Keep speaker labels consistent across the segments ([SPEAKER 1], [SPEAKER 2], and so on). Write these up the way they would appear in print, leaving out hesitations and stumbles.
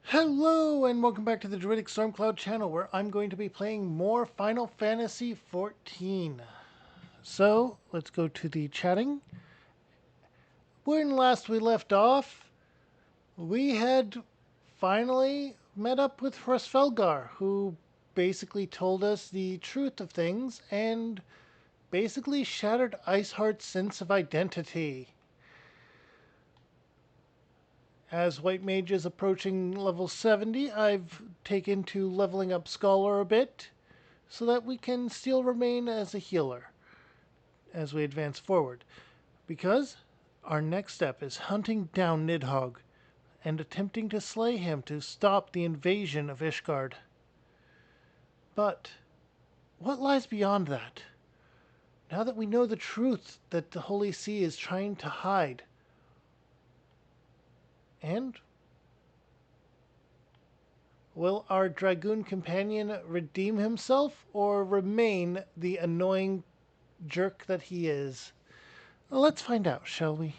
[SPEAKER 1] Hello and welcome back to the Druidic Stormcloud channel where I'm going to be playing more Final Fantasy XIV. So, let's go to the chatting. When last we left off, we had finally met up with Hrosfelgar, who basically told us the truth of things and basically shattered Iceheart's sense of identity. As White Mage is approaching level 70, I've taken to leveling up Scholar a bit, so that we can still remain as a healer as we advance forward. Because our next step is hunting down Nidhog and attempting to slay him to stop the invasion of Ishgard. But what lies beyond that? Now that we know the truth that the Holy See is trying to hide, and will our Dragoon companion redeem himself or remain the annoying jerk that he is? Let's find out, shall we?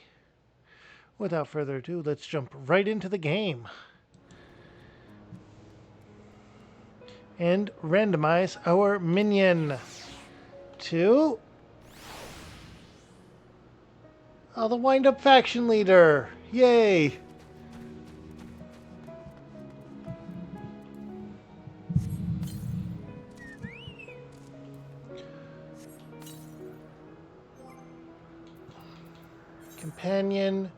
[SPEAKER 1] Without further ado, let's jump right into the game and randomize our minion to the wind-up faction leader. Yay! Companion.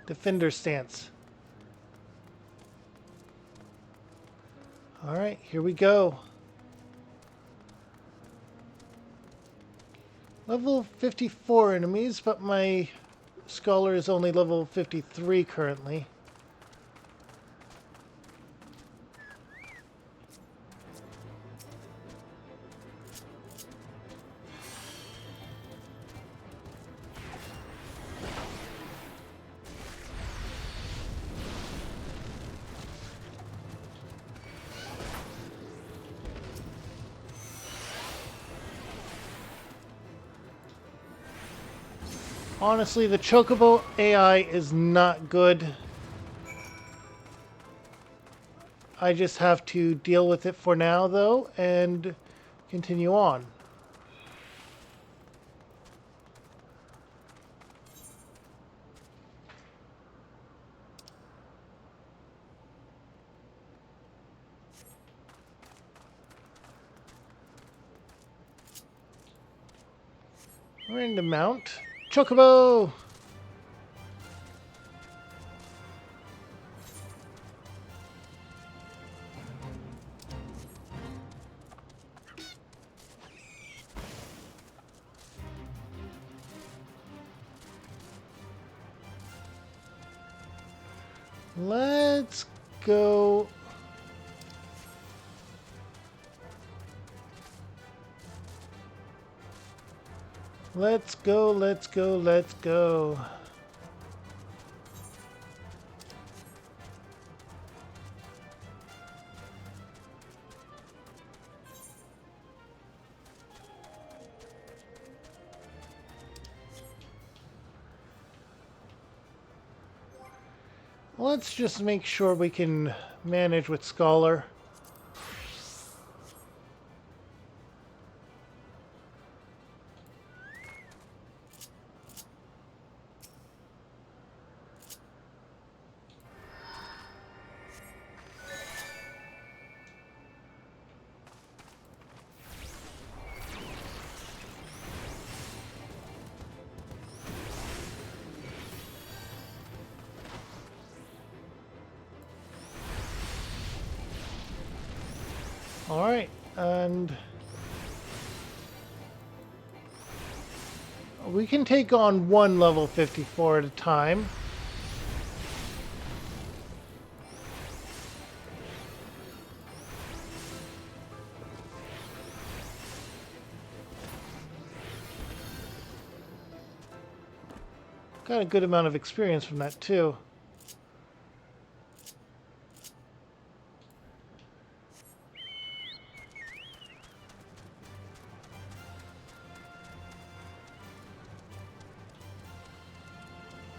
[SPEAKER 1] Defender stance. Alright, here we go. Level 54 enemies, but my Scholar is only level 53 currently. Honestly, the Chocobo AI is not good. I just have to deal with it for now, though, and continue on. Random mount. Chocobo! Let's go. Let's go, let's go, let's go. Let's just make sure we can manage with Scholar. Alright, and we can take on one level 54 at a time. Got a good amount of experience from that too.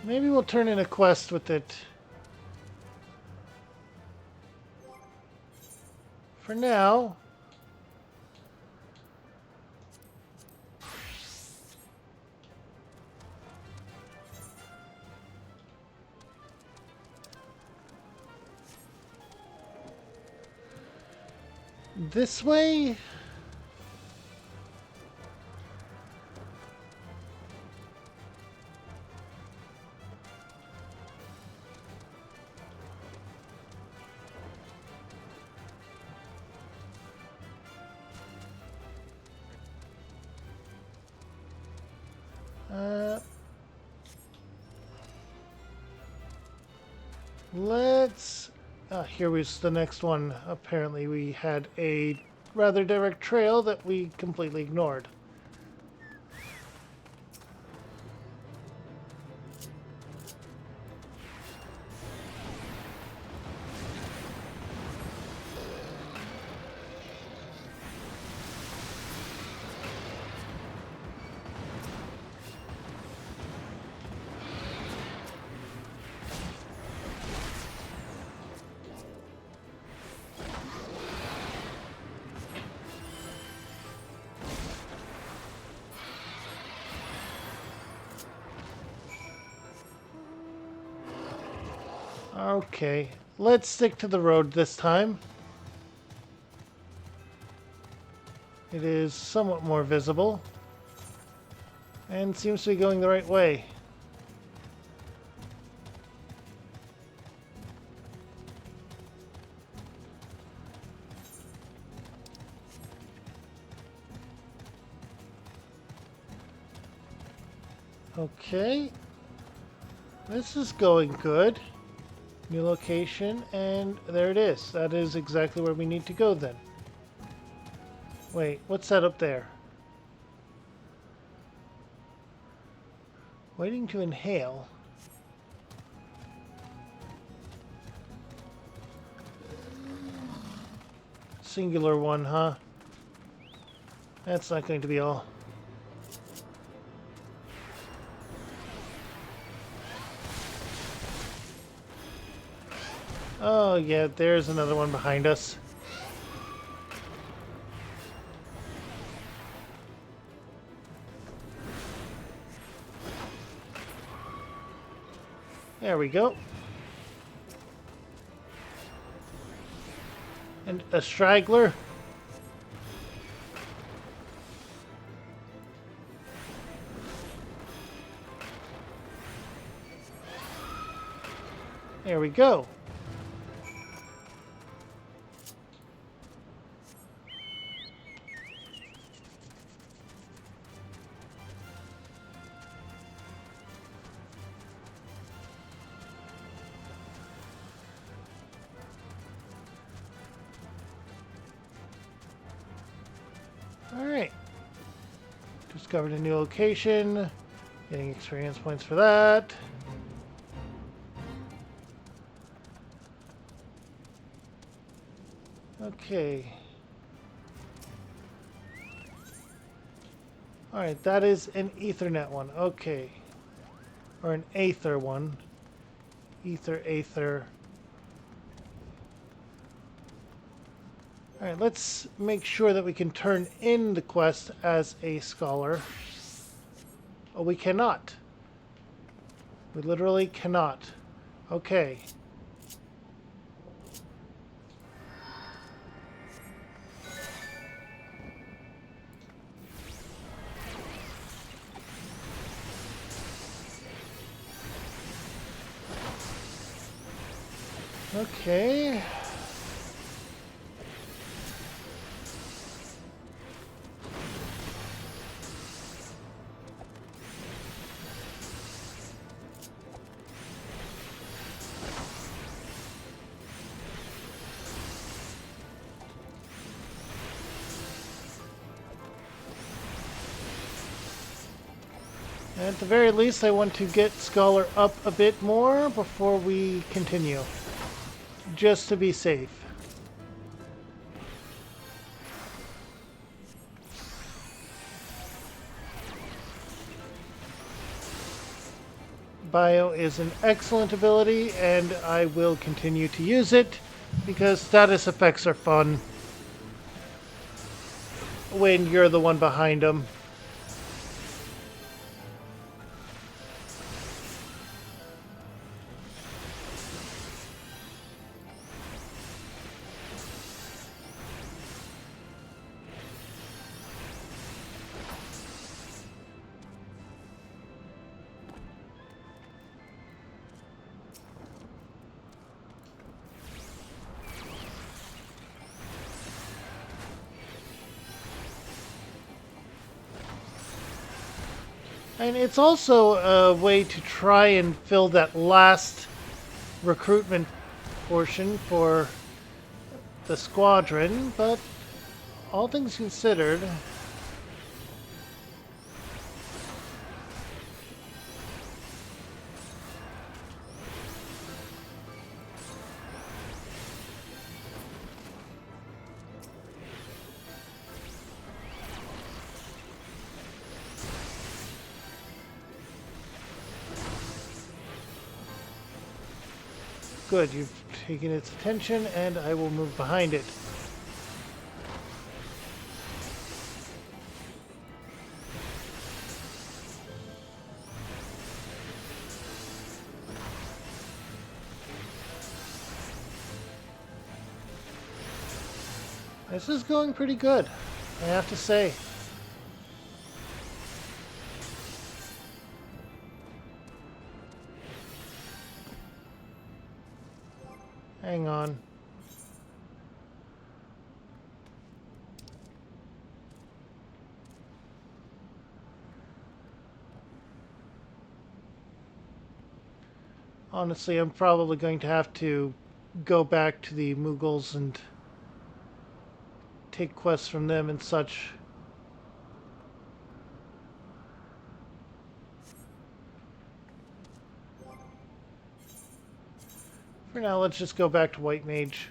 [SPEAKER 1] Maybe we'll turn in a quest with it for now, this way. Let's... here was the next one. Apparently we had a rather direct trail that we completely ignored. Okay, let's stick to the road this time. It is somewhat more visible and seems to be going the right way. Okay, this is going good. New location, and there it is. That is exactly where we need to go then. Wait, what's that up there? Waiting to inhale. Singular one, huh? That's not going to be all. Oh yeah, there's another one behind us. There we go. And a straggler. There we go. Alright. Discovered a new location. Getting experience points for that. Okay. Alright, that is an Ethernet one. Okay. Or an Aether one. Aether. Alright, let's make sure that we can turn in the quest as a scholar. Oh, we cannot. We literally cannot. Okay. Okay. At the very least, I want to get Scholar up a bit more before we continue. Just to be safe. Bio is an excellent ability, and I will continue to use it because status effects are fun. when you're the one behind them. And it's also a way to try and fill that last recruitment portion for the squadron, but all things considered, good, you've taken its attention, and I will move behind it. This is going pretty good, I have to say. Hang on. Honestly, I'm probably going to have to go back to the Mughals and take quests from them and such. For now, let's just go back to White Mage.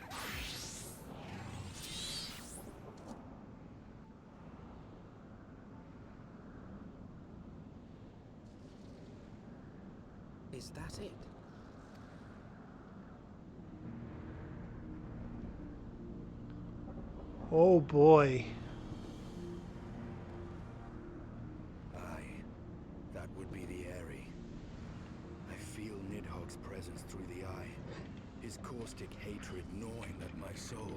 [SPEAKER 2] Is that it?
[SPEAKER 1] Oh boy.
[SPEAKER 3] Aye, that would be the Airy. I feel Nidhog's presence through the eye, his caustic hatred gnawing at my soul.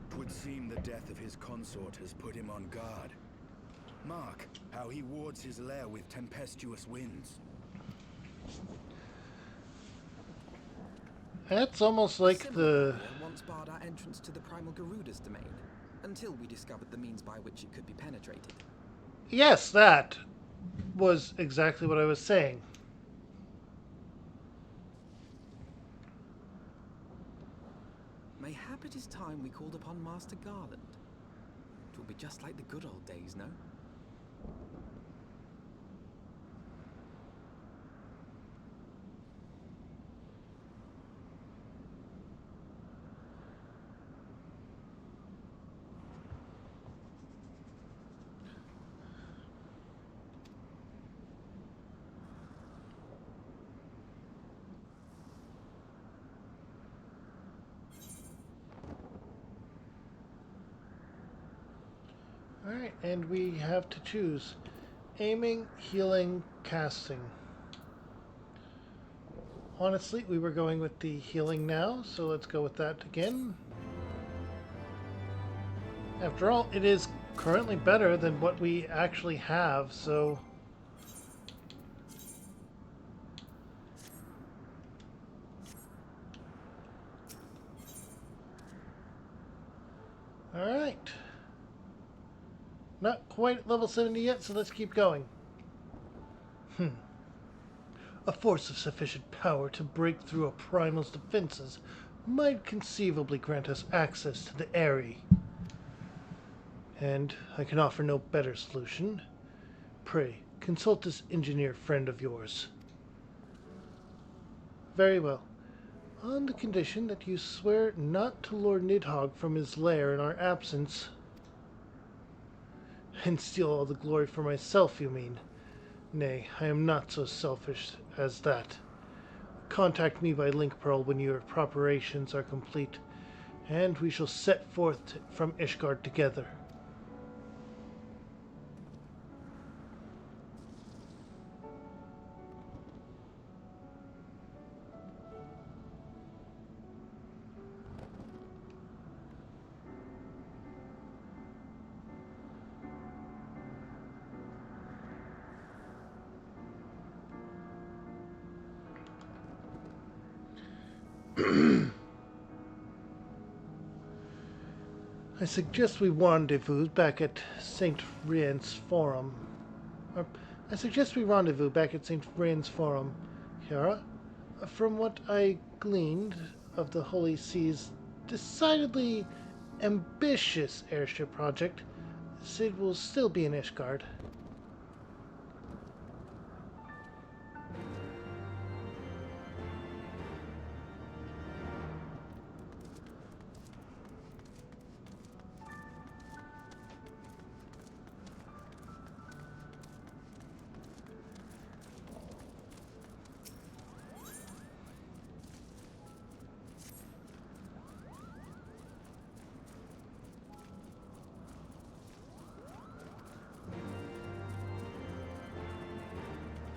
[SPEAKER 3] Twould seem the death of his consort has put him on guard. Mark how he wards his lair with tempestuous winds.
[SPEAKER 1] That's almost like the...
[SPEAKER 2] once barred our entrance to the primal Garuda's domain, until we discovered the means by which it could be penetrated.
[SPEAKER 1] Yes, that was exactly what I was saying.
[SPEAKER 2] Mayhap it is time we called upon Master Garland. It will be just like the good old days, no?
[SPEAKER 1] Alright, and we have to choose aiming, healing, casting. Honestly, we were going with the healing now, so let's go with that again. After all, it is currently better than what we actually have, so... Alright. Not quite level 70 yet, so let's keep going. A force of sufficient power to break through a primal's defenses might conceivably grant us access to the Airy. And I can offer no better solution. Pray, consult this engineer friend of yours. Very well. On the condition that you swear not to lure Nidhogg from his lair in our absence. And steal all the glory for myself, you mean? Nay, I am not so selfish as that. contact me by link pearl when your preparations are complete, and we shall set forth from Ishgard together. I suggest we rendezvous back at St. Rien's Forum. Or, I suggest we rendezvous back at St. Rien's Forum, Kiara. From what I gleaned of the Holy Sea's decidedly ambitious airship project, Sid will still be in Ishgard.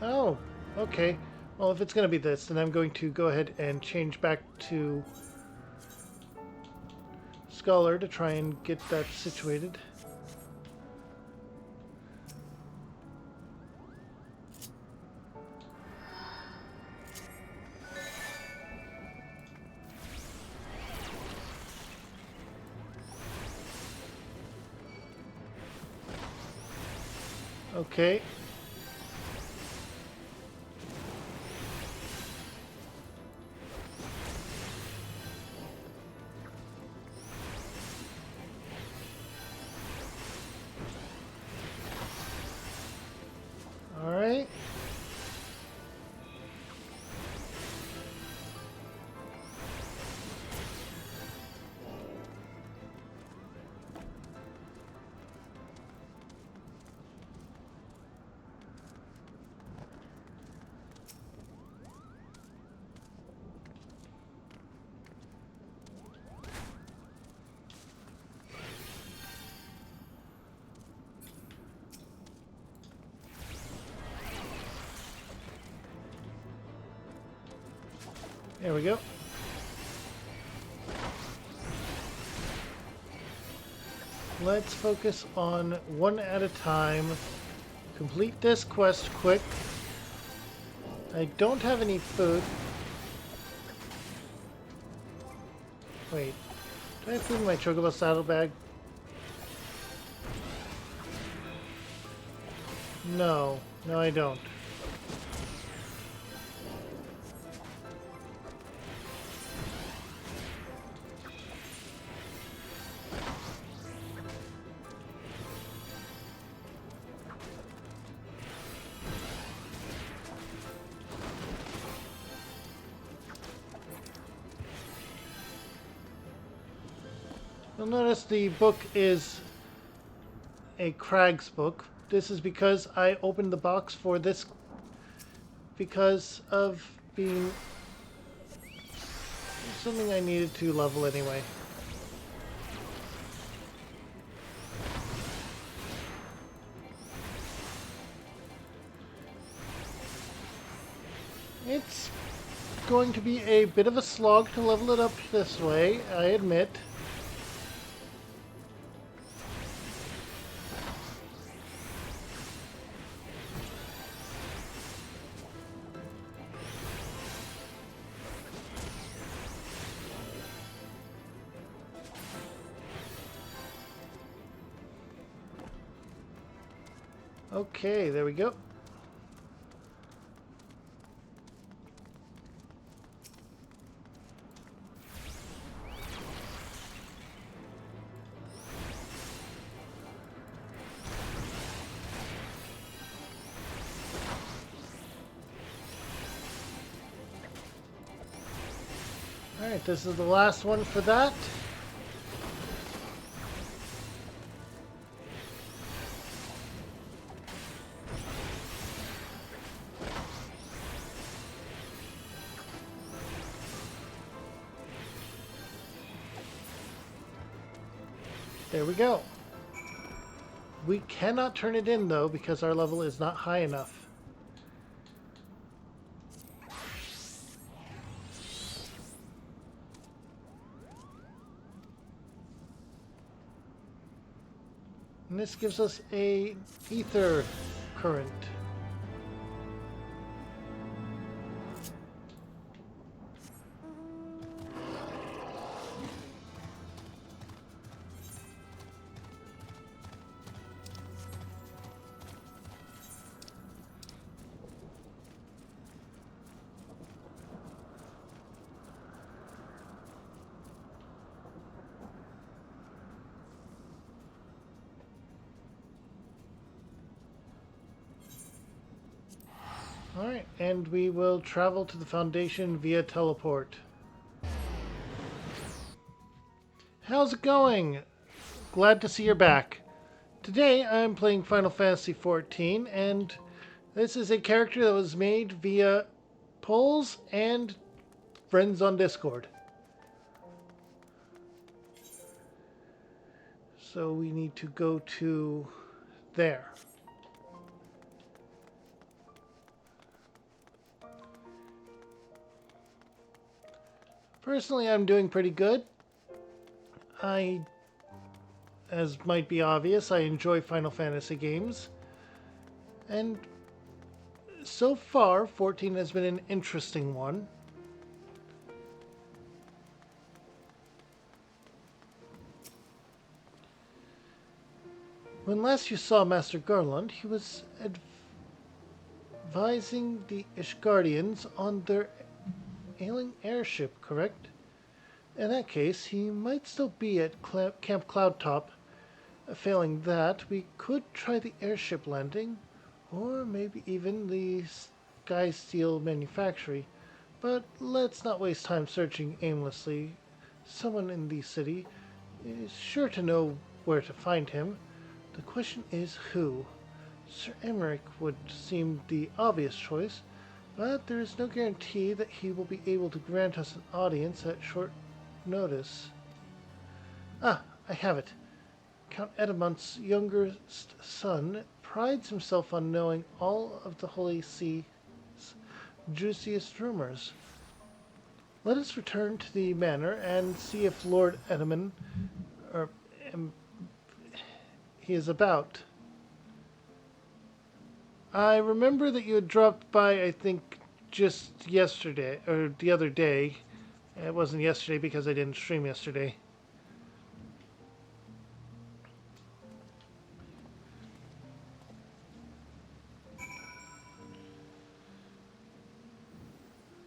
[SPEAKER 1] Oh, okay. Well, if it's going to be this, then I'm going to go ahead and change back to Scholar to try and get that situated. Okay. All right. There we go. Let's focus on one at a time. Complete this quest quick. I don't have any food. Wait. Do I have food in my chocobo saddlebag? No. No, I don't. You'll notice the book is a Crag's book. This is because I opened the box for this because of being something I needed to level anyway. It's going to be a bit of a slog to level it up this way, I admit. Okay, there we go. Alright, this is the last one for that. There we go. We cannot turn it in, though, because our level is not high enough. And this gives us a ether current. Alright, and we will travel to the Foundation via teleport. How's it going? Glad to see you're back. Today I'm playing Final Fantasy XIV, and this is a character that was made via polls and friends on Discord. So we need to go to there. Personally, I'm doing pretty good. As might be obvious, I enjoy Final Fantasy games. And so far, 14 has been an interesting one. When last you saw Master Garland, he was advising the Ishgardians on their ailing airship, correct? In that case, he might still be at Camp Cloudtop. Failing that, we could try the airship landing, or maybe even the Sky Steel manufactory. But let's not waste time searching aimlessly. Someone in the city is sure to know where to find him. The question is who. Sir Emmerich would seem the obvious choice, but there is no guarantee that he will be able to grant us an audience at short notice. Ah, I have it. Count Edamont's youngest son prides himself on knowing all of the Holy See's juiciest rumors. Let us return to the manor and see if Lord Edamon, or he is about. I remember that you had dropped by, I think, just yesterday, or the other day. It wasn't yesterday because I didn't stream yesterday.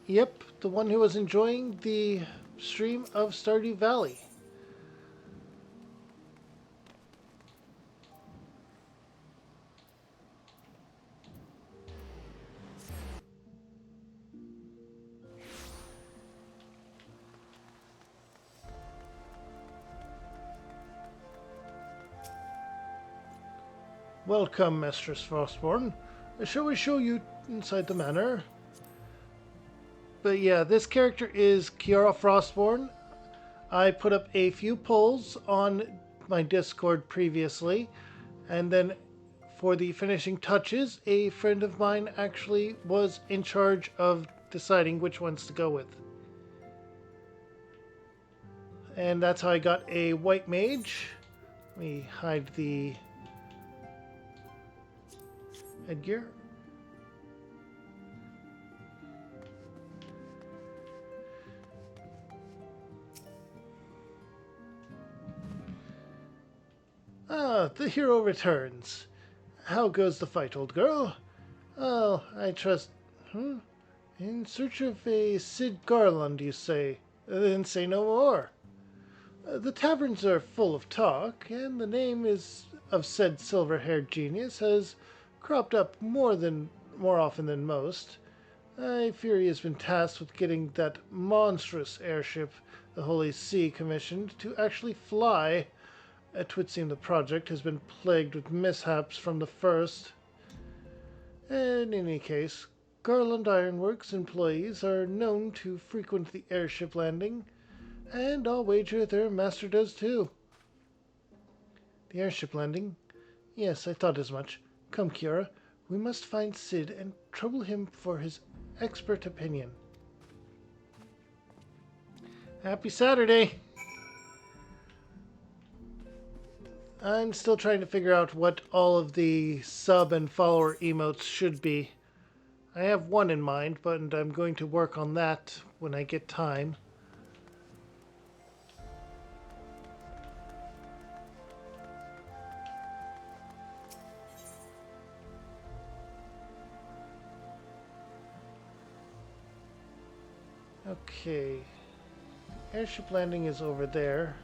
[SPEAKER 1] Yep, the one who was enjoying the stream of Stardew Valley. Welcome, Mistress Frostborn. Shall we show you inside the manor? But yeah, this character is Kiara Frostborn. I put up a few polls on my Discord previously, and then for the finishing touches, a friend of mine actually was in charge of deciding which ones to go with. And that's how I got a white mage. Let me hide the headgear. Ah, the hero returns. How goes the fight, old girl? Oh, I trust... In search of a Sid Garland, you say? Then say no more. The taverns are full of talk, and the name is of said silver-haired genius has cropped up more often than most. I fear he has been tasked with getting that monstrous airship the Holy See commissioned to actually fly. It would seem the project has been plagued with mishaps from the first. In any case, Garland Ironworks employees are known to frequent the airship landing, and I'll wager their master does too. The airship landing? Yes, I thought as much. Come, Kiara. We must find Sid and trouble him for his expert opinion. Happy Saturday! I'm still trying to figure out what all of the sub and follower emotes should be. I have one in mind, but I'm going to work on that when I get time. Okay. Airship landing is over there.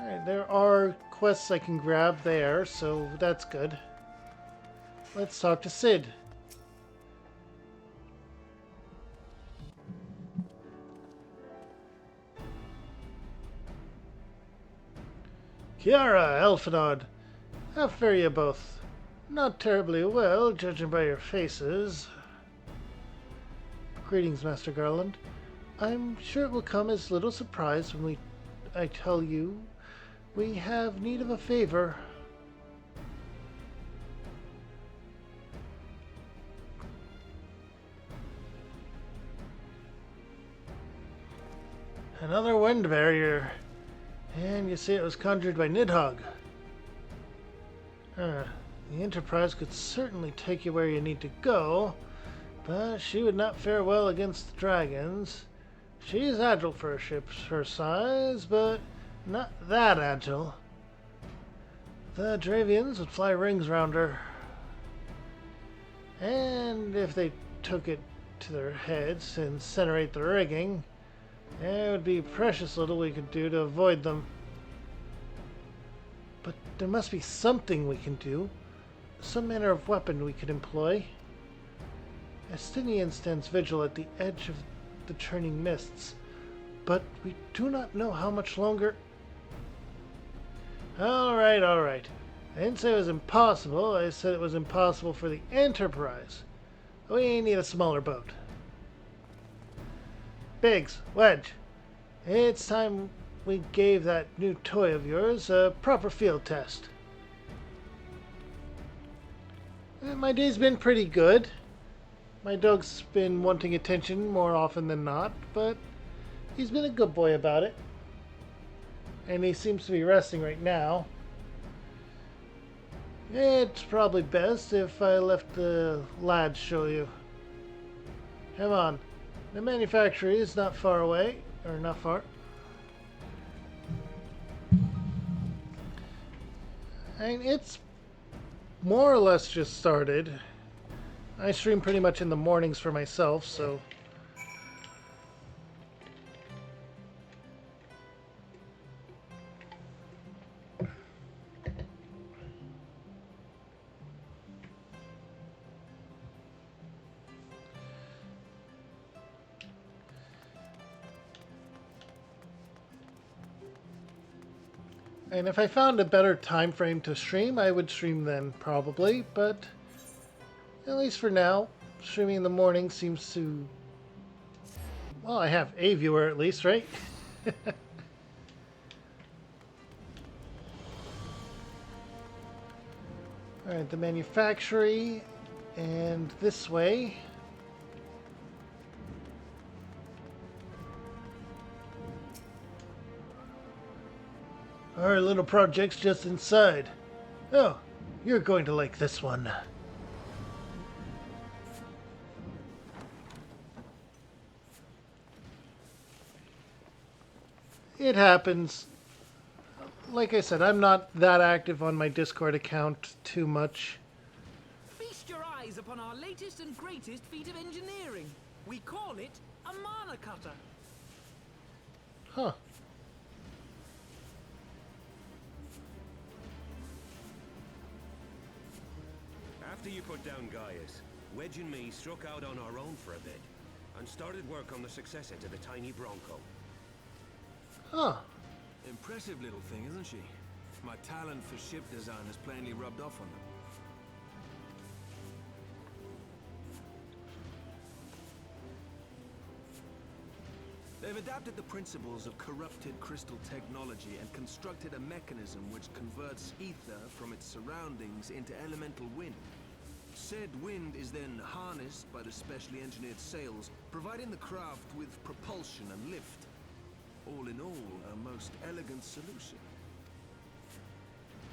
[SPEAKER 1] Alright, there are quests I can grab there, so that's good. Let's talk to Sid. Kiara, Elfinod. How fare you both? Not terribly well, judging by your faces. Greetings, Master Garland. I'm sure it will come as little surprise when I tell you we have need of a favor. Another wind barrier. And you say it was conjured by Nidhog. The Enterprise could certainly take you where you need to go, but she would not fare well against the dragons. She's agile for a ship her size, but not that agile. The Dravians would fly rings round her. And if they took it to their heads to incinerate the rigging, there would be precious little we could do to avoid them. But there must be something we can do. Some manner of weapon we could employ. Estinian stands vigil at the edge of the churning mists, but we do not know how much longer. Alright. I didn't say it was impossible. I said it was impossible for the Enterprise. We need a smaller boat. Biggs, Wedge, it's time we gave that new toy of yours a proper field test. My day's been pretty good. My dog's been wanting attention more often than not, but he's been a good boy about it. And he seems to be resting right now. It's probably best if I left the lads show you. Come on. The manufactory is not far away, or not far. And it's more or less just started. I stream pretty much in the mornings for myself, so... And if I found a better time frame to stream, I would stream then, probably. But at least for now, streaming in the morning seems to... Well, I have a viewer at least, right? Alright, the manufactory, and this way. Our little project's just inside. Oh, you're going to like this one. It happens. Like I said, I'm not that active on my Discord account too much.
[SPEAKER 2] Feast your eyes upon our latest and greatest feat of engineering. We call it a mana cutter.
[SPEAKER 1] Huh.
[SPEAKER 4] After you put down Gaius, Wedge and me struck out on our own for a bit, and started work on the successor to the tiny Bronco.
[SPEAKER 1] Huh.
[SPEAKER 5] Impressive little thing, isn't she? My talent for ship design has plainly rubbed off on them. They've adapted the principles of corrupted crystal technology and constructed a mechanism which converts ether from its surroundings into elemental wind. Said wind is then harnessed by the specially engineered sails, providing the craft with propulsion and lift. All in all, a most elegant solution.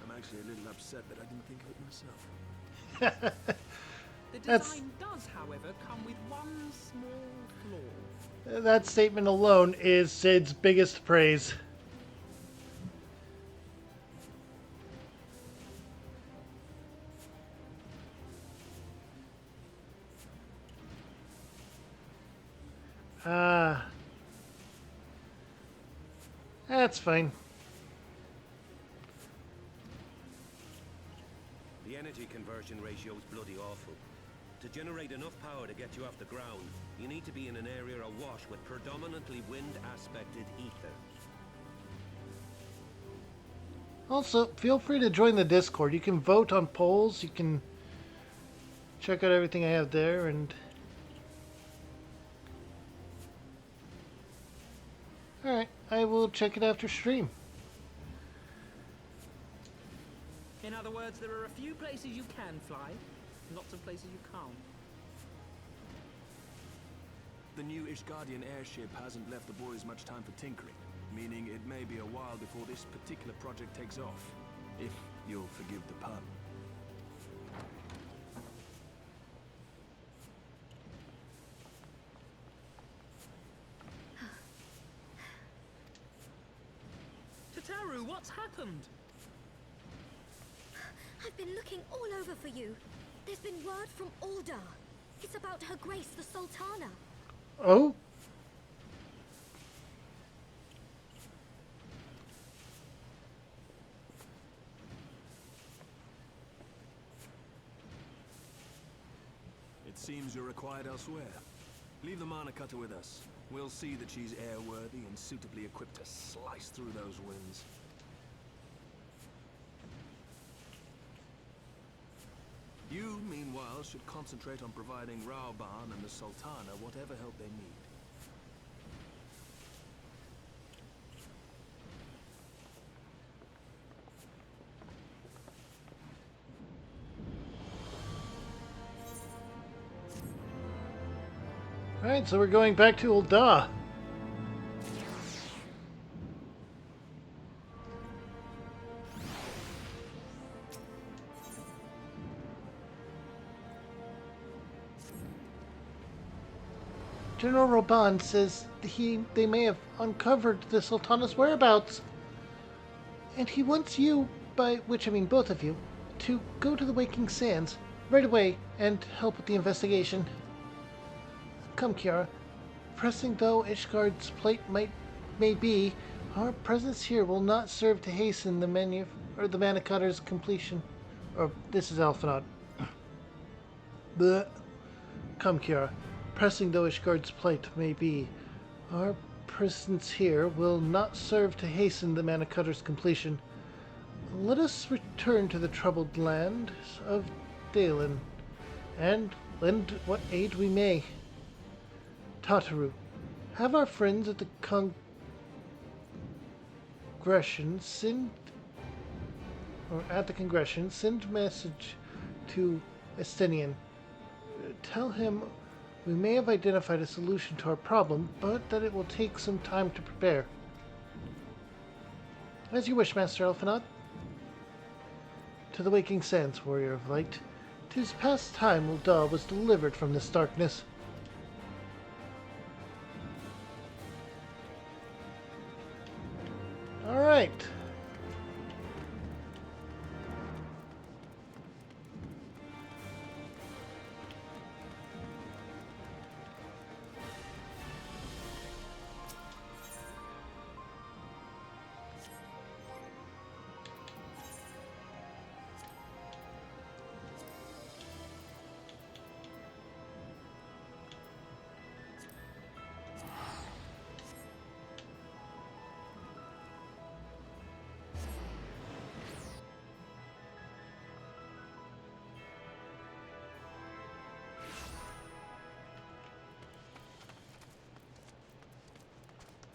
[SPEAKER 5] I'm actually a little upset that I didn't think of it myself.
[SPEAKER 2] The
[SPEAKER 1] That's-
[SPEAKER 2] design does, however, come with one small flaw.
[SPEAKER 1] That statement alone is Sid's biggest praise. That's fine.
[SPEAKER 4] The energy conversion ratio's bloody awful. To generate enough power to get you off the ground, you need to be in an area awash with predominantly wind-aspected ether.
[SPEAKER 1] Also, feel free to join the Discord. You can vote on polls, you can check out everything I have there, and... Alright, I will check it after stream.
[SPEAKER 2] In other words, there are a few places you can fly, lots of places you can't.
[SPEAKER 5] The new Ishgardian airship hasn't left the boys much time for tinkering, meaning it may be a while before this particular project takes off, if you'll forgive the pun.
[SPEAKER 2] Tataru, what's happened?
[SPEAKER 6] I've been looking all over for you. There's been word from Ulda. It's about Her Grace, the Sultana.
[SPEAKER 1] Oh?
[SPEAKER 5] It seems you're required elsewhere. Leave the Mana Cutter with us. We'll see that she's airworthy and suitably equipped to slice through those winds. You, meanwhile, should concentrate on providing Raoban and the Sultana whatever help they need.
[SPEAKER 1] Alright, so we're going back to Ulda. General Roban says they may have uncovered the Sultana's whereabouts. And he wants you, by which I mean both of you, to go to the Waking Sands right away and help with the investigation. Come, Kiara. Pressing though Ishgard's plight may be, our presence here will not serve to hasten the Mana Cutter's completion. Or this is Alphinaud. Bleh. Come, Kiara. Pressing though Ishgard's plight may be, our presence here will not serve to hasten the Mana Cutter's completion. Let us return to the troubled land of Dalen, and lend what aid we may. Tataru, have our friends at the Congression send message to Estinian. Tell him we may have identified a solution to our problem, but that it will take some time to prepare. As you wish, Master Alphinaud. To the Waking Sands, Warrior of Light. 'Tis past time Ulda was delivered from this darkness. Alright.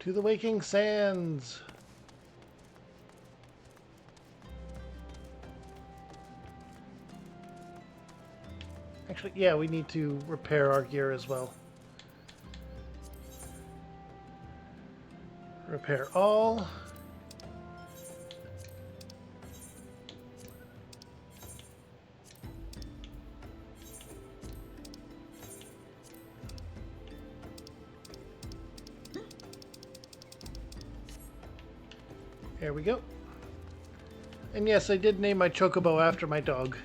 [SPEAKER 1] To the Waking Sands. Actually, yeah, we need to repair our gear as well. Repair all. There we go. And yes, I did name my chocobo after my dog.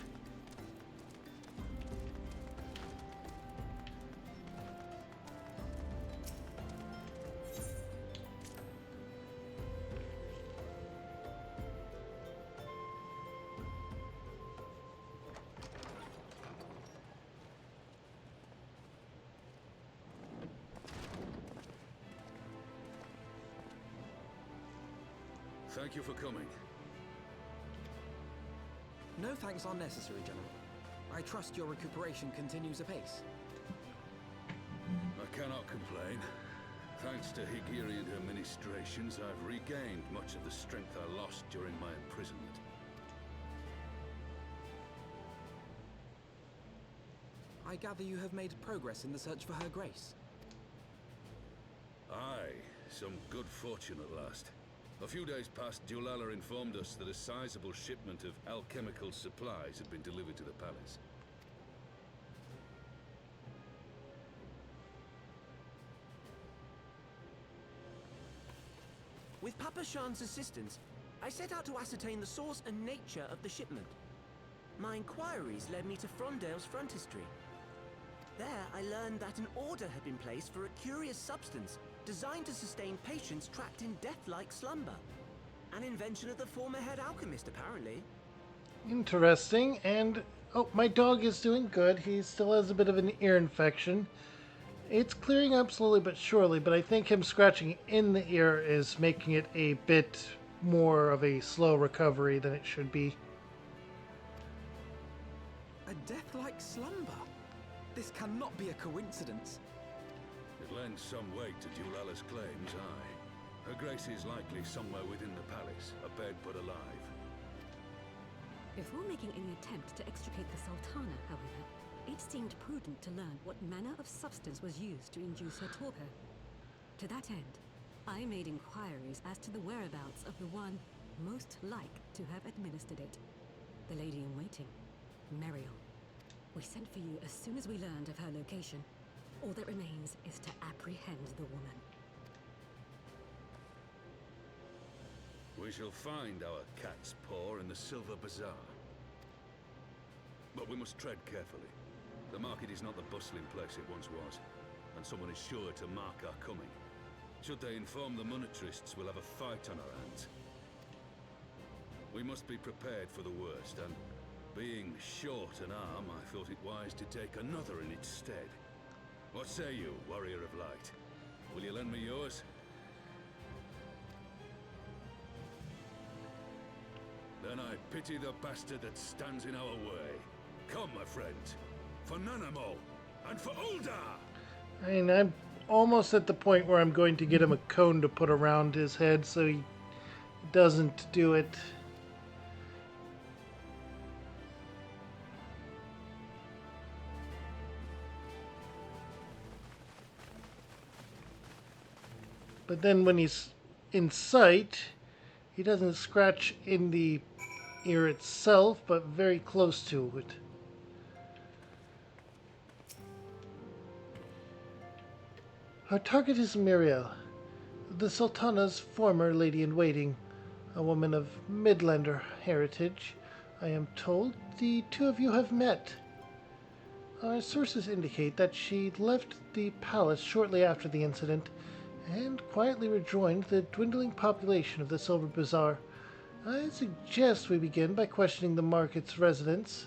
[SPEAKER 3] Thank you for coming.
[SPEAKER 2] No thanks are necessary, General. I trust your recuperation continues apace.
[SPEAKER 3] I cannot complain. Thanks to Higiri and her ministrations, I've regained much of the strength I lost during my imprisonment.
[SPEAKER 2] I gather you have made progress in the search for Her Grace.
[SPEAKER 3] Aye, some good fortune at last. A few days past, Dulala informed us that a sizable shipment of alchemical supplies had been delivered to the palace.
[SPEAKER 2] With Papa Shan's assistance, I set out to ascertain the source and nature of the shipment. My inquiries led me to Frondale's frontistery. There, I learned that an order had been placed for a curious substance designed to sustain patients trapped in death-like slumber. An invention of the former head alchemist, apparently.
[SPEAKER 1] Interesting. And, oh, my dog is doing good. He still has a bit of an ear infection. It's clearing up slowly but surely, but I think him scratching in the ear is making it a bit more of a slow recovery than it should be.
[SPEAKER 2] A death-like slumber? This cannot be a coincidence.
[SPEAKER 3] It lends some weight to Dulala's claims, aye. Her Grace is likely somewhere within the palace, abed but alive.
[SPEAKER 7] Before making any attempt to extricate the Sultana, however, it seemed prudent to learn what manner of substance was used to induce her torpor. To that end, I made inquiries as to the whereabouts of the one most like to have administered it. The lady-in-waiting, Meriel. We sent for you as soon as we learned of her location. All that remains is to apprehend the woman.
[SPEAKER 3] We shall find our cat's paw in the Silver Bazaar. But we must tread carefully. The market is not the bustling place it once was, and someone is sure to mark our coming. Should they inform the monetarists, we'll have a fight on our hands. We must be prepared for the worst, and being short an arm, I thought it wise to take another in its stead. What say you, Warrior of Light? Will you lend me yours? Then I pity the bastard that stands in our way. Come, my friends, for Nanamo, and for Uldar!
[SPEAKER 1] I mean, I'm almost at the point where I'm going to get him a cone to put around his head so he doesn't do it. But then when he's in sight, he doesn't scratch in the ear itself, but very close to it. Our target is Miriel, the Sultana's former lady-in-waiting, a woman of Midlander heritage. I am told the two of you have met. Our sources indicate that she left the palace shortly after the incident and quietly rejoined the dwindling population of the Silver Bazaar. I suggest we begin by questioning the market's residents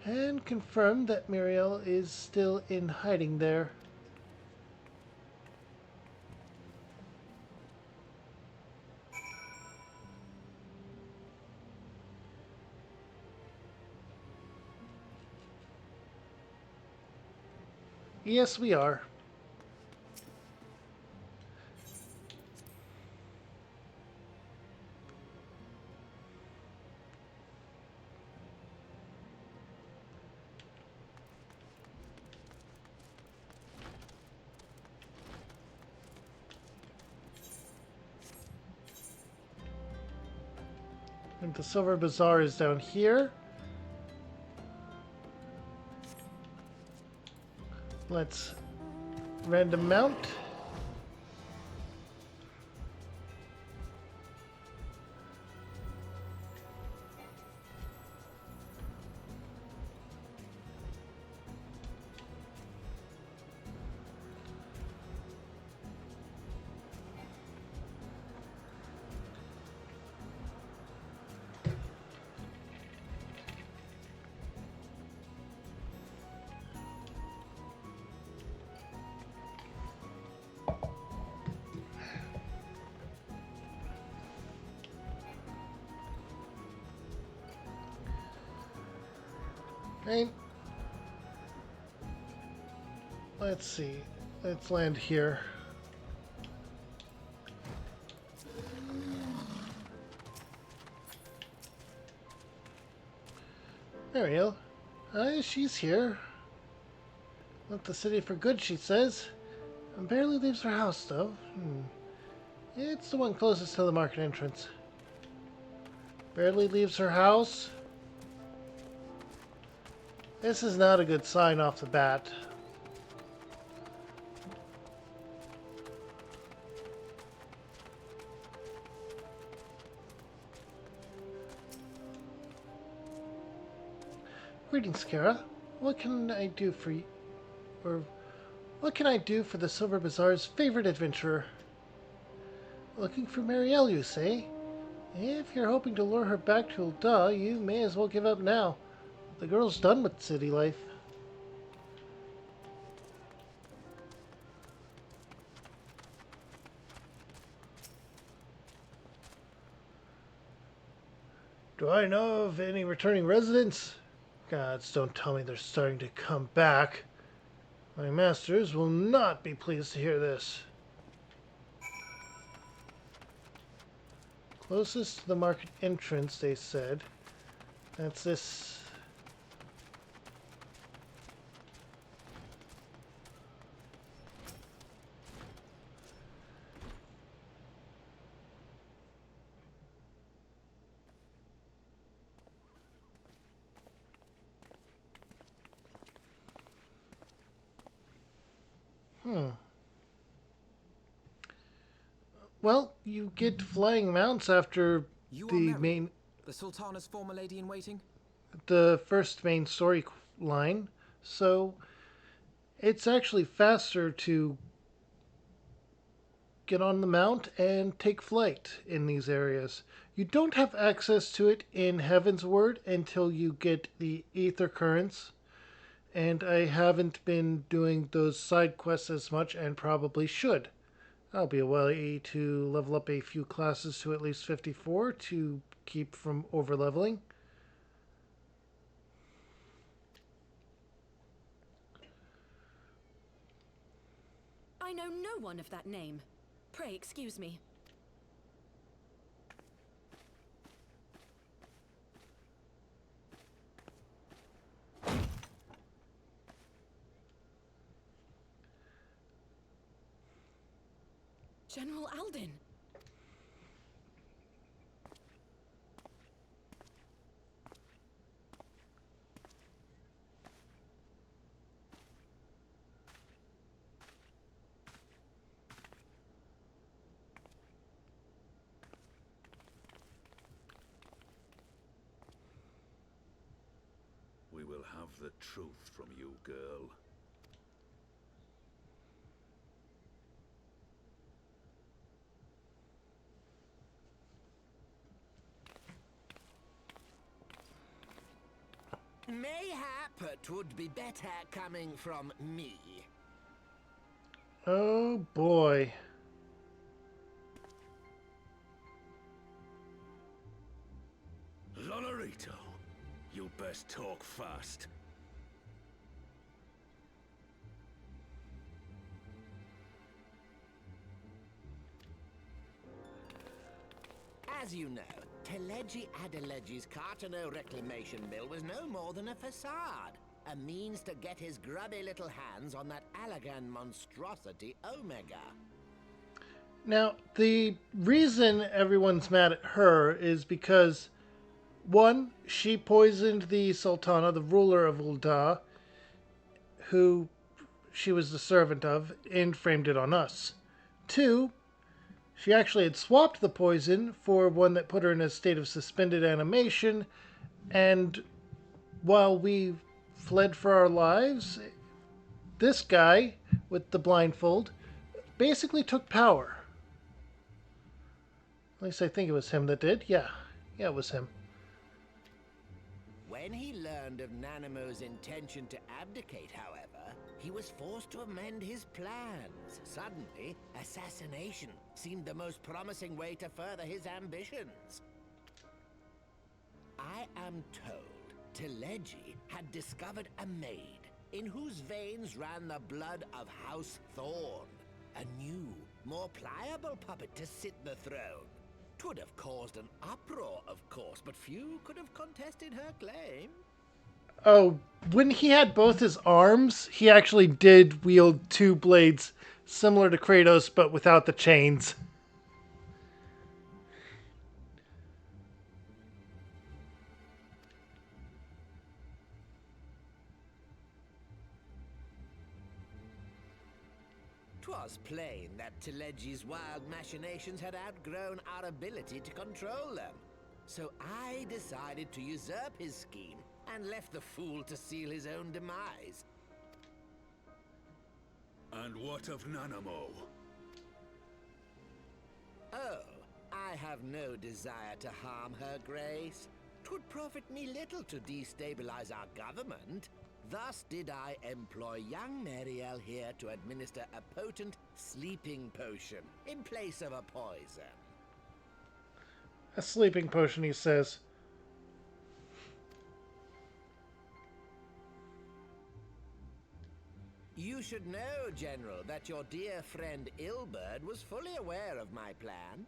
[SPEAKER 1] and confirm that Miriel is still in hiding there. Yes, we are. And the Silver Bazaar is down here. Let's random mount. Right. Let's see. Let's land here. There we go. She's here. Left the city for good, she says. And barely leaves her house, though. It's the one closest to the market entrance. Barely leaves her house. This is not a good sign off the bat. Greetings, Kara. What can I do for you? Or what can I do for the Silver Bazaar's favorite adventurer? Looking for Marielle, you say? If you're hoping to lure her back to Ul'dah, you may as well give up now. The girl's done with city life. Do I know of any returning residents? Gods, don't tell me they're starting to come back. My masters will not be pleased to hear this. Closest to the market entrance, they said. That's this. Well, you get flying mounts after
[SPEAKER 8] You
[SPEAKER 1] the
[SPEAKER 8] are Mary,
[SPEAKER 1] main,
[SPEAKER 8] the Sultana's former lady in waiting?
[SPEAKER 1] the first main story line. So it's actually faster to get on the mount and take flight in these areas. You don't have access to it in Heaven's Word until you get the ether currents. And I haven't been doing those side quests as much and probably should. That'll be a way to level up a few classes to at least 54 to keep from overleveling.
[SPEAKER 7] I know no one of that name. Pray excuse me. General Alden.
[SPEAKER 3] We will have the truth from you, girl.
[SPEAKER 2] Mayhap it would be better coming from me.
[SPEAKER 1] Oh boy.
[SPEAKER 3] Lonorito, you best talk fast.
[SPEAKER 2] As you know, Teleji Adeleji's Cartano reclamation mill was no more than a facade. A means to get his grubby little hands on that Allagan monstrosity Omega.
[SPEAKER 1] Now, the reason everyone's mad at her is because One, she poisoned the Sultana, the ruler of Ul'dah, who she was the servant of, and framed it on us. Two, she actually had swapped the poison for one that put her in a state of suspended animation, and while we fled for our lives, this guy with the blindfold basically took power. At least I think it was him that did. Yeah, it was him.
[SPEAKER 9] When he learned of Nanamo's intention to abdicate, however, he was forced to amend his plans. Suddenly, assassination seemed the most promising way to further his ambitions. I am told Teleji had discovered a maid in whose veins ran the blood of House Thorn. A new, more pliable puppet to sit the throne. 'Twould have caused an uproar, of course, but few could have contested her claim.
[SPEAKER 1] Oh, when he had both his arms, he actually did wield two blades similar to Kratos, but without the chains.
[SPEAKER 9] Was plain that Teleji's wild machinations had outgrown our ability to control them. So I decided to usurp his scheme and left the fool to seal his own demise.
[SPEAKER 3] And what of Nanamo?
[SPEAKER 9] Oh, I have no desire to harm her grace. 'Twould profit me little to destabilize our government. Thus did I employ young Mariel here to administer a potent sleeping potion in place of a poison.
[SPEAKER 1] A sleeping potion, he says.
[SPEAKER 9] You should know, General, that your dear friend Ilberd was fully aware of my plan.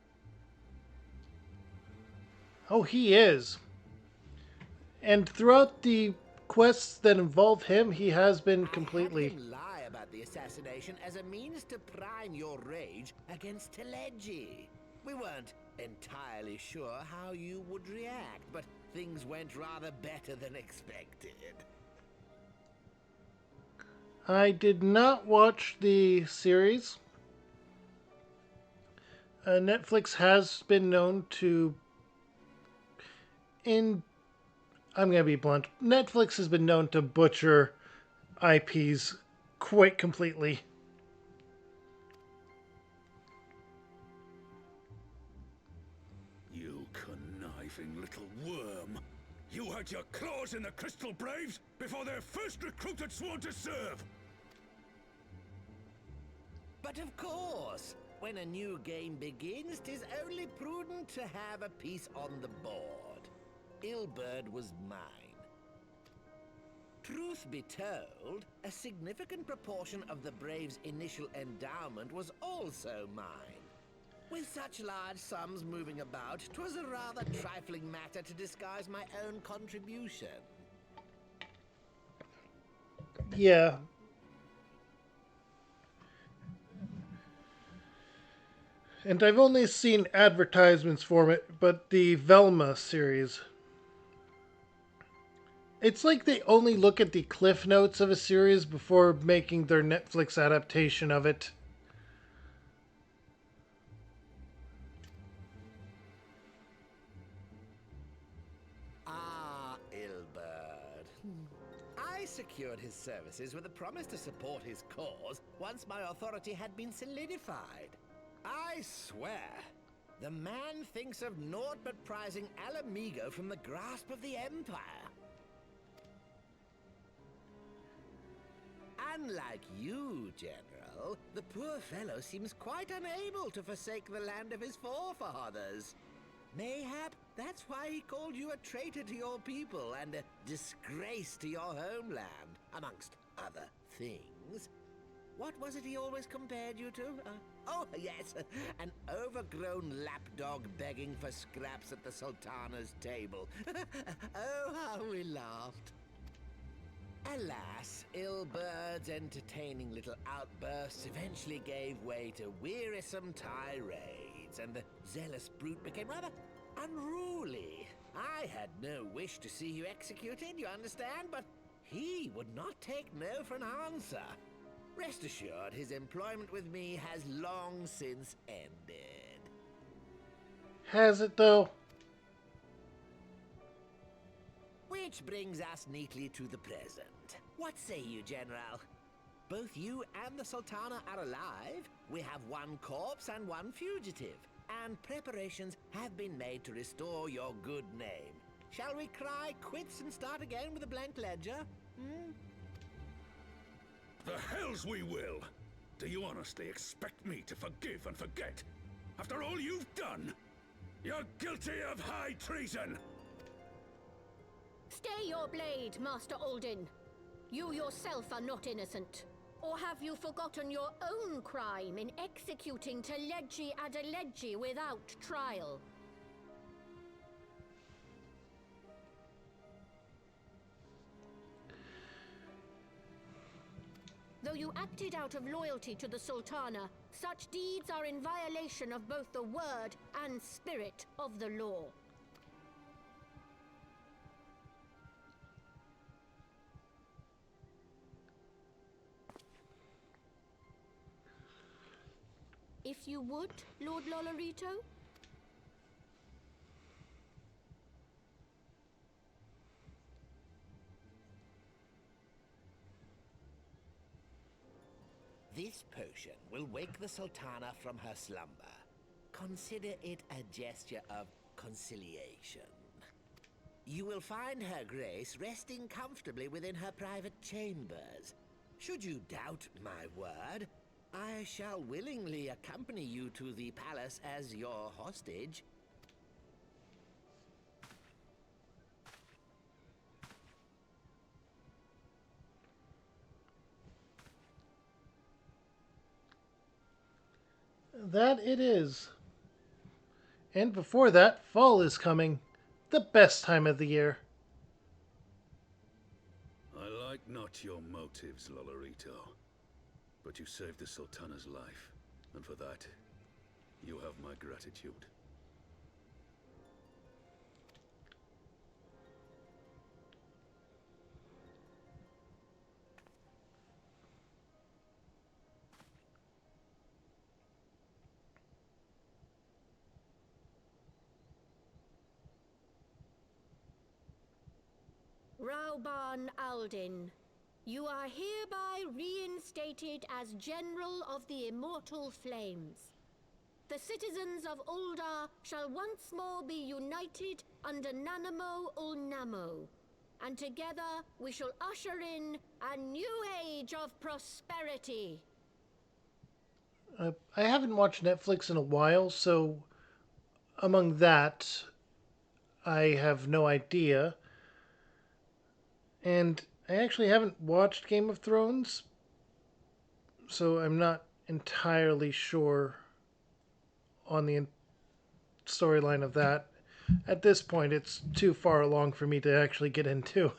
[SPEAKER 1] Oh, he is. And throughout the quests that involve him, he has been completely...
[SPEAKER 9] I had him lie about the assassination as a means to prime your rage against Teleji. We weren't entirely sure how you would react, but things went rather better than expected.
[SPEAKER 1] I did not watch the series. Netflix has been known to... I'm going to be blunt. Netflix has been known to butcher IPs quite completely.
[SPEAKER 3] You conniving little worm. You had your claws in the Crystal Braves before their first recruit had sworn to serve.
[SPEAKER 9] But of course, when a new game begins, 'tis only prudent to have a piece on the board. Ilberd was mine. Truth be told, a significant proportion of the Braves' initial endowment was also mine. With such large sums moving about, 'twas a rather trifling matter to disguise my own contribution.
[SPEAKER 1] Yeah. And I've only seen advertisements for it, but the Velma series... It's like they only look at the cliff notes of a series before making their Netflix adaptation of it.
[SPEAKER 9] Ah, Ilberd. I secured his services with a promise to support his cause once my authority had been solidified. I swear, the man thinks of naught but prizing Alamigo from the grasp of the Empire. Unlike you, General, the poor fellow seems quite unable to forsake the land of his forefathers. Mayhap that's why he called you a traitor to your people and a disgrace to your homeland, amongst other things. What was it he always compared you to? Oh, yes, an overgrown lapdog begging for scraps at the Sultana's table. Oh, how we laughed. Alas, Ilberd's entertaining little outbursts eventually gave way to wearisome tirades, and the zealous brute became rather unruly. I had no wish to see you executed, you understand? But he would not take no for an answer. Rest assured, his employment with me has long since ended.
[SPEAKER 1] Has it, though?
[SPEAKER 9] Which brings us neatly to the present. What say you, General? Both you and the Sultana are alive. We have one corpse and one fugitive. And preparations have been made to restore your good name. Shall we cry quits and start again with a blank ledger?
[SPEAKER 3] The hells we will! Do you honestly expect me to forgive and forget? After all you've done? You're guilty of high treason!
[SPEAKER 6] Stay your blade, Master Alden. You yourself are not innocent. Or have you forgotten your own crime in executing Teledji Adeledji without trial? Though you acted out of loyalty to the Sultana, such deeds are in violation of both the word and spirit of the law. If you would, Lord Lolorito?
[SPEAKER 9] This potion will wake the Sultana from her slumber. Consider it a gesture of conciliation. You will find her grace resting comfortably within her private chambers. Should you doubt my word, I shall willingly accompany you to the palace as your hostage.
[SPEAKER 1] That it is. And before that, fall is coming. The best time of the year.
[SPEAKER 3] I like not your motives, Lolorito. But you saved the Sultana's life, and for that, you have my gratitude.
[SPEAKER 6] Rauban Aldin, you are hereby reinstated as General of the Immortal Flames. The citizens of Ul'dah shall once more be united under Nanamo Ul'Namo, and together we shall usher in a new age of prosperity.
[SPEAKER 1] I haven't watched Netflix in a while, so among that, I have no idea. And I actually haven't watched Game of Thrones, so I'm not entirely sure on the storyline of that. At this point, it's too far along for me to actually get into.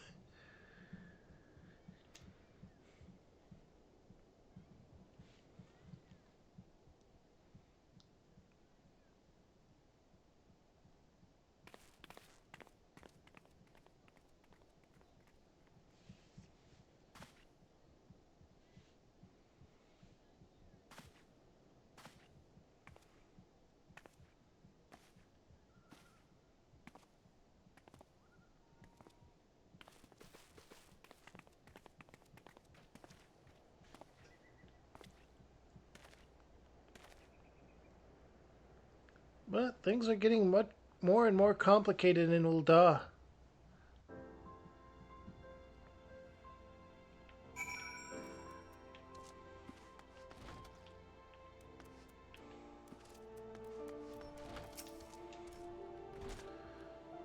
[SPEAKER 1] But things are getting much more and more complicated in Ul'dah.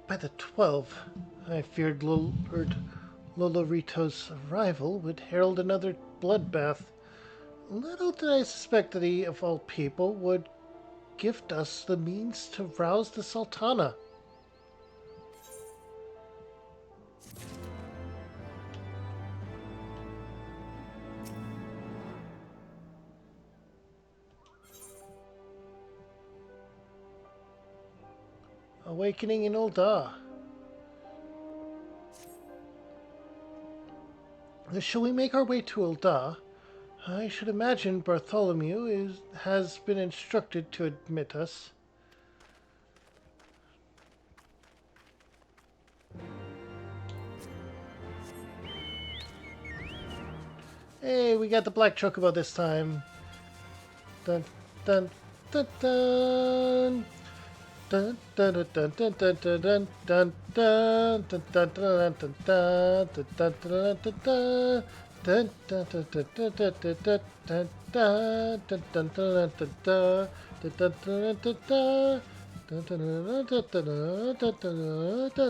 [SPEAKER 1] By the 12, I feared Lord Lolorito's arrival would herald another bloodbath. Little did I suspect that he, of all people, would gift us the means to rouse the Sultana. Awakening in Ul'dah. Shall we make our way to Ul'dah? I should imagine Bartholomew has been instructed to admit us. Hey, we got the black chocobo this time. Dun dun dun dun. Dun dun dun dun dun dun dun dun dun dun dun dun dun dun dun dun dun dun. Dun dun dun dun dun dun dun dun dun dun dun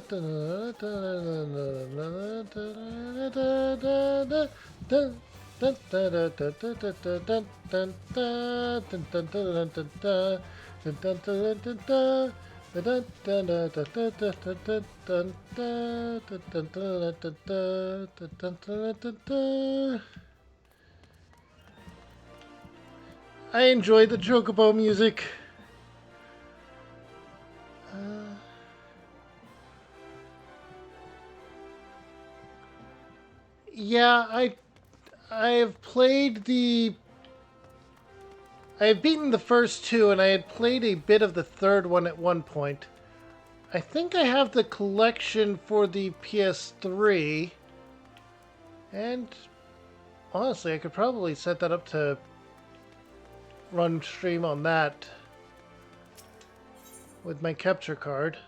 [SPEAKER 1] dun dun dun dun dun dun dun dun. I enjoy the chocobo music. Yeah, I have played the I have beaten the first two, and I had played a bit of the third one at one point. I think I have the collection for the PS3, and honestly, I could probably set that up to run stream on that with my capture card.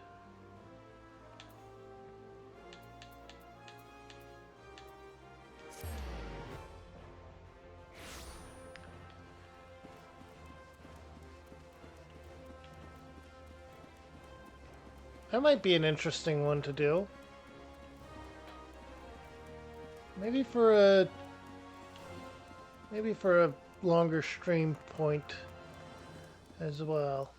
[SPEAKER 1] That might be an interesting one to do. Maybe for a longer stream point as well.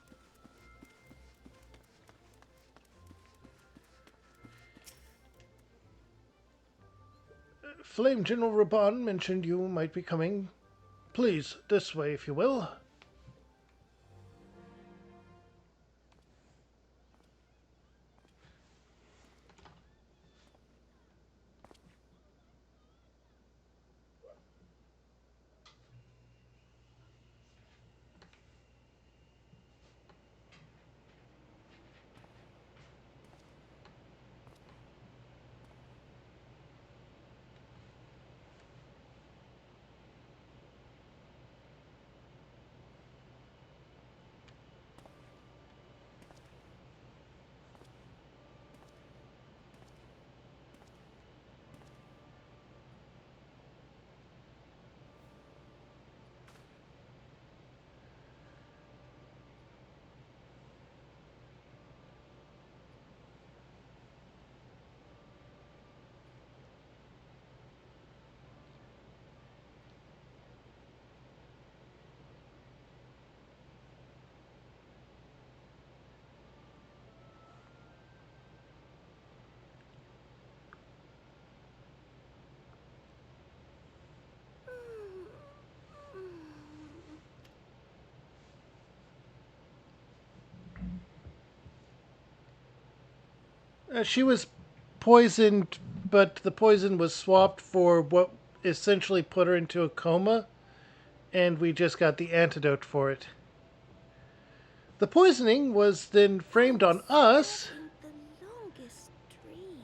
[SPEAKER 1] Flame General Raban mentioned you might be coming. Please, this way if you will. She was poisoned, but the poison was swapped for what essentially put her into a coma, and we just got the antidote for it. The poisoning was then framed on us,
[SPEAKER 6] The longest dream.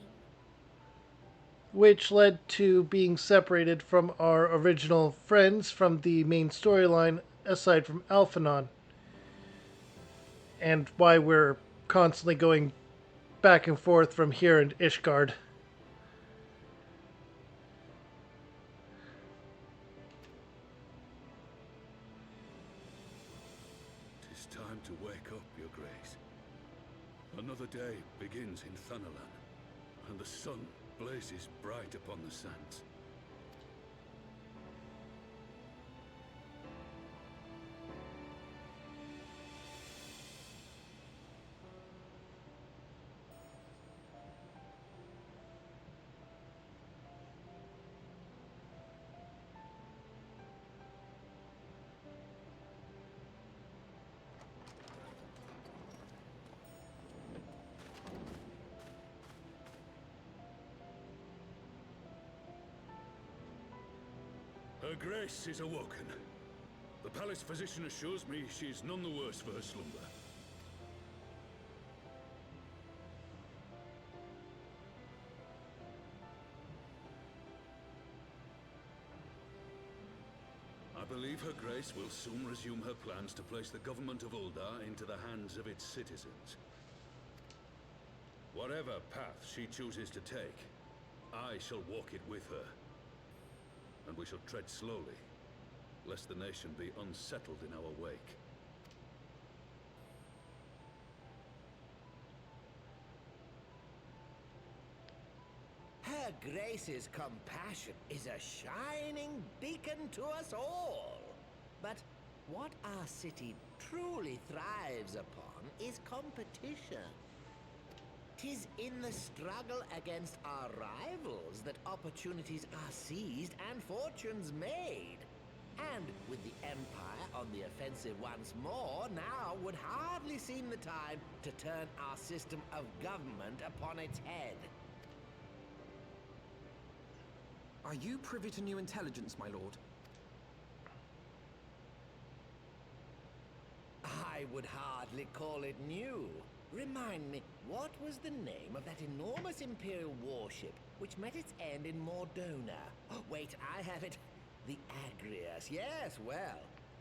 [SPEAKER 1] which led to being separated from our original friends from the main storyline, aside from Alphanon, and why we're constantly going back and forth from here and Ishgard.
[SPEAKER 3] Tis time to wake up, Your Grace. Another day begins in Thanalan, and the sun blazes bright upon the sands. Her Grace is awoken. The palace physician assures me she is none the worse for her slumber. I believe Her Grace will soon resume her plans to place the government of Uldar into the hands of its citizens. Whatever path she chooses to take, I shall walk it with her. And we shall tread slowly, lest the nation be unsettled in our wake.
[SPEAKER 9] Her Grace's compassion is a shining beacon to us all. But what our city truly thrives upon is competition. 'Tis in the struggle against our rivals that opportunities are seized and fortunes made. And with the Empire on the offensive once more, now would hardly seem the time to turn our system of government upon its head.
[SPEAKER 8] Are you privy to new intelligence, my lord?
[SPEAKER 9] I would hardly call it new. Remind me, what was the name of that enormous Imperial warship which met its end in Mordona? Oh, wait, I have it. The Agrias. Yes, well,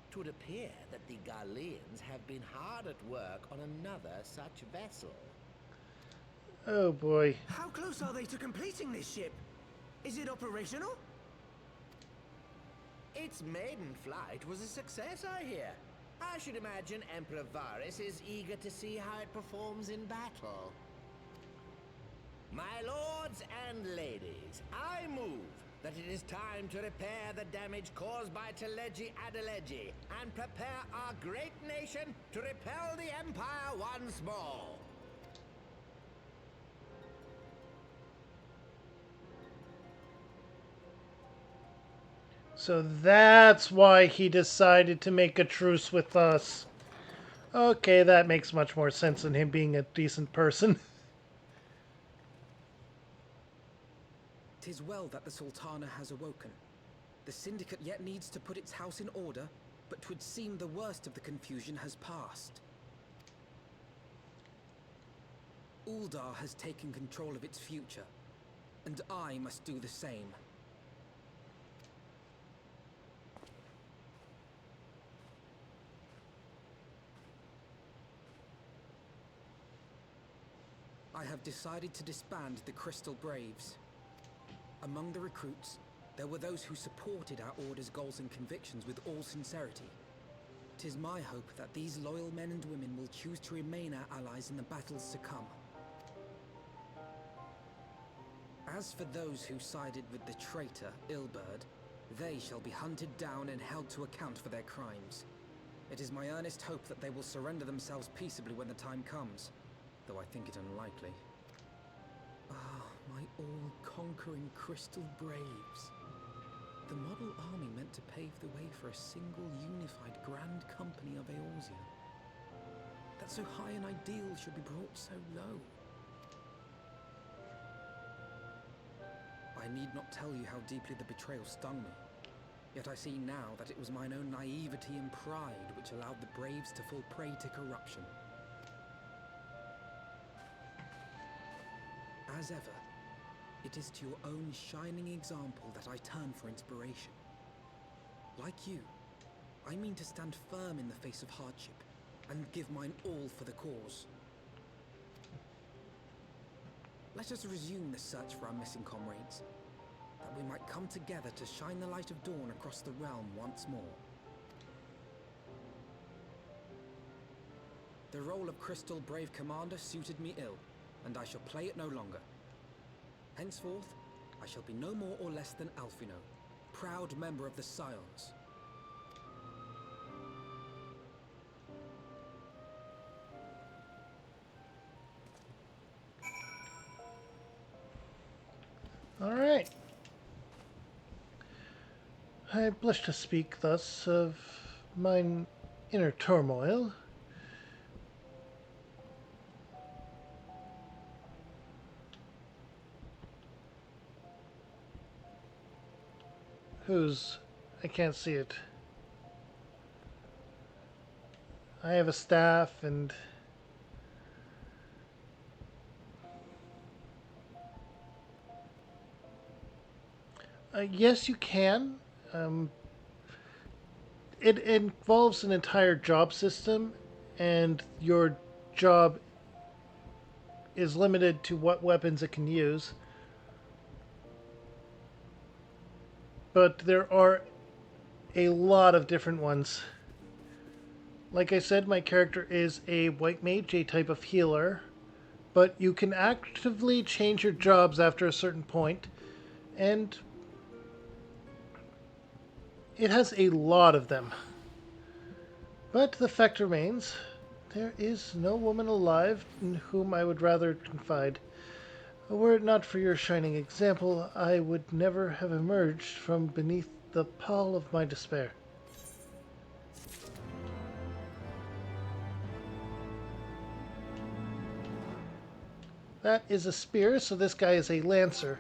[SPEAKER 9] 'twould appear that the Garleans have been hard at work on another such vessel.
[SPEAKER 1] Oh boy.
[SPEAKER 2] How close are they to completing this ship? Is it operational?
[SPEAKER 9] Its maiden flight was a success, I hear. I should imagine Emperor Varys is eager to see how it performs in battle. My lords and ladies, I move that it is time to repair the damage caused by Teleji Adeleji and prepare our great nation to repel the Empire once more.
[SPEAKER 1] So that's why he decided to make a truce with us. Okay, that makes much more sense than him being a decent person.
[SPEAKER 8] 'Tis well that the Sultana has awoken. The Syndicate yet needs to put its house in order, but 'twould seem the worst of the confusion has passed. Uldar has taken control of its future, and I must do the same. I have decided to disband the Crystal Braves. Among the recruits, there were those who supported our Order's goals and convictions with all sincerity. 'Tis my hope that these loyal men and women will choose to remain our allies in the battles to come. As for those who sided with the traitor, Ilberd, they shall be hunted down and held to account for their crimes. It is my earnest hope that they will surrender themselves peaceably when the time comes, though I think it unlikely. Ah, my all-conquering Crystal Braves. The model army meant to pave the way for a single unified Grand Company of Eorzea. That so high an ideal should be brought so low. I need not tell you how deeply the betrayal stung me. Yet I see now that it was mine own naivety and pride which allowed the Braves to fall prey to corruption. As ever, it is to your own shining example that I turn for inspiration. Like you, I mean to stand firm in the face of hardship and give mine all for the cause. Let us resume the search for our missing comrades, that we might come together to shine the light of dawn across the realm once more. The role of Crystal Brave Commander suited me ill, and I shall play it no longer. Henceforth, I shall be no more or less than Alfino, proud member of the Scions.
[SPEAKER 1] Alright. I blush to speak thus of mine inner turmoil. Whose I can't see it. I have a staff and... yes, you can. Um, it involves an entire job system, and your job is limited to what weapons it can use. But there are a lot of different ones. Like I said, my character is a white mage, a type of healer, but you can actively change your jobs after a certain point, and it has a lot of them. But the fact remains, there is no woman alive in whom I would rather confide. Were it not for your shining example, I would never have emerged from beneath the pall of my despair. That is a spear, so this guy is a lancer.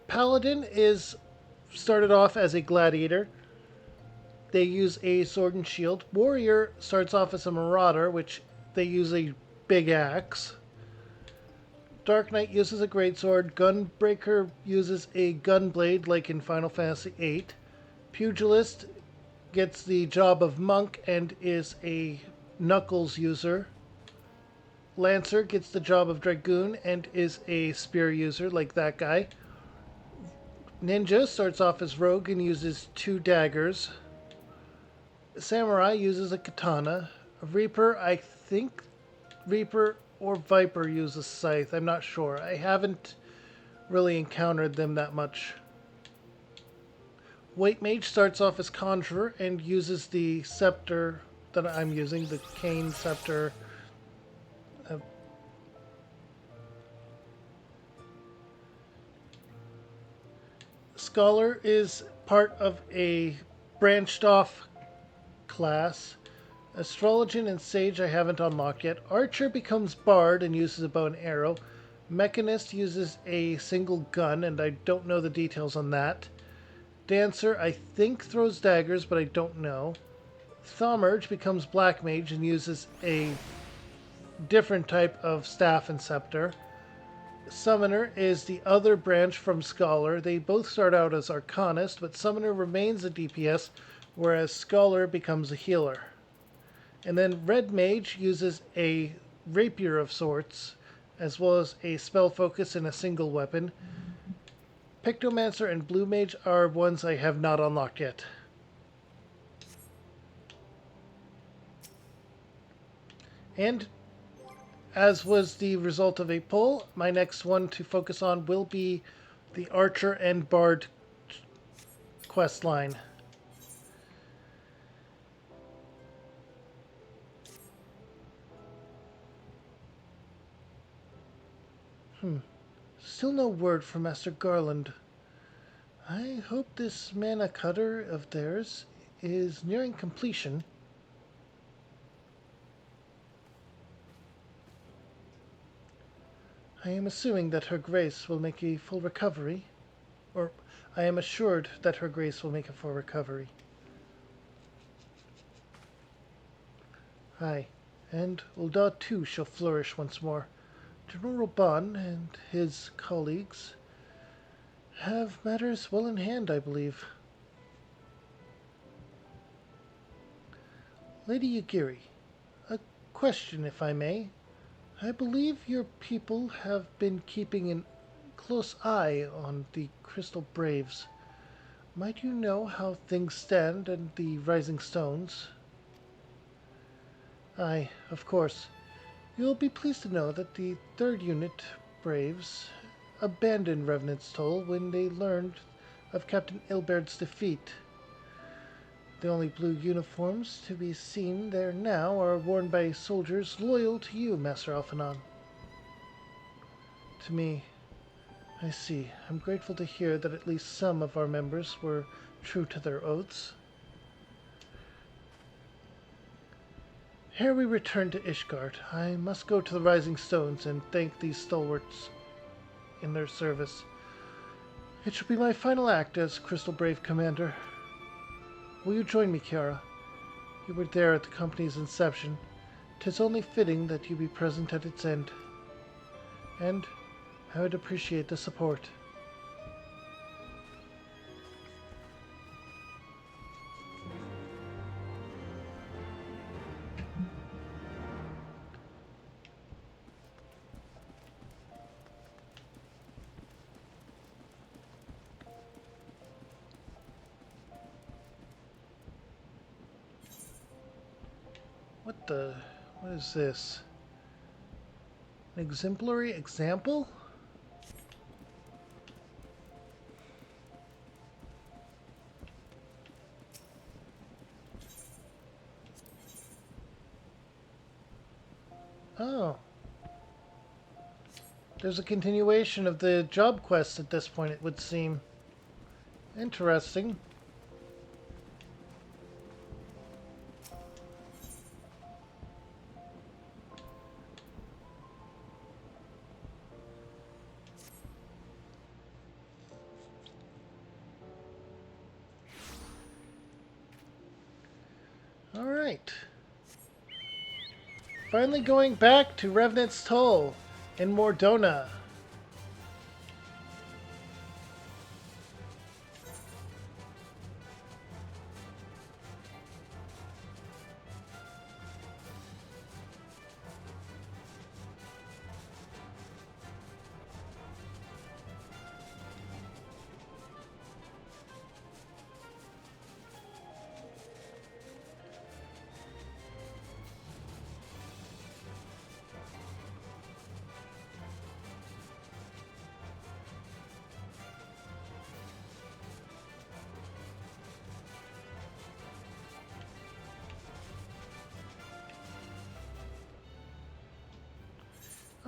[SPEAKER 1] Paladin is started off as a gladiator. They use a sword and shield. Warrior starts off as a marauder, which they use a big axe. Dark Knight uses a greatsword. Gunbreaker uses a gunblade, like in Final Fantasy VIII. Pugilist gets the job of monk and is a knuckles user. Lancer gets the job of dragoon and is a spear user, like that guy. Ninja starts off as rogue and uses 2 daggers. Samurai uses a katana. Reaper, I think Reaper or Viper uses scythe. I'm not sure. I haven't really encountered them that much. White Mage starts off as conjurer and uses the scepter that I'm using, the cane scepter. Scholar is part of a branched off class. Astrologian and Sage I haven't unlocked yet. Archer becomes Bard and uses a bow and arrow. Mechanist uses a single gun, and I don't know the details on that. Dancer, I think, throws daggers, but I don't know. Thaumerge becomes Black Mage and uses a different type of staff and scepter. Summoner is the other branch from Scholar. They both start out as Arcanist, but Summoner remains a DPS, whereas Scholar becomes a healer. And then Red Mage uses a rapier of sorts, as well as a spell focus and a single weapon. Pictomancer and Blue Mage are ones I have not unlocked yet. And as was the result of a poll, my next one to focus on will be the Archer and Bard quest line. Still no word from Master Garland. I hope this mana cutter of theirs is nearing completion. I am assuming that Her Grace will make a full recovery. Or, I am assured that Her Grace will make a full recovery. Aye, and Ul'dah too shall flourish once more. General Raban and his colleagues have matters well in hand, I believe. Lady Yagiri, a question, if I may. I believe your people have been keeping a close eye on the Crystal Braves. Might you know how things stand in the Rising Stones? Aye, of course. You'll be pleased to know that the 3rd Unit Braves abandoned Revenant's Toll when they learned of Captain Ilbaird's defeat. The only blue uniforms to be seen there now are worn by soldiers loyal to you, Master Alphanon. To me, I see. I'm grateful to hear that at least some of our members were true to their oaths. Ere we return to Ishgard, I must go to the Rising Stones and thank these stalwarts in their service. It shall be my final act as Crystal Brave Commander. Will you join me, Kiara? You were there at the company's inception. 'Tis only fitting that you be present at its end. And I would appreciate the support. What is this? An exemplary example? Oh. There's a continuation of the job quest at this point, it would seem. Interesting. Alright. Finally going back to Revenant's Toll in Mordona.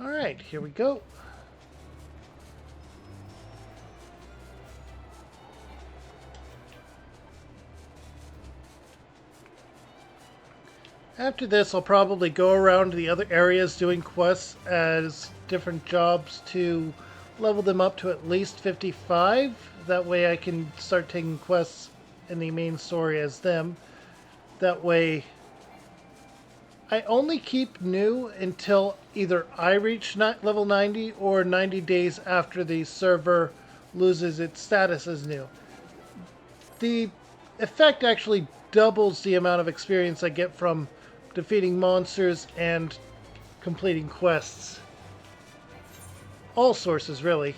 [SPEAKER 1] Alright, here we go. After this, I'll probably go around the other areas doing quests as different jobs to level them up to at least 55. That way I can start taking quests in the main story as them. That way I only keep new until either I reach level 90 or 90 days after the server loses its status as new. The effect actually doubles the amount of experience I get from defeating monsters and completing quests. All sources, really.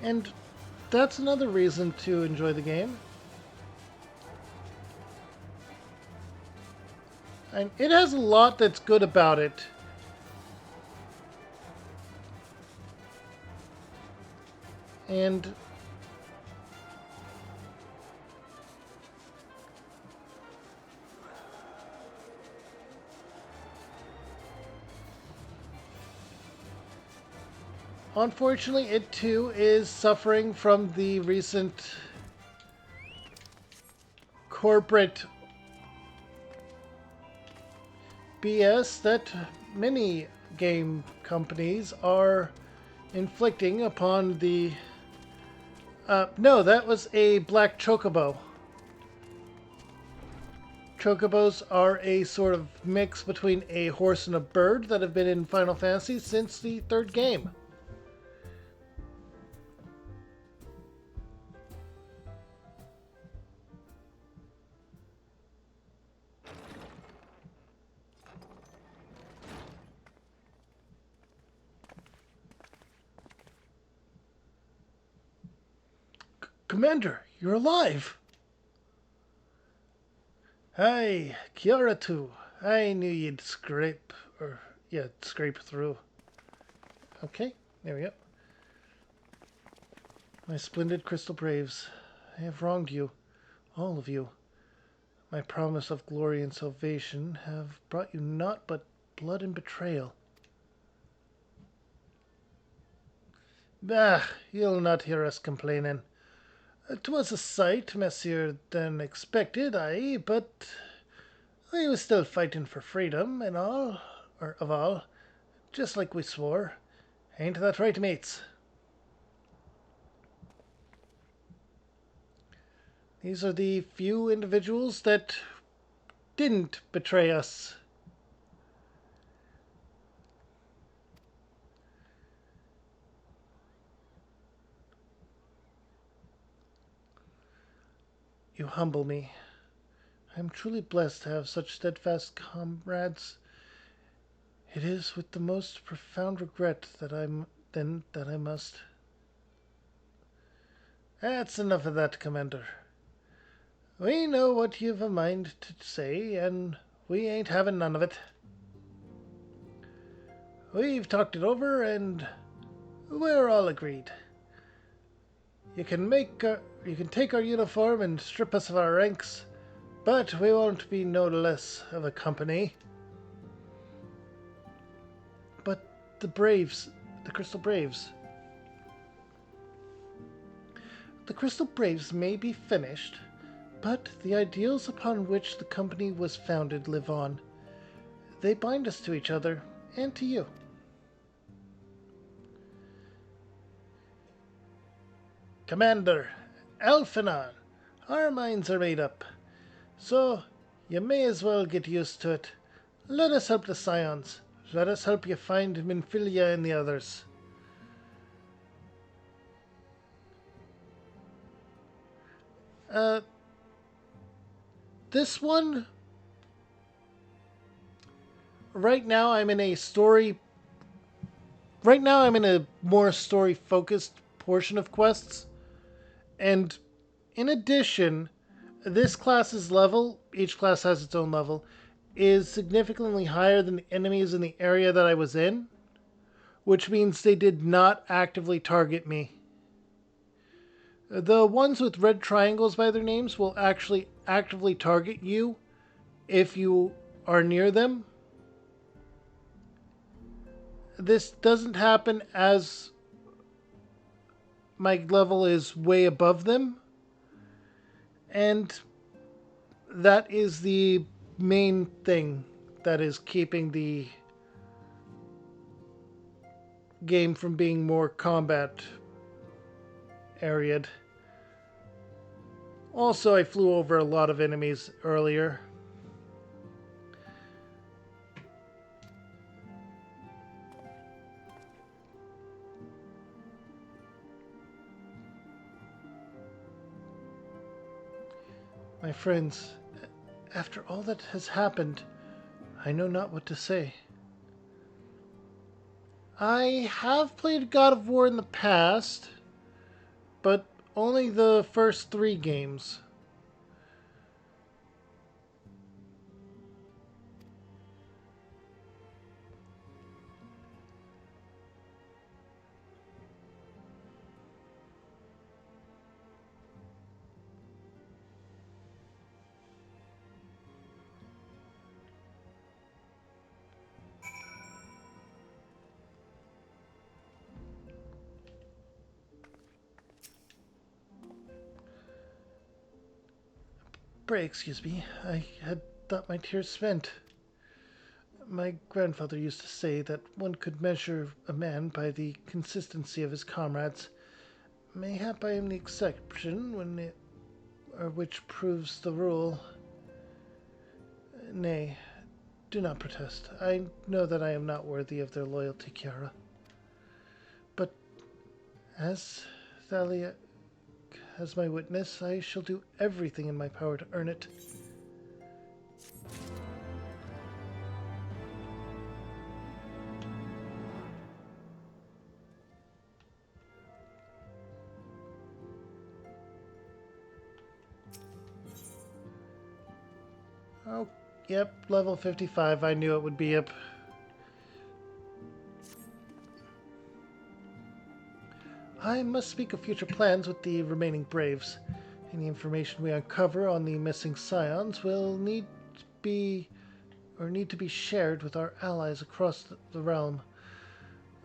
[SPEAKER 1] And that's another reason to enjoy the game. And it has a lot that's good about it. And unfortunately, it too is suffering from the recent corporate BS that many game companies are inflicting upon the... no, that was a black chocobo. Chocobos are a sort of mix between a horse and a bird that have been in Final Fantasy since the third game. Commander, you're alive! Hi, Kiara too. I knew you'd scrape through. Okay, there we go. My splendid Crystal Braves, I have wronged you, all of you. My promise of glory and salvation have brought you naught but blood and betrayal. Bah, you'll not hear us complaining. 'Twas a sight messier than expected, aye, but we was still fighting for freedom and all, or of all, just like we swore. Ain't that right, mates? These are the few individuals that didn't betray us. You humble me. I am truly blessed to have such steadfast comrades. It is with the most profound regret that I must. That's enough of that, Commander. We know what you've a mind to say, and we ain't having none of it. We've talked it over, and we're all agreed. You can take our uniform and strip us of our ranks, but we won't be no less of a company. But the Braves, the Crystal Braves. The Crystal Braves may be finished, but the ideals upon which the company was founded live on. They bind us to each other and to you. Commander, Alphanon, our minds are made up, so you may as well get used to it. Let us help the Scions. Let us help you find Minfilia and the others. This one, right now I'm in a story. Right now I'm in a more story-focused portion of quests, and in addition, this class's level, each class has its own level, is significantly higher than the enemies in the area that I was in, which means they did not actively target me. The ones with red triangles by their names will actually actively target you if you are near them. This doesn't happen as my level is way above them, and that is the main thing that is keeping the game from being more combat area'd. Also, I flew over a lot of enemies earlier. My friends, after all that has happened, I know not what to say. I have played God of War in the past, but only the first 3 games. Pray excuse me, I had thought my tears spent. My grandfather used to say that one could measure a man by the consistency of his comrades. Mayhap I am the exception which proves the rule. Nay, do not protest. I know that I am not worthy of their loyalty, Kiara. But as Thalia as my witness, I shall do everything in my power to earn it. Oh, yep, level 55. I knew it would be up. I must speak of future plans with the remaining Braves. Any information we uncover on the missing scions will need to be shared with our allies across the realm,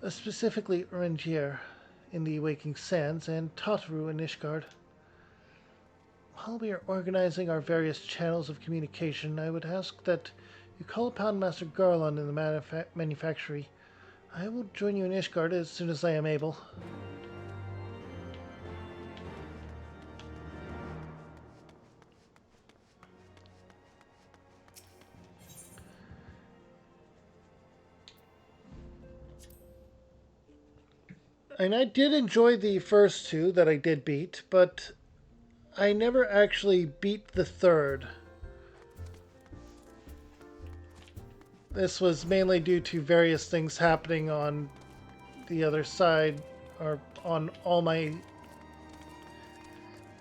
[SPEAKER 1] specifically Urengier in the Waking Sands and Tataru in Ishgard. While we are organizing our various channels of communication, I would ask that you call upon Master Garland in the manufactory. I will join you in Ishgard as soon as I am able. And I did enjoy the first two that I did beat, but I never actually beat the third. This was mainly due to various things happening on the other side, or on all my...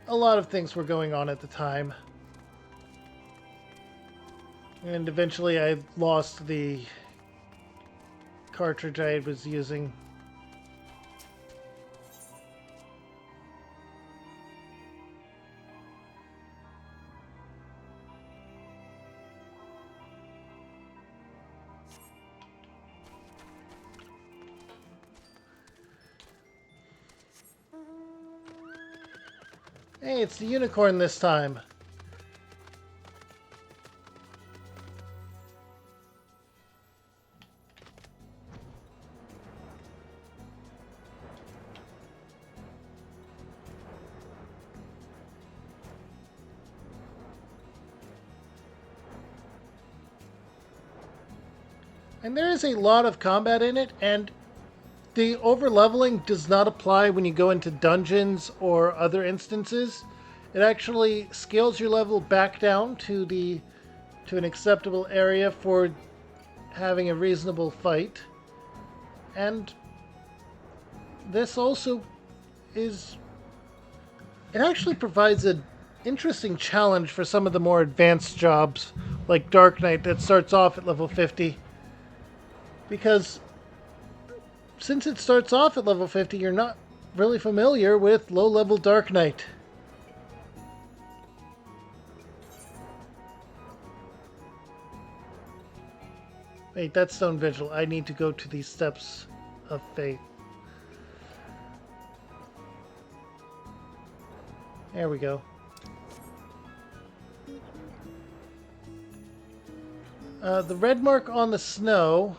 [SPEAKER 1] A lot of things were going on at the time. And eventually I lost the cartridge I was using. Hey, it's the unicorn this time. And there is a lot of combat in it, and the over-leveling does not apply when you go into dungeons or other instances. It actually scales your level back down to an acceptable area for having a reasonable fight. And this also is... It actually provides an interesting challenge for some of the more advanced jobs, like Dark Knight, that starts off at level 50. Because since it starts off at level 50, you're not really familiar with low-level Dark Knight. Wait, that's Stone Vigil. I need to go to these steps of faith. There we go. The red mark on the snow...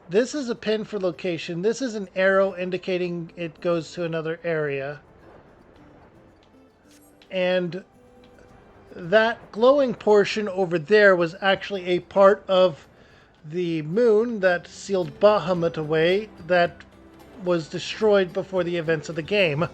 [SPEAKER 1] This is a pin for location. This is an arrow indicating it goes to another area. And that glowing portion over there was actually a part of the moon that sealed Bahamut away that was destroyed before the events of the game.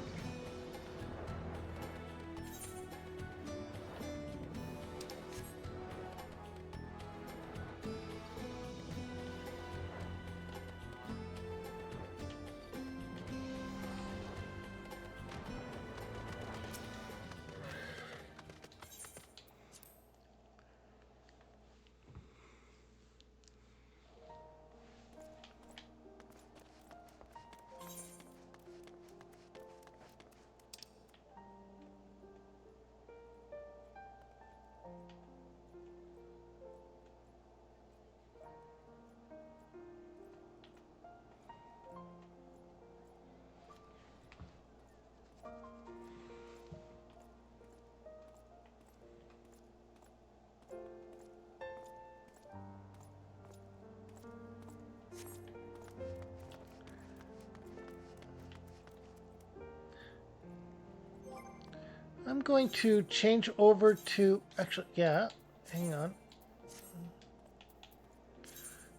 [SPEAKER 1] I'm going to change over to... Actually, yeah, hang on.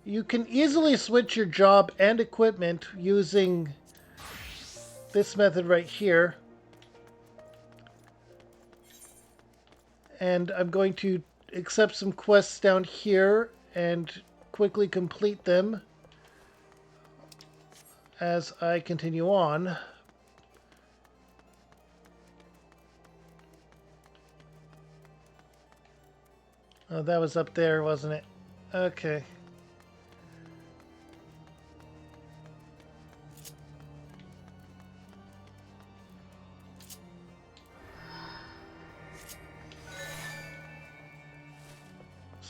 [SPEAKER 1] You can easily switch your job and equipment using this method right here. And I'm going to accept some quests down here and quickly complete them as I continue on. Oh, that was up there, wasn't it? Okay.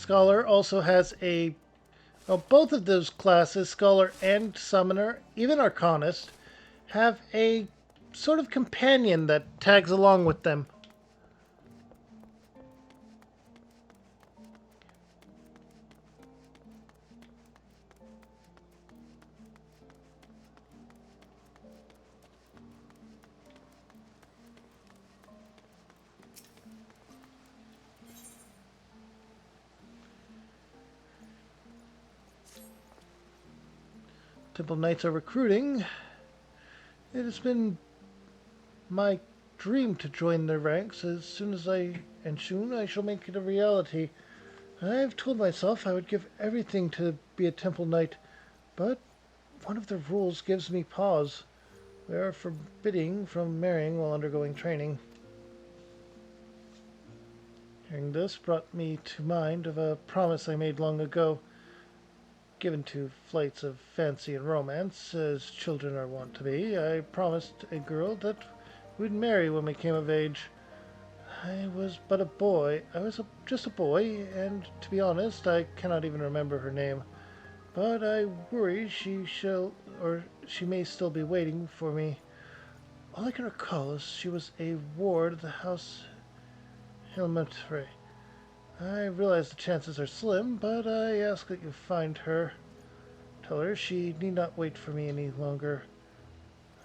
[SPEAKER 1] Scholar also has a... Well, both of those classes, Scholar and Summoner, even Arcanist, have a sort of companion that tags along with them. Temple Knights are recruiting. It has been my dream to join their ranks soon I shall make it a reality. I have told myself I would give everything to be a Temple Knight, but one of the rules gives me pause. We are forbidding from marrying while undergoing training. Hearing this brought me to mind of a promise I made long ago, given to flights of fancy and romance, as children are wont to be. I promised a girl that we'd marry when we came of age. I was but a boy. Just a boy, and to be honest, I cannot even remember her name. But I worry she may still be waiting for me. All I can recall is she was a ward of the House Helmetre. I realize the chances are slim, but I ask that you find her. Tell her she need not wait for me any longer.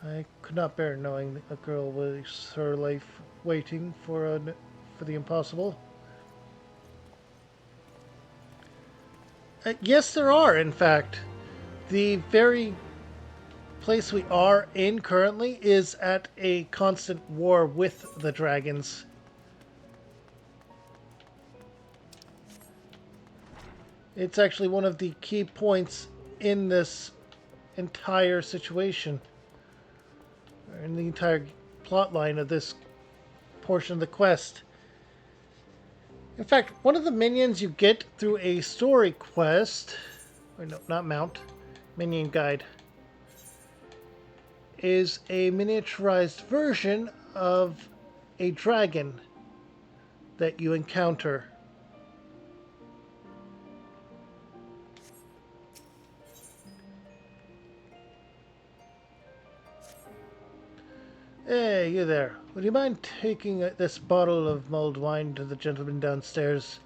[SPEAKER 1] I could not bear knowing a girl wastes her life waiting for the impossible. Yes, there are, in fact. The very place we are in currently is at a constant war with the dragons. It's actually one of the key points in this entire situation, in the entire plot line of this portion of the quest. In fact, one of the minions you get through a story quest, or no, not mount, minion guide, is a miniaturized version of a dragon that you encounter. Hey, you there. Would you mind taking this bottle of mulled wine to the gentleman downstairs?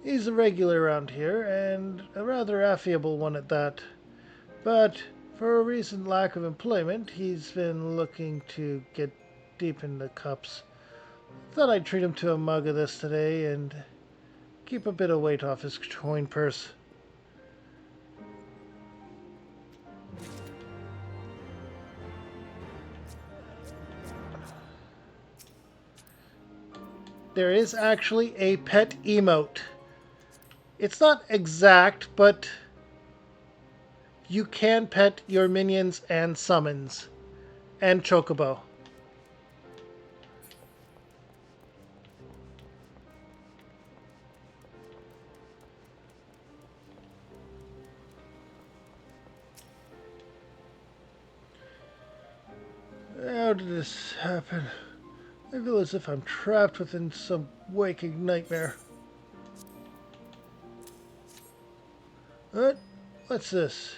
[SPEAKER 1] He's a regular around here, and a rather affable one at that. But for a recent lack of employment, he's been looking to get deep in the cups. Thought I'd treat him to a mug of this today and keep a bit of weight off his coin purse. There is actually a pet emote. It's not exact, but you can pet your minions and summons. And Chocobo. How did this happen? I feel as if I'm trapped within some waking nightmare. What? What's this?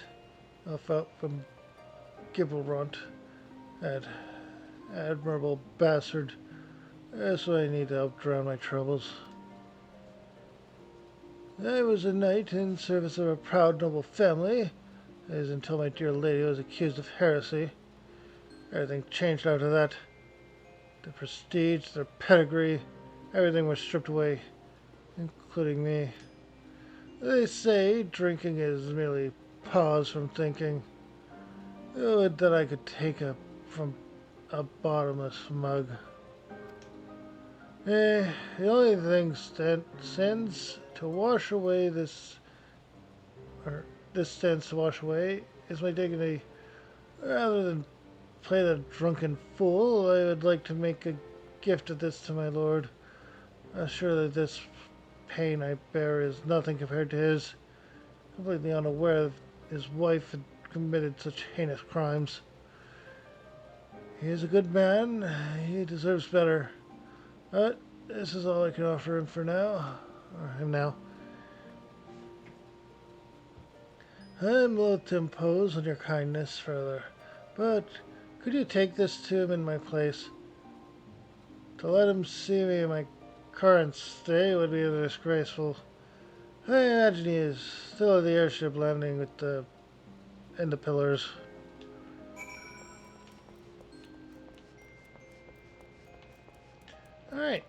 [SPEAKER 1] Off out from Gibelrunt. That admirable bastard. That's why I need to help drown my troubles. I was a knight in service of a proud noble family, as until my dear lady was accused of heresy. Everything changed after that. Their prestige, their pedigree, everything was stripped away, including me. They say drinking is merely pause from thinking. Oh, that I could take from a bottomless mug. The only thing stands to wash away this stands to wash away is my dignity. Rather than play the drunken fool, I would like to make a gift of this to my lord. Surely this pain I bear is nothing compared to his. Completely unaware that his wife had committed such heinous crimes. He is a good man. He deserves better. But This is all I can offer him for now. Or him now. I'm loath to impose on your kindness further, but could you take this to him in my place? To let him see me in my current state would be disgraceful. I imagine he is still at the airship landing with the pillars. Alright.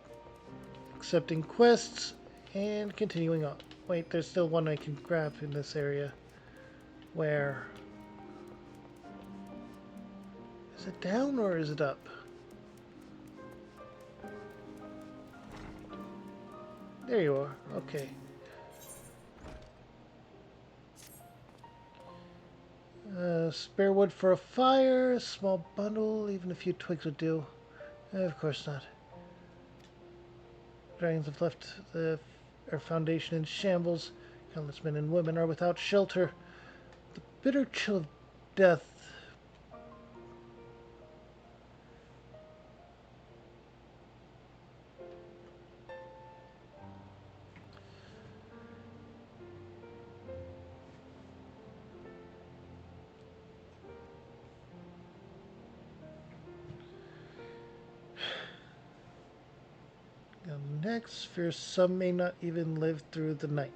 [SPEAKER 1] Accepting quests and continuing on. Wait, there's still one I can grab in this area. Where? Is it down or is it up? There you are. Okay. Spare wood for a fire, a small bundle, even a few twigs would do. Of course not. Dragons have left our foundation in shambles. Countless men and women are without shelter. The bitter chill of death. Next, fear some may not even live through the night.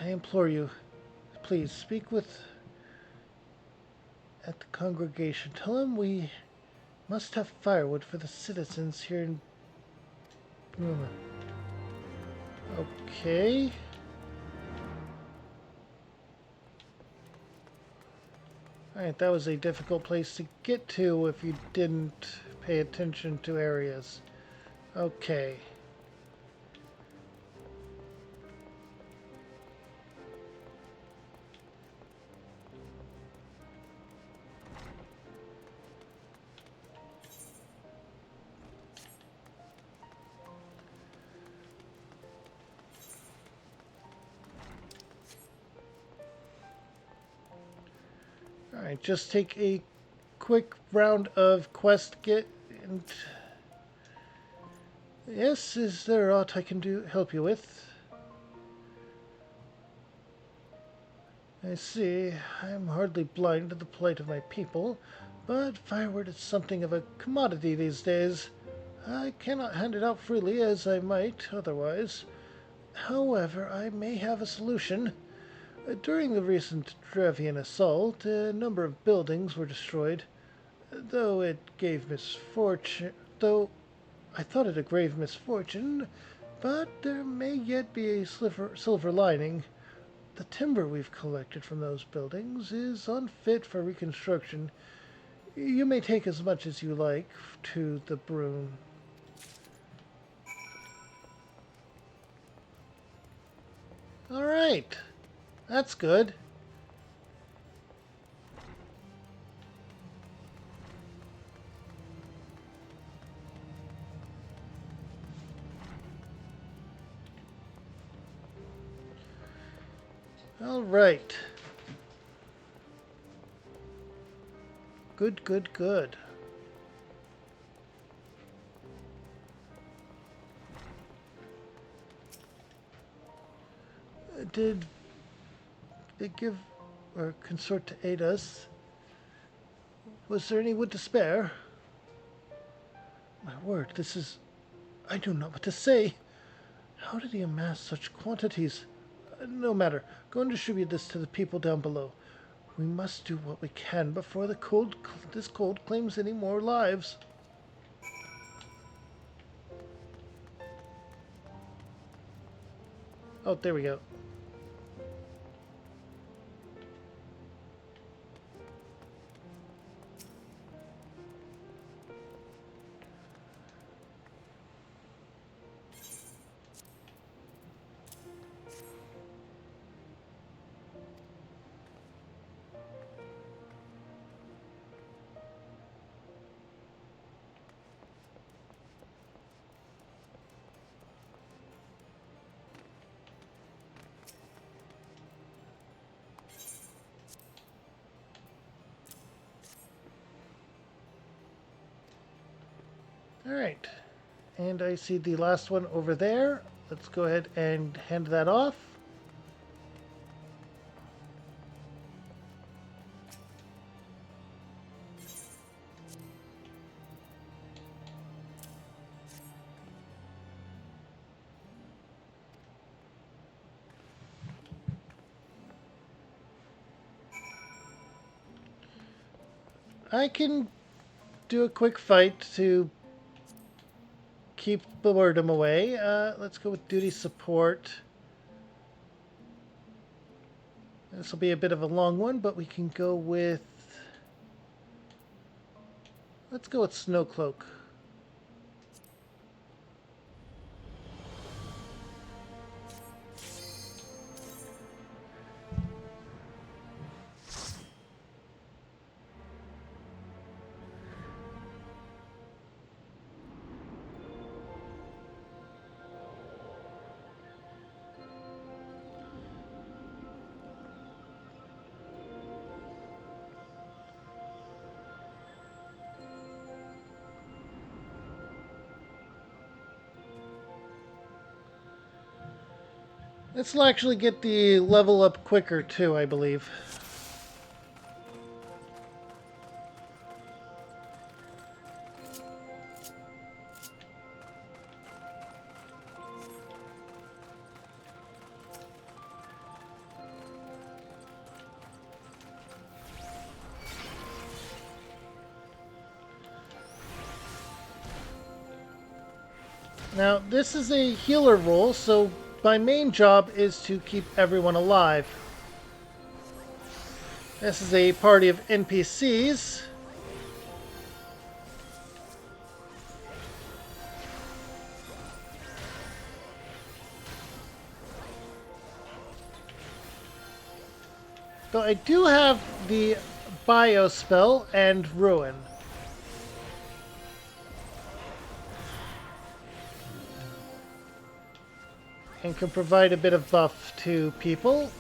[SPEAKER 1] I implore you, please speak with at the congregation. Tell them we must have firewood for the citizens here in Bruma. Okay. Alright, that was a difficult place to get to if you didn't pay attention to areas. Okay. Alright, just take a quick round of quest get and yes, is there aught I can help you with? I see, I'm hardly blind to the plight of my people, but firewood is something of a commodity these days. I cannot hand it out freely as I might otherwise. However, I may have a solution. During the recent Drevian assault, a number of buildings were destroyed. Though I thought it a grave misfortune, but there may yet be a silver lining. The timber we've collected from those buildings is unfit for reconstruction. You may take as much as you like to the Brune. All right. That's good. All right. Good, good, good. Did they give or consort to aid us? Was there any wood to spare? My word, this is... I do not know what to say. How did he amass such quantities? No matter. Go and distribute this to the people down below. We must do what we can before this cold claims any more lives. Oh, there we go. Alright. And I see the last one over there. Let's go ahead and hand that off. I can do a quick fight to keep boredom away. Let's go with duty support. This will be a bit of a long one, but we can go with... Let's go with Snowcloak. This will actually get the level up quicker too, I believe. Now, this is a healer role, so my main job is to keep everyone alive. This is a party of NPCs. Though I do have the bio spell and ruin. And can provide a bit of buff to people.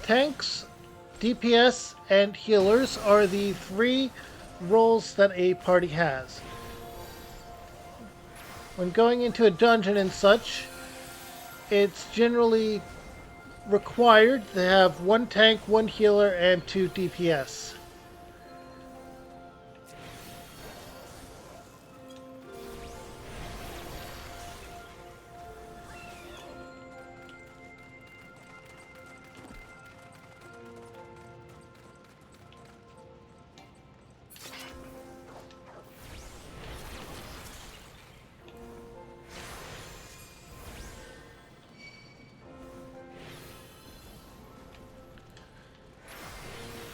[SPEAKER 1] Tanks, DPS, and healers are the three roles that a party has. When going into a dungeon and such, it's generally required to have one tank, one healer, and two DPS.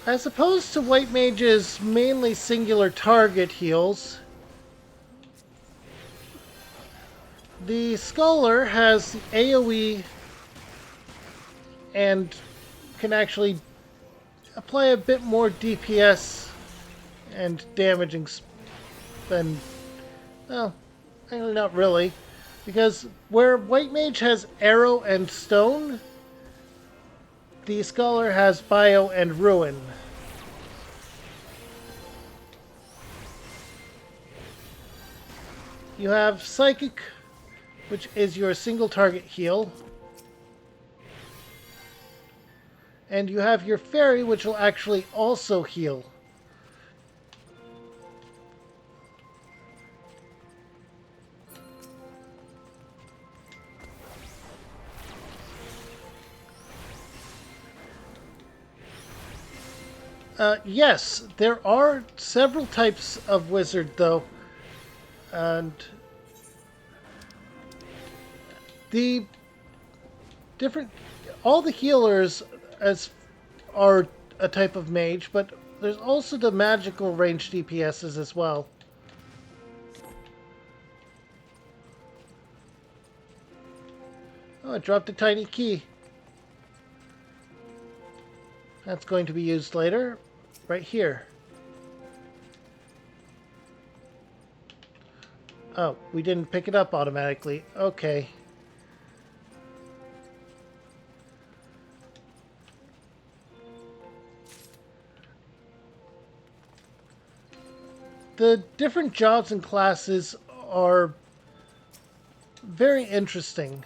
[SPEAKER 1] As opposed to White Mage's mainly singular target heals, the Scholar has AoE and can actually apply a bit more DPS and damaging than, well, actually not really, because where White Mage has Arrow and Stone, the Scholar has Bio and Ruin. You have Psychic, which is your single target heal. And you have your Fairy, which will actually also heal. Yes, there are several types of wizard, though. And the different... all the healers are a type of mage, but there's also the magical range DPSs as well. Oh, I dropped a tiny key. That's going to be used later, right here. Oh, we didn't pick it up automatically. Okay. The different jobs and classes are very interesting.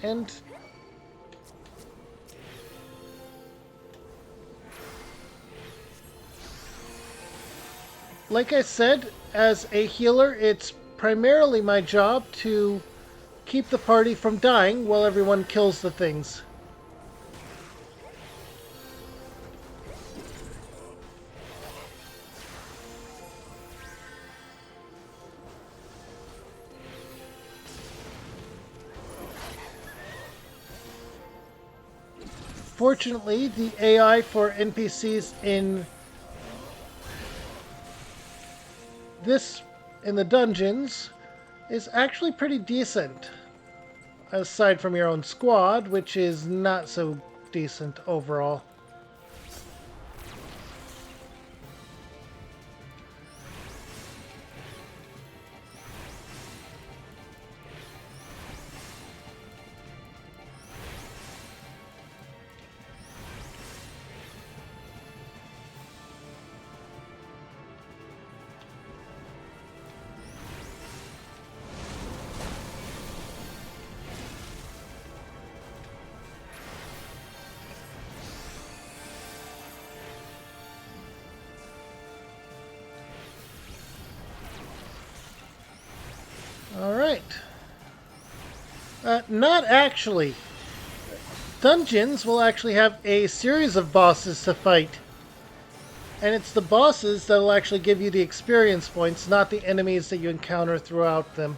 [SPEAKER 1] And like I said, as a healer, it's primarily my job to keep the party from dying while everyone kills the things. Fortunately, the AI for NPCs in the dungeons is actually pretty decent. Aside from your own squad, which is not so decent overall. Alright. Not actually. Dungeons will actually have a series of bosses to fight. And it's the bosses that will actually give you the experience points, not the enemies that you encounter throughout them.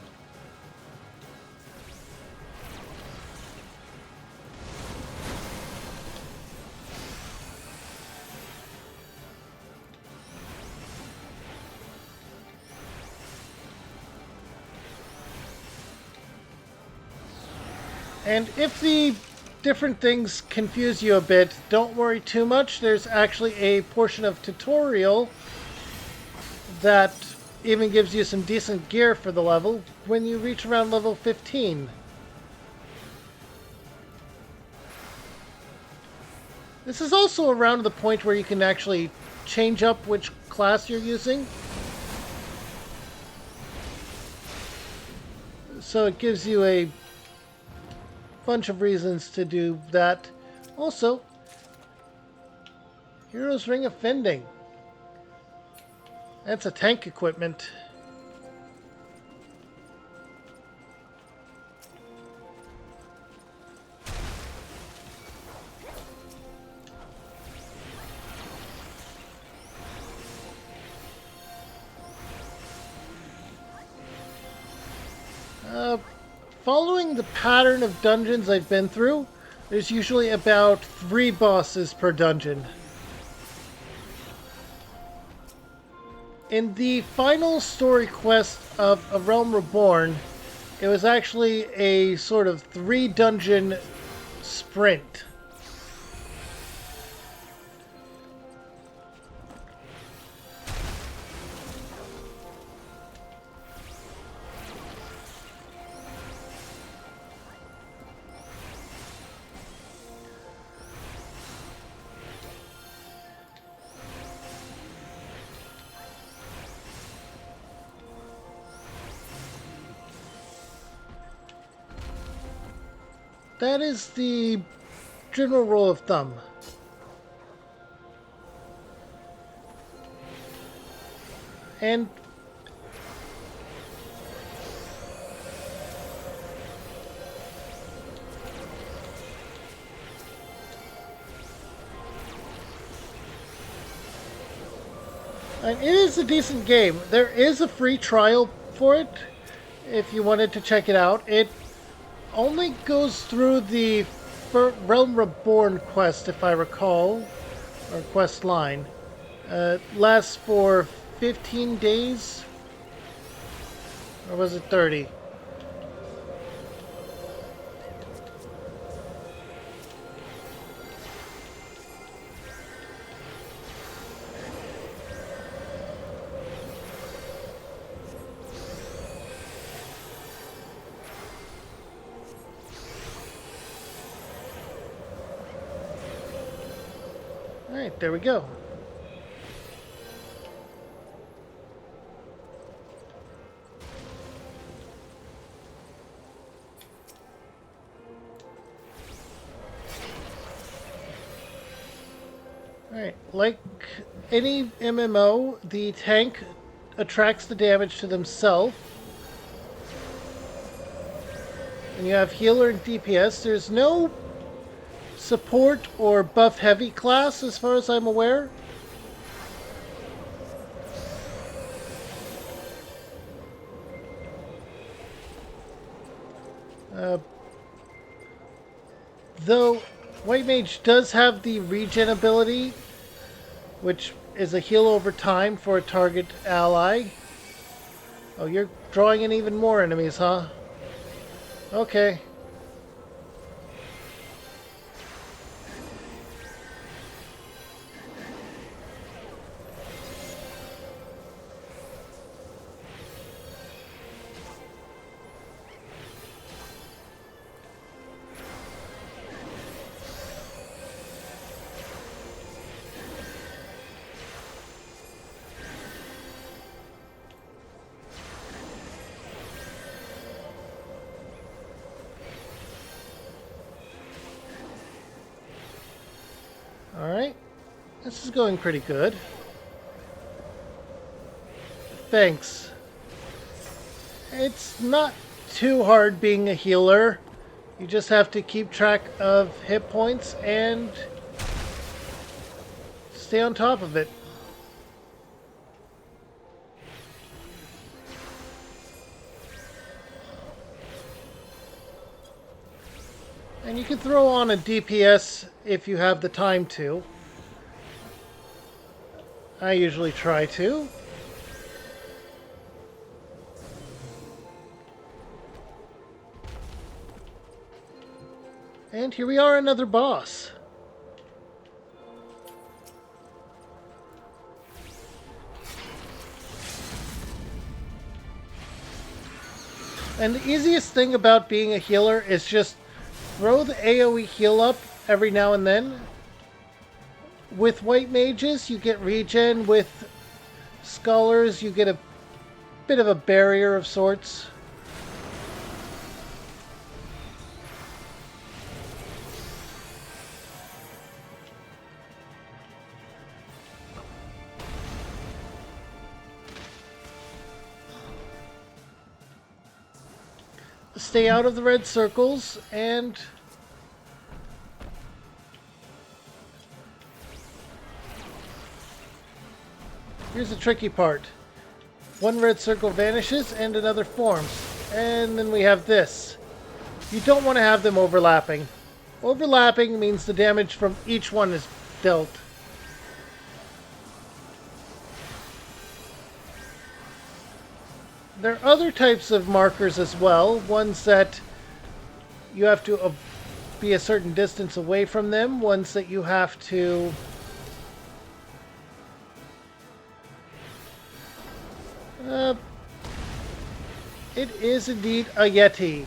[SPEAKER 1] And if the different things confuse you a bit, don't worry too much. There's actually a portion of tutorial that even gives you some decent gear for the level when you reach around level 15. This is also around the point where you can actually change up which class you're using. So it gives you a bunch of reasons to do that. Also, Hero's Ring of Fending. That's a tank equipment. Following the pattern of dungeons I've been through, there's usually about 3 bosses per dungeon. In the final story quest of A Realm Reborn, it was actually a sort of 3 dungeon sprint. That is the general rule of thumb. And it is a decent game. There is a free trial for it if you wanted to check it out. It only goes through the Realm Reborn quest, if I recall, or quest line. Lasts for 15 days, or was it 30? Alright, there we go. Alright, like any MMO, the tank attracts the damage to themselves. And you have healer and DPS. There's no support or buff heavy class as far as I'm aware. Though White Mage does have the regen ability, which is a heal over time for a target ally. Oh, you're drawing in even more enemies, huh? Okay. Alright. This is going pretty good. Thanks. It's not too hard being a healer. You just have to keep track of hit points and stay on top of it. And you can throw on a DPS if you have the time to. I usually try to. And here we are, another boss. And the easiest thing about being a healer is just throw the AoE heal up every now and then. With White Mages, you get regen. With Scholars, you get a bit of a barrier of sorts. Stay out of the red circles, and here's the tricky part. One red circle vanishes and another forms. And then we have this. You don't want to have them overlapping. Overlapping means the damage from each one is dealt. There are other types of markers as well. Ones that you have to be a certain distance away from them. Ones that you have to it is indeed a Yeti.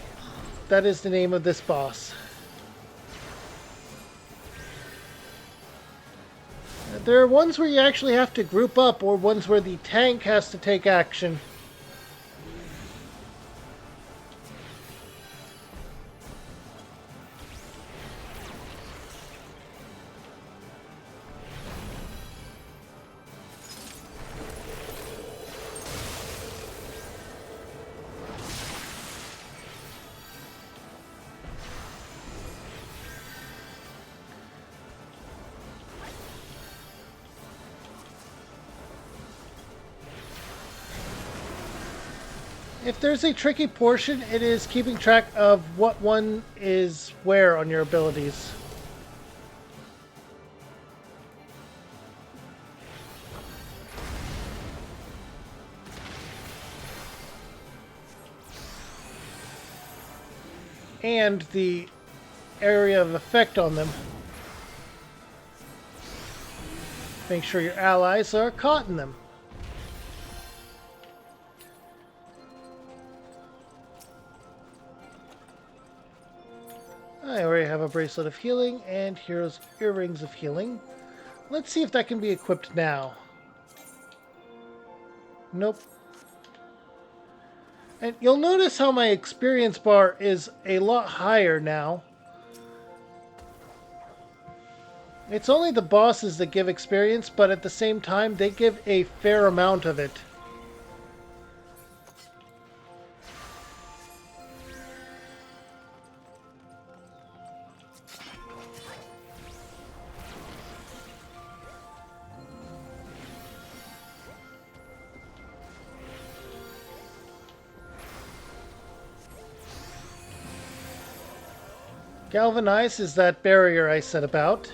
[SPEAKER 1] That is the name of this boss. There are ones where you actually have to group up, or ones where the tank has to take action. If there's a tricky portion, it is keeping track of what one is where on your abilities. And the area of effect on them. Make sure your allies are caught in them. I already have a bracelet of healing and hero's earrings of healing. Let's see if that can be equipped now. Nope. And you'll notice how my experience bar is a lot higher now. It's only the bosses that give experience, but at the same time, they give a fair amount of it. Galvanize is that barrier I said about.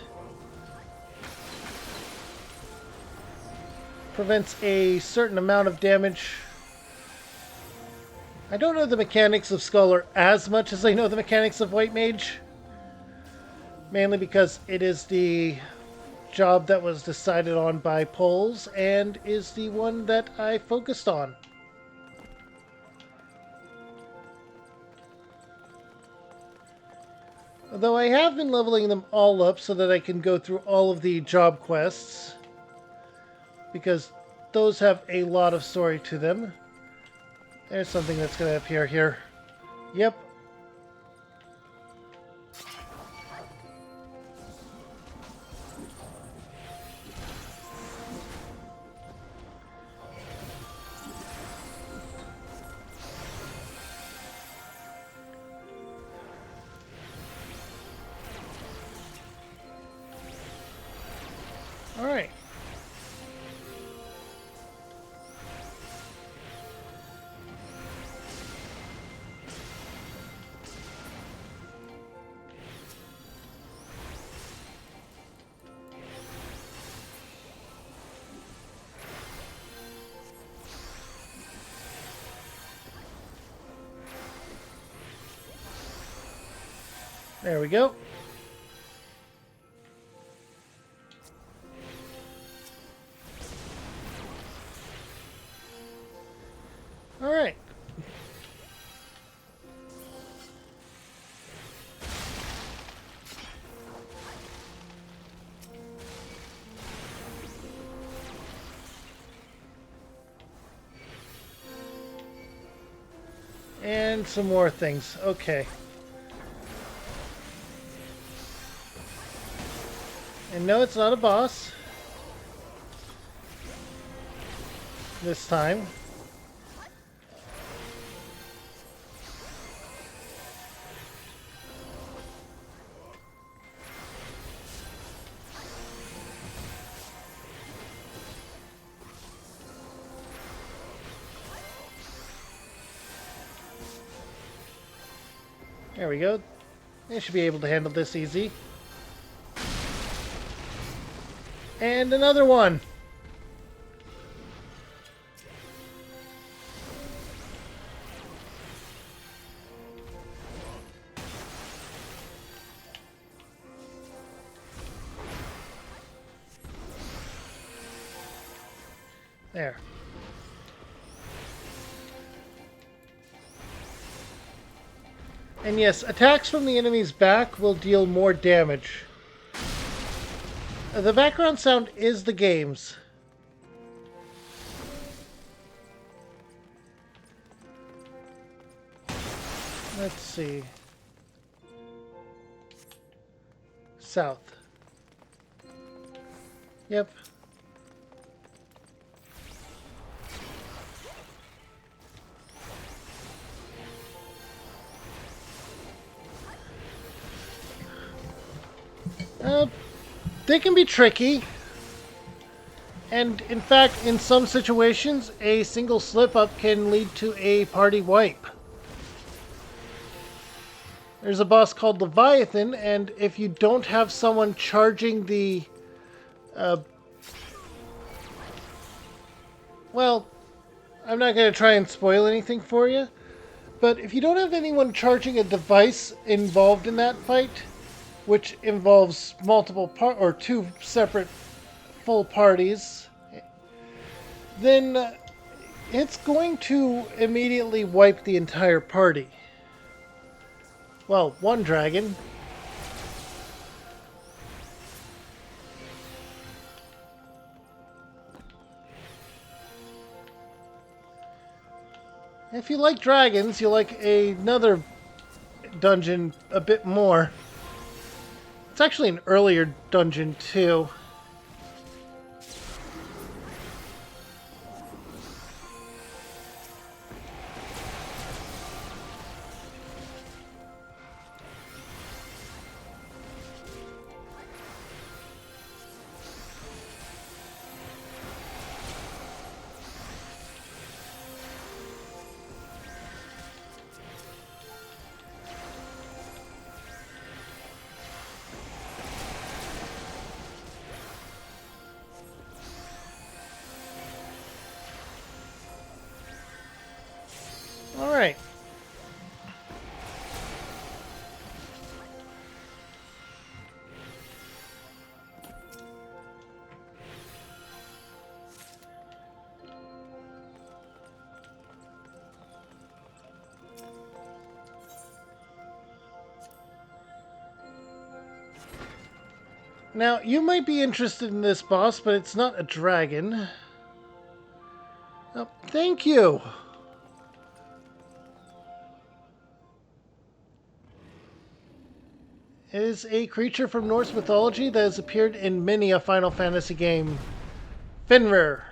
[SPEAKER 1] Prevents a certain amount of damage. I don't know the mechanics of Scholar as much as I know the mechanics of White Mage. Mainly because it is the job that was decided on by polls and is the one that I focused on. Although I have been leveling them all up so that I can go through all of the job quests. Because those have a lot of story to them. There's something that's going to appear here. Yep. All right. There we go. All right. And some more things. Okay. And no, it's not a boss. This time. There we go. They should be able to handle this easy. And another one. There. And yes, attacks from the enemy's back will deal more damage. The background sound is the game's. Let's see. South. Yep. They can be tricky. And in fact, in some situations, a single slip-up can lead to a party wipe. There's a boss called Leviathan, and if you don't have someone charging the... well, I'm not going to try and spoil anything for you, but if you don't have anyone charging a device involved in that fight, which involves multiple or two separate full parties, then it's going to immediately wipe the entire party. Well, one dragon. If you like dragons, you'll like another dungeon a bit more. It's actually an earlier dungeon, too. Alright. Now, you might be interested in this boss, but it's not a dragon. Oh, thank you! It is a creature from Norse mythology that has appeared in many a Final Fantasy game. Fenrir.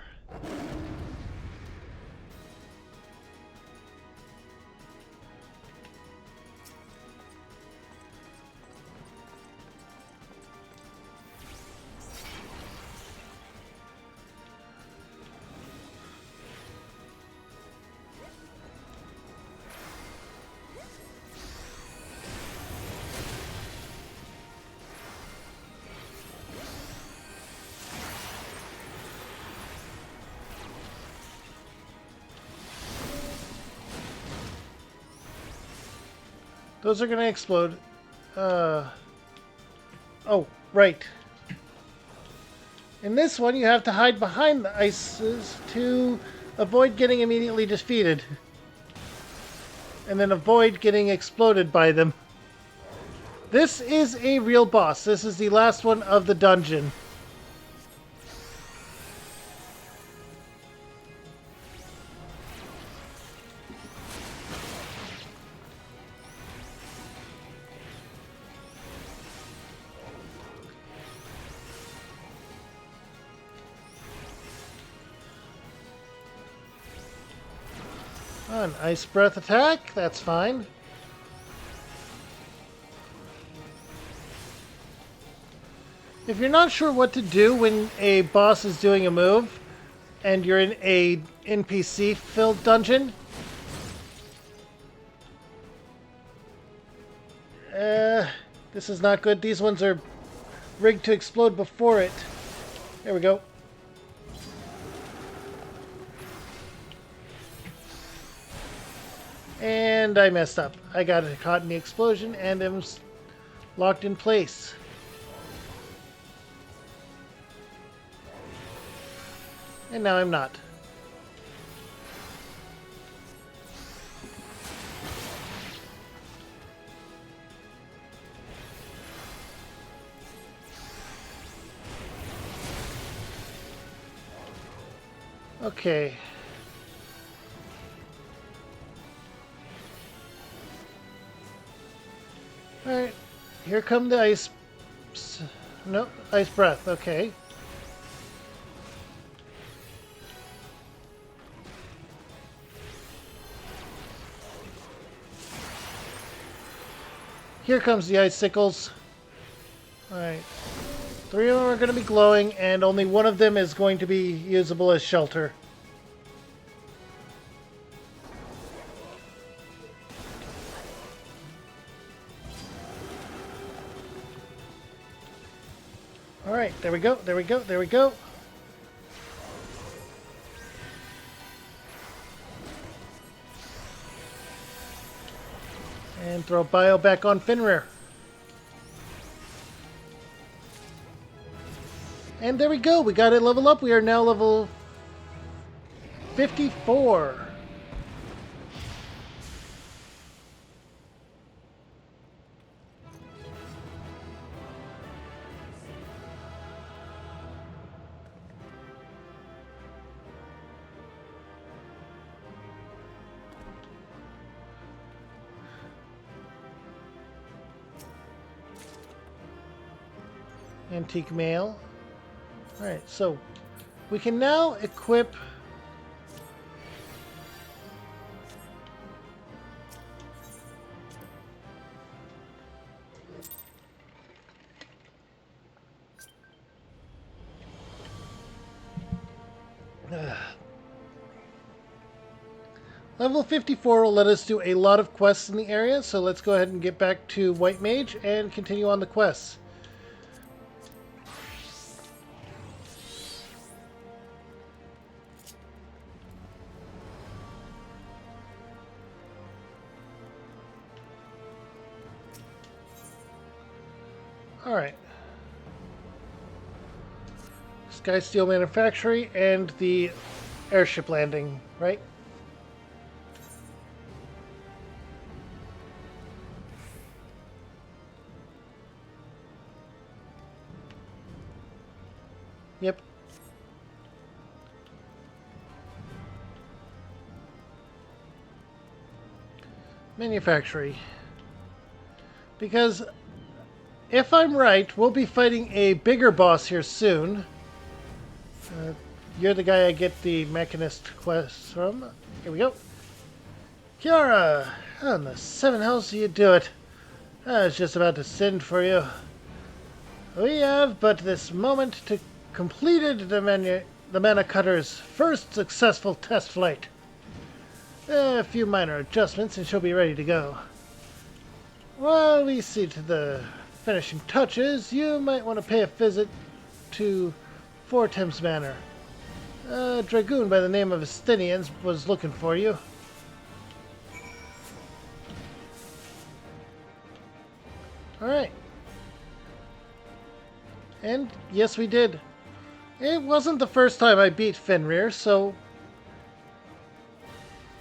[SPEAKER 1] Those are gonna explode. Oh, right. In this one, you have to hide behind the ices to avoid getting immediately defeated. And then avoid getting exploded by them. This is a real boss. This is the last one of the dungeon. An ice breath attack, that's fine. If you're not sure what to do when a boss is doing a move and you're in a NPC filled dungeon, this is not good. These ones are rigged to explode before it. There we go. And I messed up. I got caught in the explosion and am locked in place. And now I'm not. Okay. Alright, here come the ice... No, ice breath, okay. Here comes the icicles. Alright. 3 of them are going to be glowing, and only one of them is going to be usable as shelter. Alright, there we go, there we go, there we go. And throw bio back on Fenrir. And there we go, we got it level up. We are now level 54. Antique mail. Alright, so we can now equip level 54 will let us do a lot of quests in the area, so let's go ahead and get back to White Mage and continue on the quests. Alright. Sky Steel Manufactory and the airship landing, right? Yep. Manufactory. Because if I'm right, we'll be fighting a bigger boss here soon. You're the guy I get the Mechanist quest from. Here we go. Kiara, how in the seven hells do you do it? I was just about to send for you. We have but this moment to completed the Mana Cutter's first successful test flight. A few minor adjustments and she'll be ready to go. While we see to the finishing touches, you might want to pay a visit to Fortem's Manor. A dragoon by the name of Estinians was looking for you. Alright. And yes, we did. It wasn't the first time I beat Fenrir, so...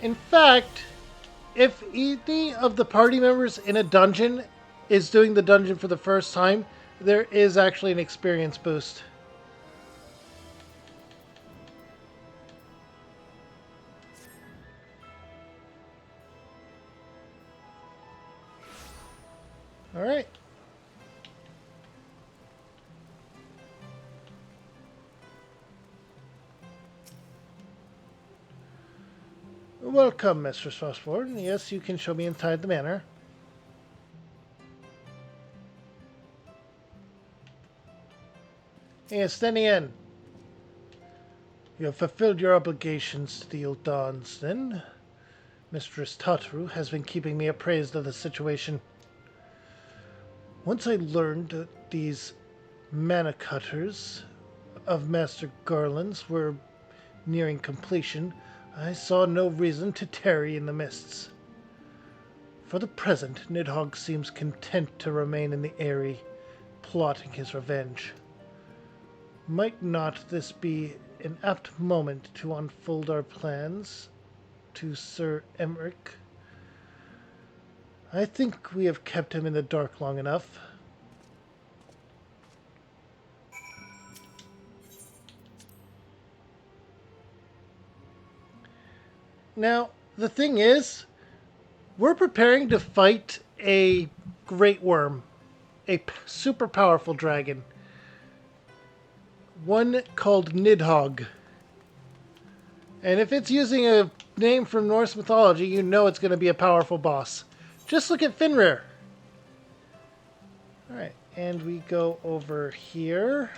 [SPEAKER 1] In fact, if any of the party members in a dungeon is doing the dungeon for the first time, there is actually an experience boost. Alright. Welcome, Mistress Frostborn. Yes, you can show me inside the manor. Yes, Estinian. You have fulfilled your obligations to the Ildans, then. Mistress Tatru has been keeping me appraised of the situation. Once I learned that these mana cutters of Master Garland's were nearing completion, I saw no reason to tarry in the mists. For the present, Nidhog seems content to remain in the Eyrie, plotting his revenge. Might not this be an apt moment to unfold our plans to Sir Emmerich? I think we have kept him in the dark long enough. Now, the thing is, we're preparing to fight a Great Wyrm, a super powerful dragon. One called Nidhog. And if it's using a name from Norse mythology, you know it's going to be a powerful boss. Just look at Fenrir. Alright, and we go over here.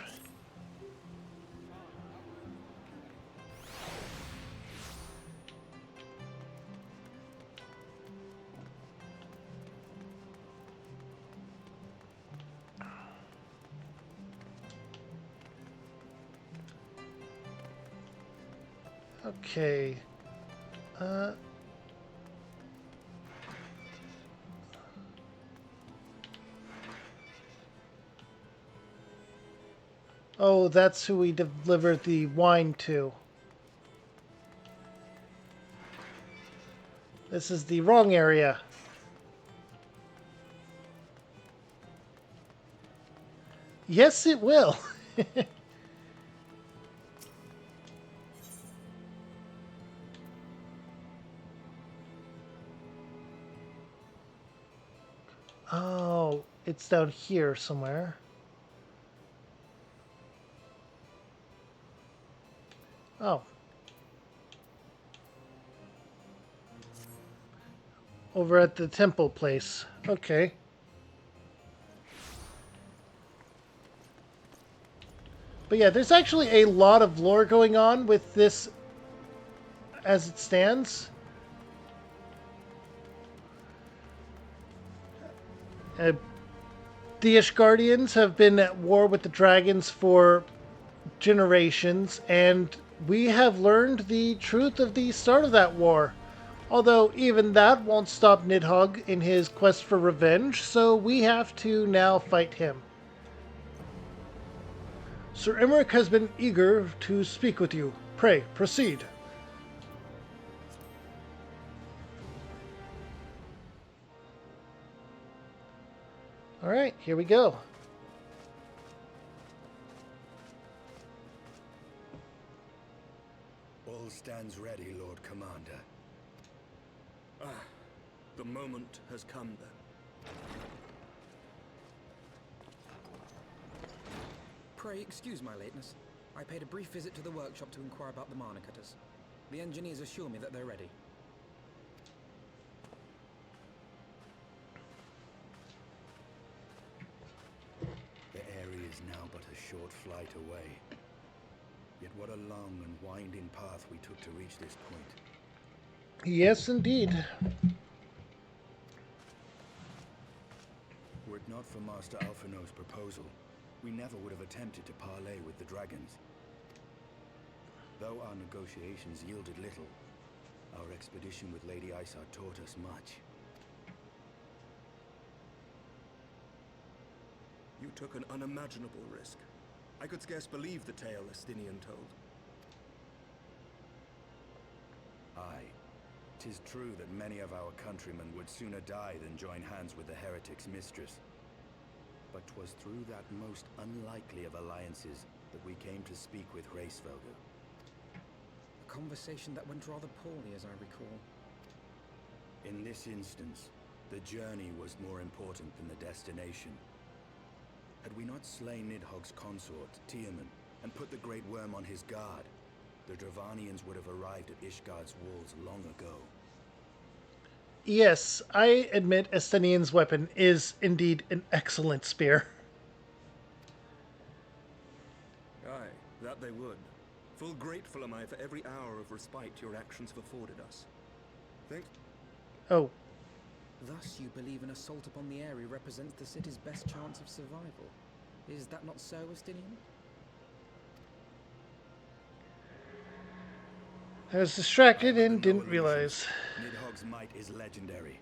[SPEAKER 1] Okay. Oh, that's who we delivered the wine to. This is the wrong area. Yes, it will. Oh, it's down here somewhere. over at the temple place. Okay. But yeah, there's actually a lot of lore going on with this as it stands. Uh, the Ishgardians have been at war with the dragons for generations, and we have learned the truth of the start of that war. Although even that won't stop Nidhogg in his quest for revenge, so we have to now fight him. Sir Emmerich has been eager to speak with you. Pray, proceed. Alright, here we go.
[SPEAKER 3] All stands ready, Lord Commander.
[SPEAKER 5] The moment has come then.
[SPEAKER 8] Pray excuse my lateness. I paid a brief visit to the workshop to inquire about the mana cutters. The engineers assure me that they're ready.
[SPEAKER 3] The area is now but a short flight away. Yet what a long and winding path we took to reach this point.
[SPEAKER 1] Yes, indeed.
[SPEAKER 3] Were it not for Master Alphino's proposal, we never would have attempted to parley with the dragons. Though our negotiations yielded little, our expedition with Lady Iceheart taught us much.
[SPEAKER 5] You took an unimaginable risk. I could scarce believe the tale Estinian told.
[SPEAKER 3] Aye. 'Tis true that many of our countrymen would sooner die than join hands with the heretic's mistress. But 'twas through that most unlikely of alliances that we came to speak with Hraesvelgr.
[SPEAKER 8] A conversation that went rather poorly, as I recall.
[SPEAKER 3] In this instance, the journey was more important than the destination. Had we not slain Nidhogg's consort, Tiaman, and put the Great Wyrm on his guard, the Dravanians would have arrived at Ishgard's walls long ago.
[SPEAKER 1] Yes, I admit Estinian's weapon is indeed an excellent spear.
[SPEAKER 5] Aye, that they would. Full grateful am I for every hour of respite your actions have afforded us. Thanks.
[SPEAKER 1] Oh,
[SPEAKER 8] Thus you believe an assault upon the area represents the city's best chance of survival. Is that not so, Estinian?
[SPEAKER 1] I was distracted and
[SPEAKER 3] No
[SPEAKER 1] didn't
[SPEAKER 3] illusions.
[SPEAKER 1] realize.
[SPEAKER 3] Nidhogg's might is legendary.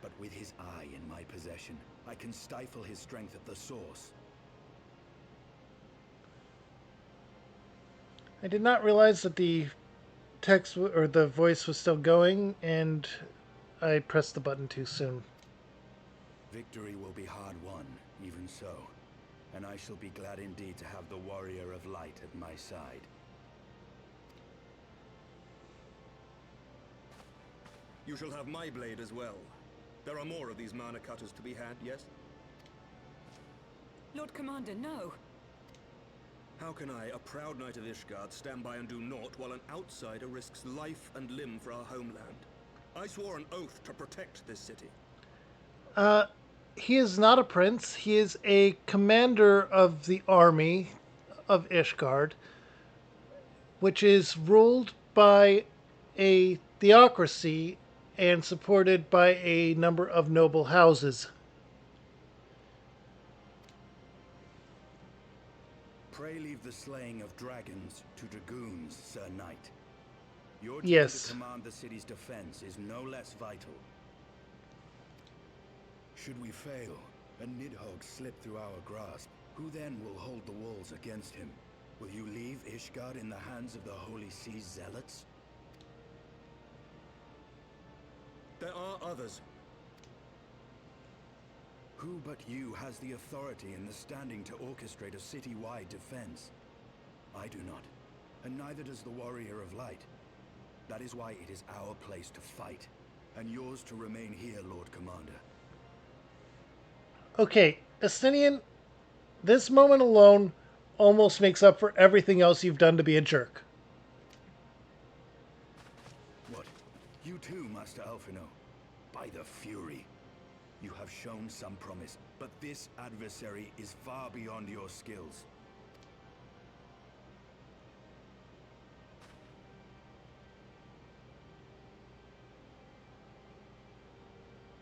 [SPEAKER 3] But with his eye in my possession, I can stifle his strength at the source.
[SPEAKER 1] I did not realize that the text or the voice was still going, and I pressed the button too soon.
[SPEAKER 3] Victory will be hard won, even so. And I shall be glad indeed to have the Warrior of Light at my side.
[SPEAKER 5] You shall have my blade as well. There are more of these mana cutters to be had, yes?
[SPEAKER 7] Lord Commander, no.
[SPEAKER 5] How can I, a proud knight of Ishgard, stand by and do naught while an outsider risks life and limb for our homeland? I swore an oath to protect this city.
[SPEAKER 1] He is not a prince. He is a commander of the army of Ishgard, which is ruled by a theocracy and supported by a number of noble houses.
[SPEAKER 3] Pray leave the slaying of dragons to dragoons, Sir Knight. Your duty
[SPEAKER 1] Yes.
[SPEAKER 3] to command the city's defense is no less vital. Should we fail, and Nidhogg slip through our grasp, who then will hold the walls against him? Will you leave Ishgard in the hands of the Holy Sea's zealots?
[SPEAKER 5] There are others.
[SPEAKER 3] Who but you has the authority and the standing to orchestrate a city-wide defense? I do not, and neither does the Warrior of Light. That is why it is our place to fight, and yours to remain here, Lord Commander.
[SPEAKER 1] Okay, Estinian, this moment alone almost makes up for everything else you've done to be a jerk.
[SPEAKER 3] What? You too, Master Alphino?
[SPEAKER 10] By the Fury. You have shown some promise, but this adversary is far beyond your skills.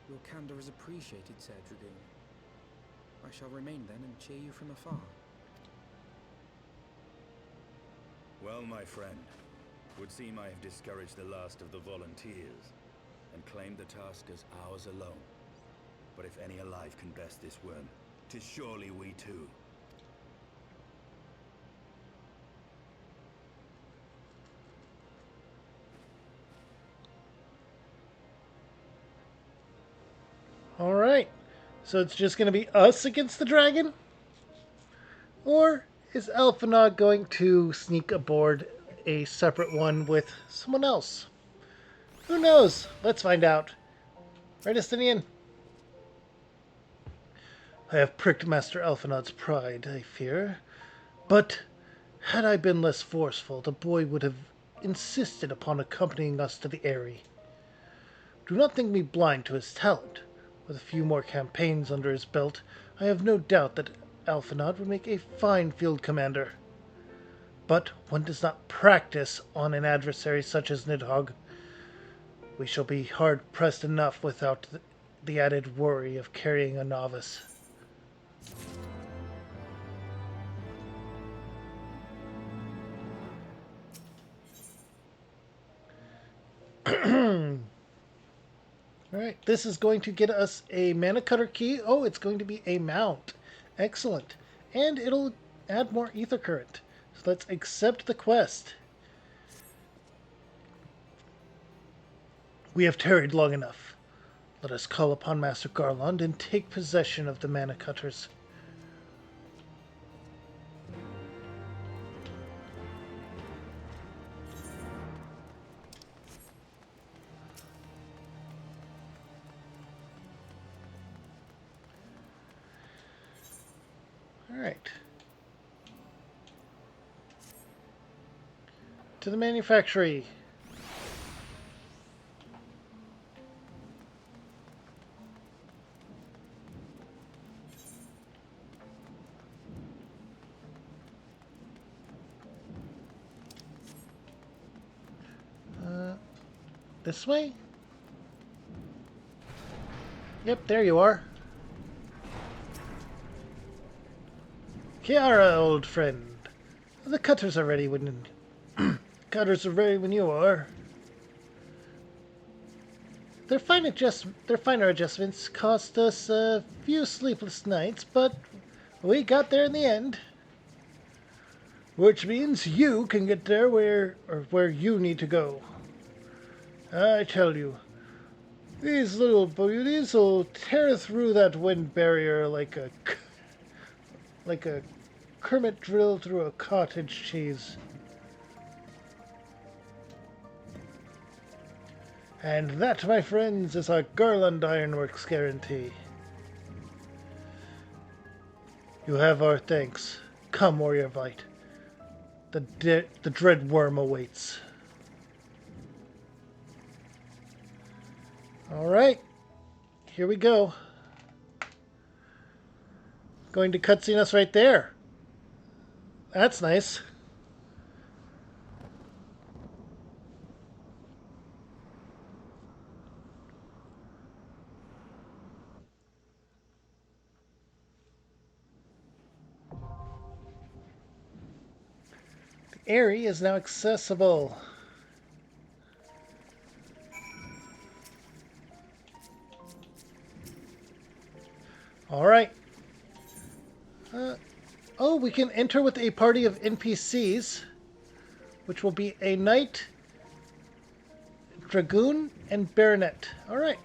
[SPEAKER 8] Your candor is appreciated, Sir Dragoon. I shall remain then and cheer you from afar.
[SPEAKER 10] Well, my friend, would seem I have discouraged the last of the volunteers, and claimed the task as ours alone. But if any alive can best this worm, 'tis surely we too.
[SPEAKER 1] Alright, so it's just going to be us against the dragon? Or is Alphanod going to sneak aboard a separate one with someone else? Who knows? Let's find out. Right, Estinian? I have pricked Master Alphanod's pride, I fear. But had I been less forceful, the boy would have insisted upon accompanying us to the Eyrie. Do not think me blind to his talent. With a few more campaigns under his belt, I have no doubt that Alphanod would make a fine field commander. But one does not practice on an adversary such as Nidhog. We shall be hard-pressed enough without the added worry of carrying a novice. Alright, this is going to get us a mana cutter key. Oh, it's going to be a mount. Excellent. And it'll add more ether current. So let's accept the quest. We have tarried long enough. Let us call upon Master Garland and take possession of the mana cutters. Alright. To the manufactory. This way? Yep, there you are. Kiara, old friend. The cutters are ready when cutters are ready when you are. Their finer adjustments cost us a few sleepless nights, but we got there in the end. Which means you can get there where you need to go. I tell you, these little beauties will tear through that wind barrier like a Kermit drill through a cottage cheese. And that, my friends, is our Garland Ironworks guarantee. You have our thanks. Come, Warrior Vite. The Dread Wyrm awaits. Alright, here we go. Going to cutscene us right there. That's nice. The Eyrie is now accessible. Alright. Oh, we can enter with a party of NPCs, which will be a knight, dragoon, and baronet. Alright.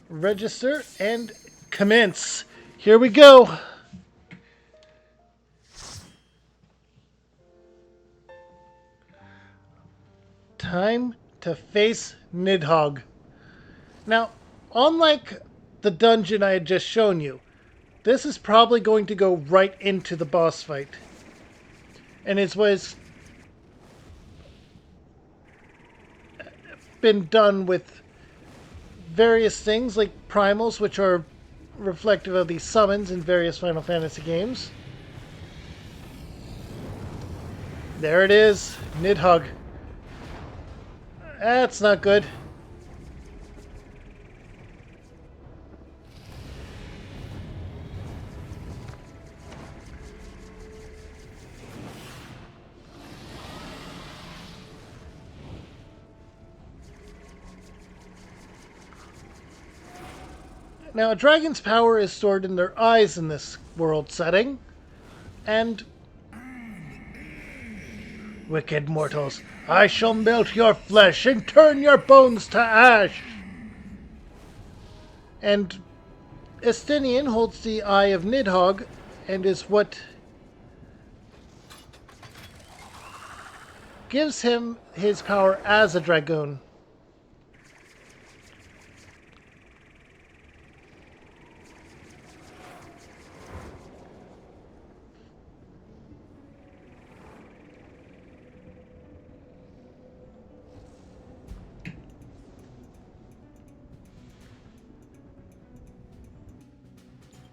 [SPEAKER 1] Register and commence. Here we go. Time to face Nidhog. Now, unlike the dungeon I had just shown you, this is probably going to go right into the boss fight. And it's what has been done with various things like primals, which are reflective of these summons in various Final Fantasy games. There it is, Nidhog. That's not good. Now, a dragon's power is stored in their eyes in this world setting, and wicked mortals, I shall melt your flesh and turn your bones to ash. And Estinian holds the eye of Nidhogg and is what gives him his power as a dragoon.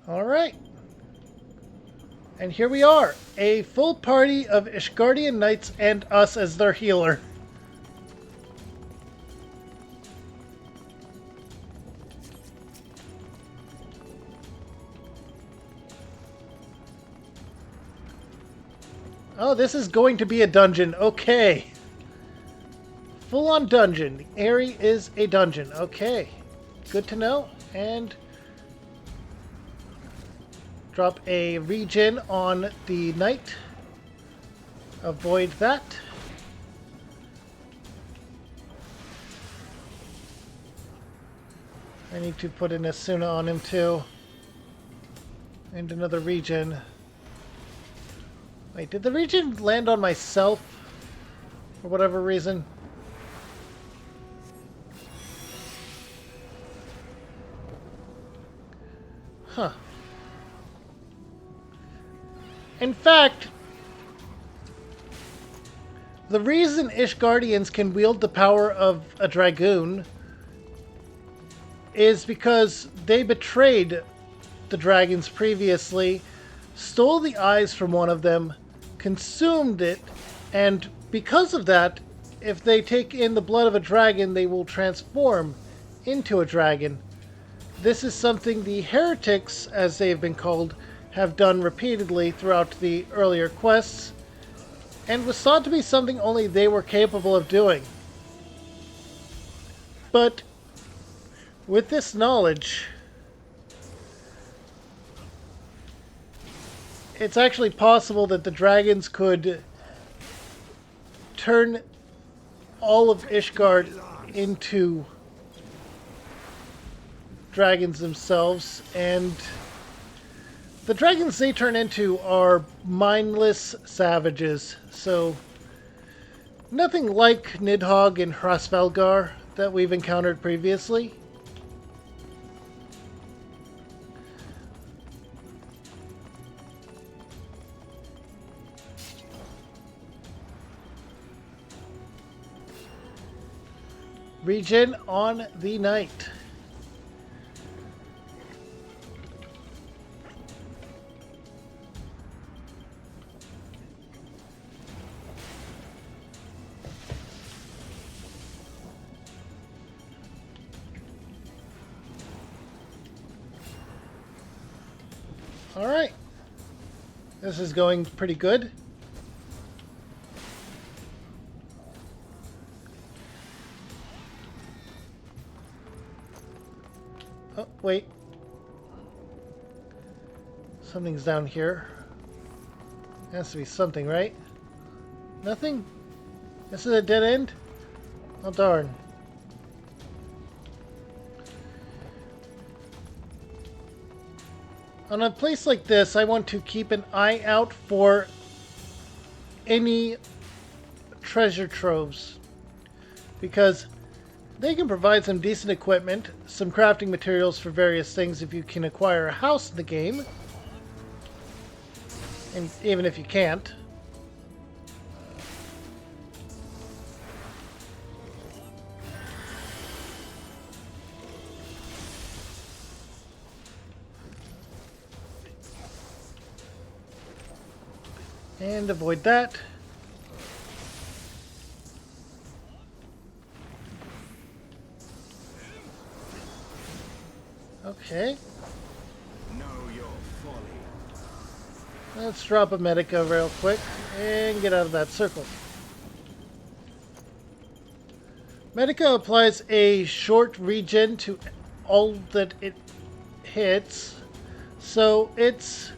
[SPEAKER 1] Alright. And here we are, a full party of Ishgardian knights and us as their healer. Oh, this is going to be a dungeon. Okay. Full-on dungeon. The area is a dungeon. Okay. Good to know. And drop a regen on the knight. Avoid that. I need to put an Asuna on him too. And another regen. Wait, did the regen land on myself? For whatever reason? Huh. In fact, the reason Ishgardians can wield the power of a dragoon is because they betrayed the dragons previously, stole the eyes from one of them, consumed it, and because of that, if they take in the blood of a dragon, they will transform into a dragon. This is something the heretics, as they have been called, have done repeatedly throughout the earlier quests, and was thought to be something only they were capable of doing. But with this knowledge, it's actually possible that the dragons could turn all of Ishgard into dragons themselves, and the dragons they turn into are mindless savages, so nothing like Nidhogg and Hrasvelgar that we've encountered previously. Regen on the knight. Alright. This is going pretty good. Oh, wait. Something's down here. Has to be something, right? Nothing? This is a dead end? Oh, darn. On a place like this, I want to keep an eye out for any treasure troves, because they can provide some decent equipment, some crafting materials for various things if you can acquire a house in the game, and even if you can't. And avoid that. Okay.
[SPEAKER 5] Know your folly.
[SPEAKER 1] Let's drop a Medica real quick and get out of that circle. Medica applies a short regen to all that it hits, so it's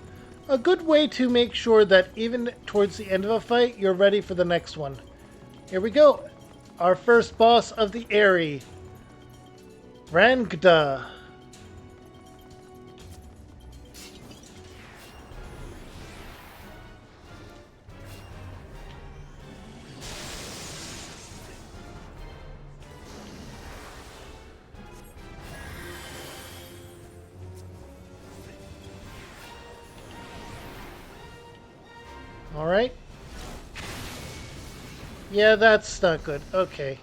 [SPEAKER 1] a good way to make sure that even towards the end of a fight, you're ready for the next one. Here we go. Our first boss of the area, Rangda. Alright. Yeah, that's not good. Okay.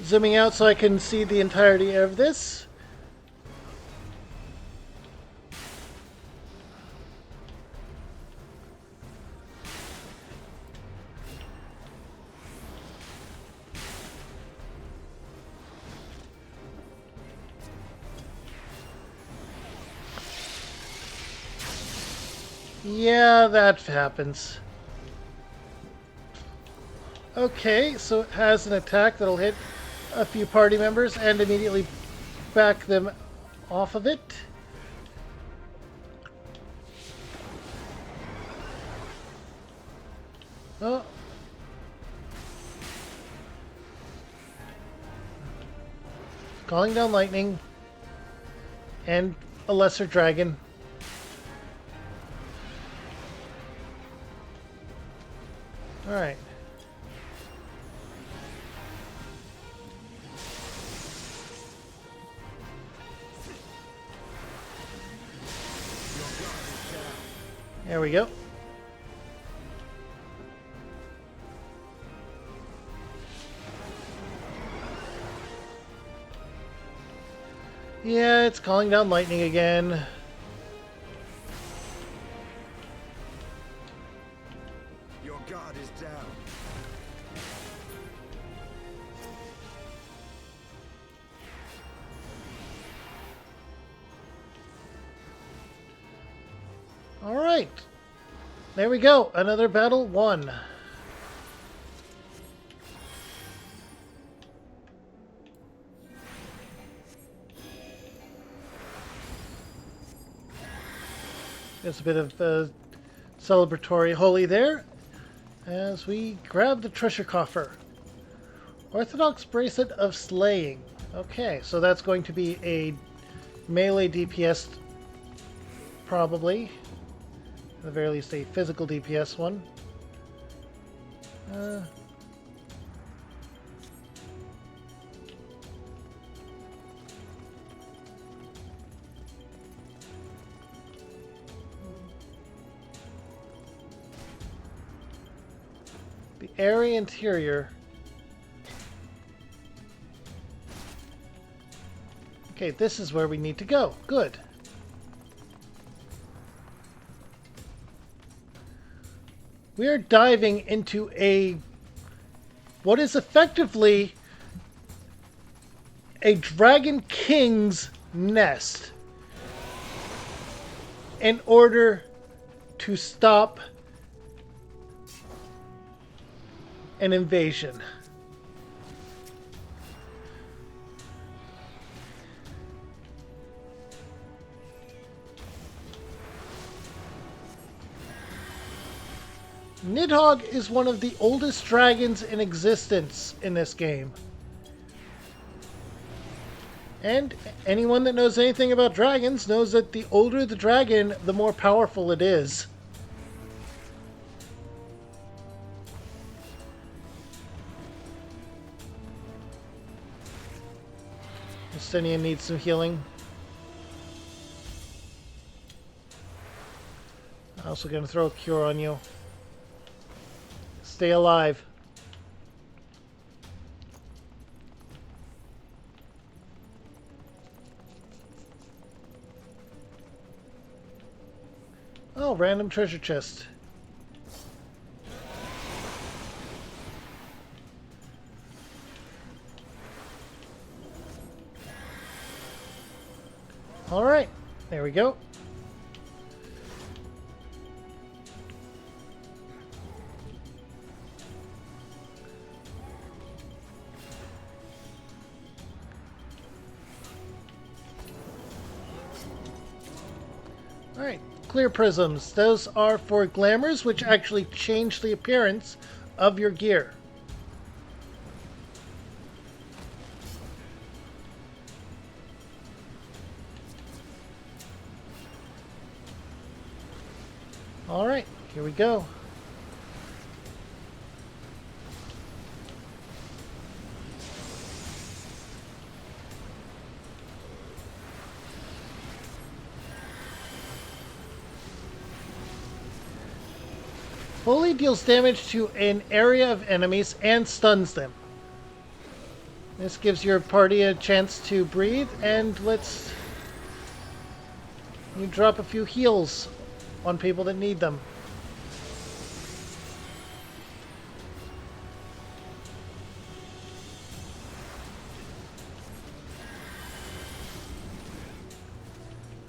[SPEAKER 1] Zooming out so I can see the entirety of this. Yeah, that happens. Okay, so it has an attack that'll hit a few party members and immediately back them off of it. Oh. Calling down lightning and a lesser dragon. Alright. There we go. Yeah, it's calling down lightning again.
[SPEAKER 5] Your guard is down.
[SPEAKER 1] All right. There we go. Another battle won. There's a bit of celebratory holy there as we grab the treasure coffer. Orthodox Bracelet of Slaying. Okay, so that's going to be a melee DPS probably. At the very least a physical DPS one. The area interior. Okay, this is where we need to go. Good. We are diving into what is effectively a Dragon King's nest in order to stop an invasion. Nidhog is one of the oldest dragons in existence in this game. And anyone that knows anything about dragons knows that the older the dragon, the more powerful it is. Justinian needs some healing. I'm also going to throw a cure on you. Stay alive. Oh, random treasure chest. Alright, there we go. Alright, clear prisms. Those are for glamours, which actually change the appearance of your gear. Alright, here we go. Fully deals damage to an area of enemies and stuns them. This gives your party a chance to breathe, and let's you drop a few heals on people that need them.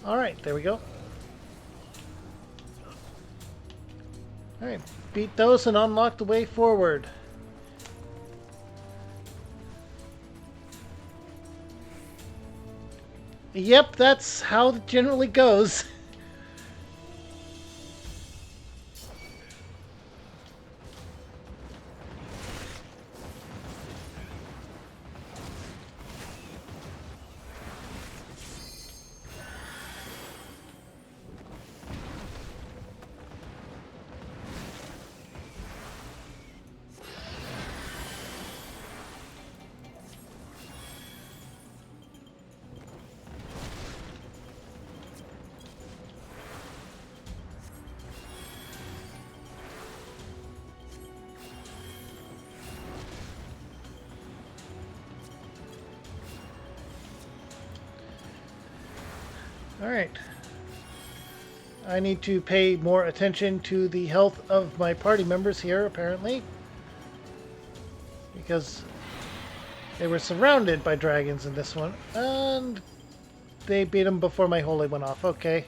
[SPEAKER 1] Alright, there we go. Alright, beat those and unlock the way forward. Yep, that's how it generally goes. Alright. I need to pay more attention to the health of my party members here, apparently. Because they were surrounded by dragons in this one. And they beat them before my holy went off. Okay.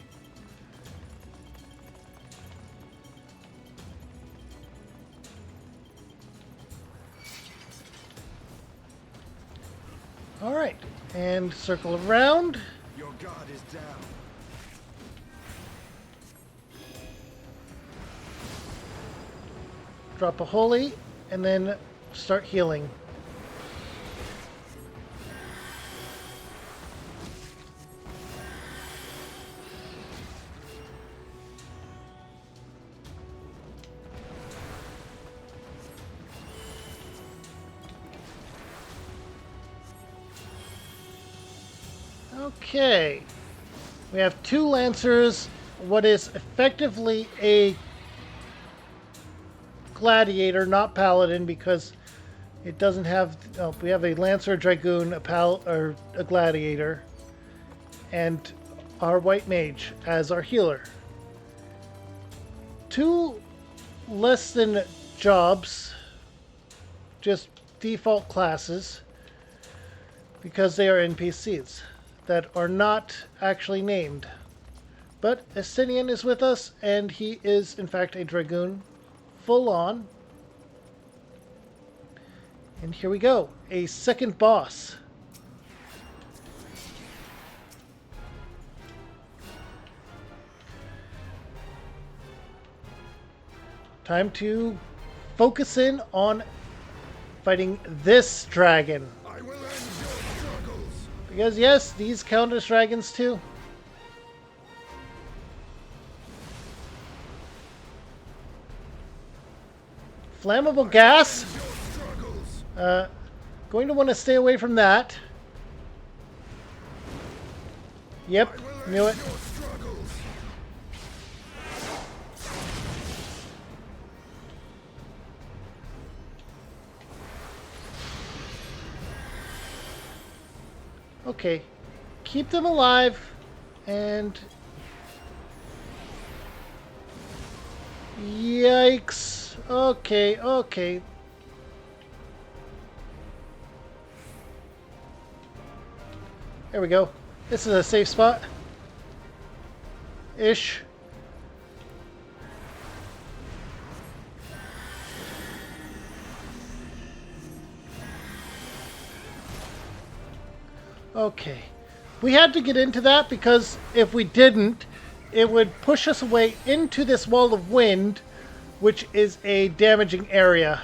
[SPEAKER 1] Alright. And circle around.
[SPEAKER 5] Your guard is down.
[SPEAKER 1] Drop a holy, and then start healing. Okay. We have two Lancers, what is effectively a Gladiator, not Paladin, because it doesn't have... Oh, we have a Lancer, a Dragoon, or a Gladiator, and our White Mage as our healer. Two less than jobs, just default classes, because they are NPCs that are not actually named. But Estinian is with us, and he is in fact a Dragoon, full on. And here we go, a second boss. Time to focus in on fighting this dragon.
[SPEAKER 5] I will end your struggles.
[SPEAKER 1] Because yes, these count as dragons too. Flammable gas. Going to want to stay away from that. Yep, knew it. Okay, keep them alive and Yikes. Okay, okay. There we go. This is a safe spot. Ish. Okay. We had to get into that because if we didn't, it would push us away into this wall of wind, which is a damaging area.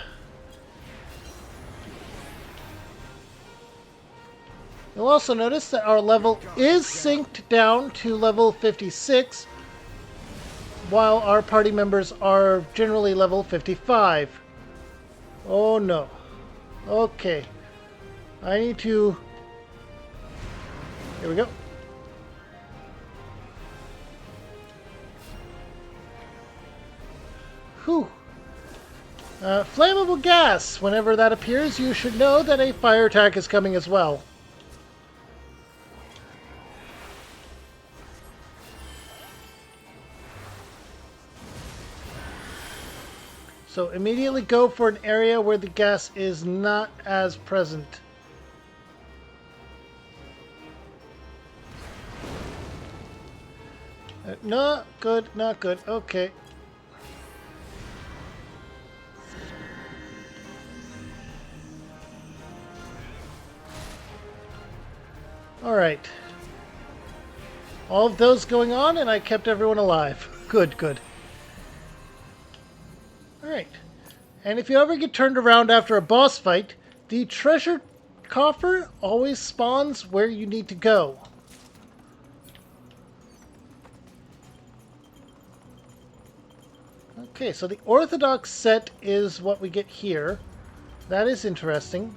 [SPEAKER 1] You'll also notice that our level is synced down to level 56, while our party members are generally level 55. Oh no. Okay. I need to... Here we go. Whew. Flammable gas. Whenever that appears, you should know that a fire attack is coming as well. So immediately go for an area where the gas is not as present. Not good, not good. Okay. Alright. All of those going on, and I kept everyone alive. Good, good. Alright. And if you ever get turned around after a boss fight, the treasure coffer always spawns where you need to go. Okay, so the Orthodox set is what we get here. That is interesting.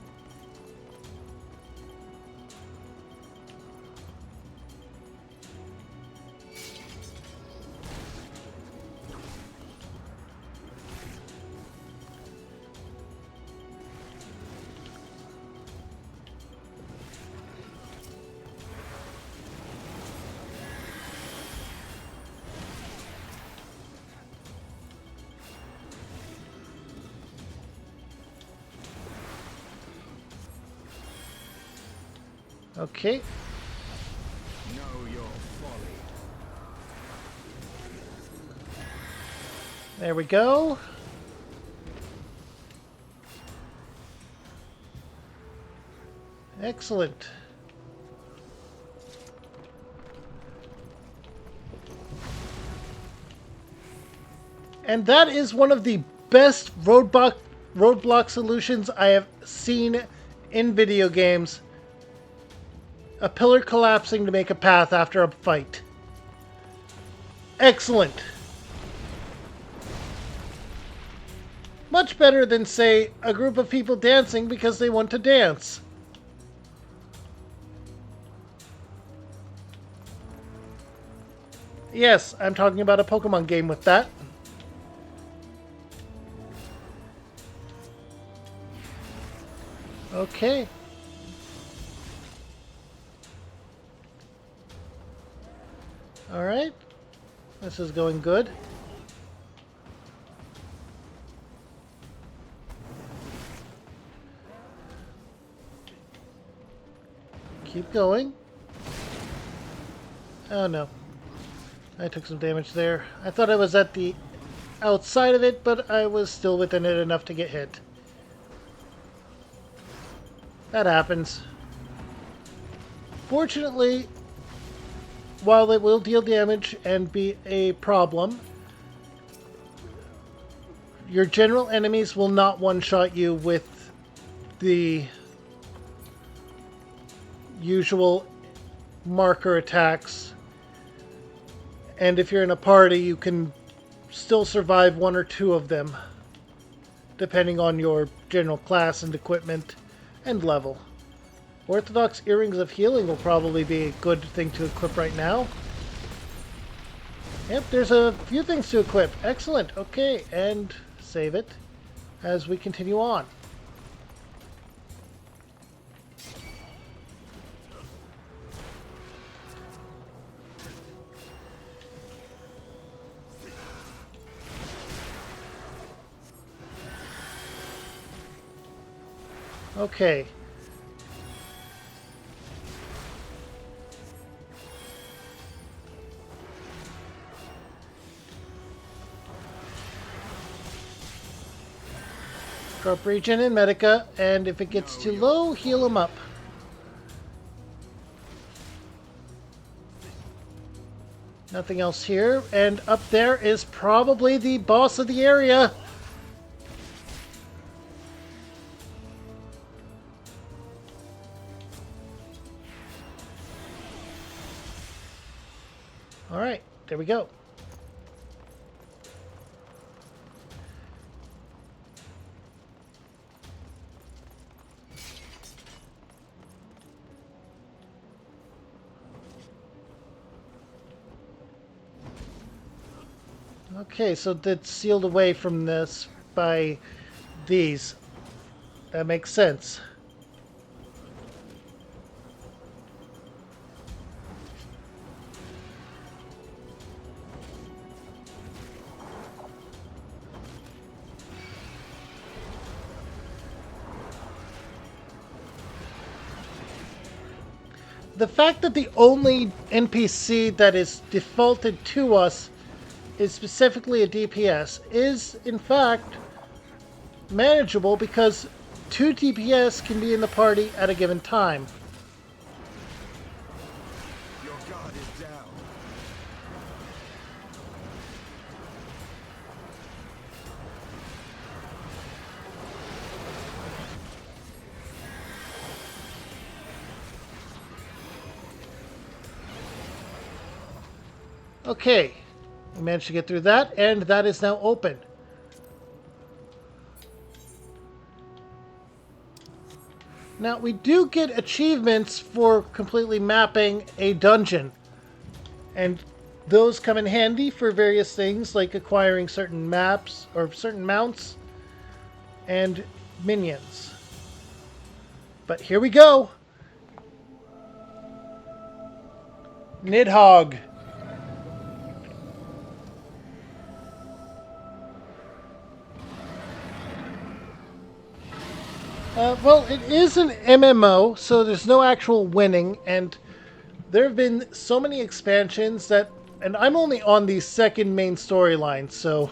[SPEAKER 1] Okay.
[SPEAKER 5] Know your folly.
[SPEAKER 1] There we go. Excellent. And that is one of the best roadblock solutions I have seen in video games. A pillar collapsing to make a path after a fight. Excellent. Much better than, say, a group of people dancing because they want to dance. Yes, I'm talking about a Pokemon game with that. Okay. Alright. This is going good. Keep going. Oh no. I took some damage there. I thought I was at the outside of it, but I was still within it enough to get hit. That happens. Fortunately, while it will deal damage and be a problem, your general enemies will not one-shot you with the usual marker attacks. And if you're in a party, you can still survive one or two of them, depending on your general class and equipment and level. Orthodox Earrings of Healing will probably be a good thing to equip right now. Yep, there's a few things to equip. Excellent. Okay, and save it as we continue on. Okay. Drop regen in Medica, and if it gets too low, heal him up. Nothing else here, and up there is probably the boss of the area. Alright, there we go. Okay, so that's sealed away from this by these. That makes sense. The fact that the only NPC that is defaulted to us is specifically a DPS is, in fact, manageable because 2 DPS can be in the party at a given time.
[SPEAKER 5] Your guard is down.
[SPEAKER 1] Okay, we managed to get through that, and that is now open. Now, we do get achievements for completely mapping a dungeon, and those come in handy for various things, like acquiring certain maps, or certain mounts, and minions. But here we go! Nidhog. Well, it is an MMO, so there's no actual winning, and there have been so many expansions that... And I'm only on the second main storyline, so...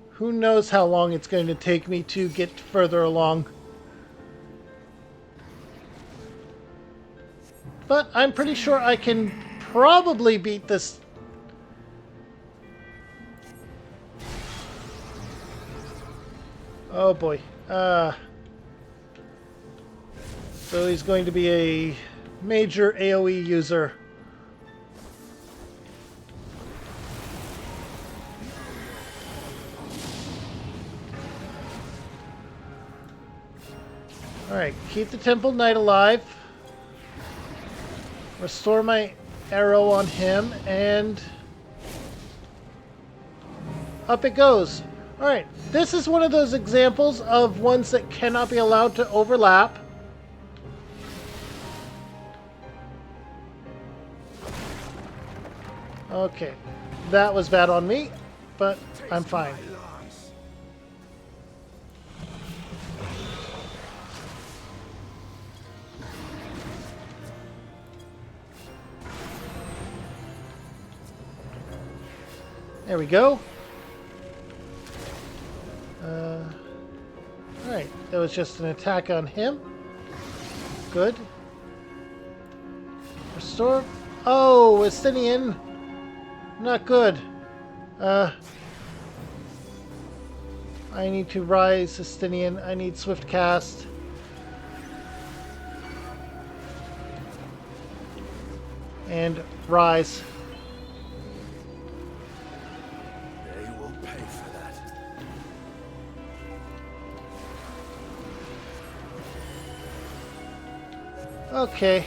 [SPEAKER 1] Who knows how long it's going to take me to get further along. But I'm pretty sure I can probably beat this. Oh boy. So he's going to be a major AoE user. Alright, keep the Temple Knight alive. Restore my arrow on him, and up it goes. Alright, this is one of those examples of ones that cannot be allowed to overlap. Okay, that was bad on me, but I'm fine. There we go. Alright, that was just an attack on him. Good. Restore. Oh, Estinian. Not good. I need to rise, Estinian. I need swift cast. And rise. Okay.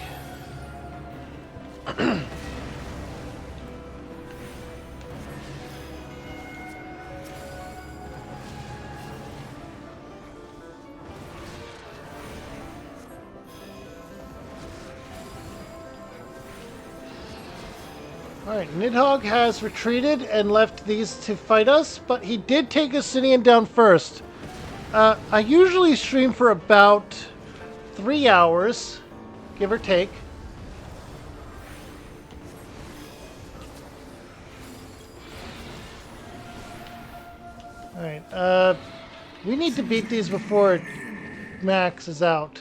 [SPEAKER 1] Alright, Nidhogg has retreated and left these to fight us, but he did take Asinian down first. I usually stream for about 3 hours, give or take. Alright, we need to beat these before Max is out.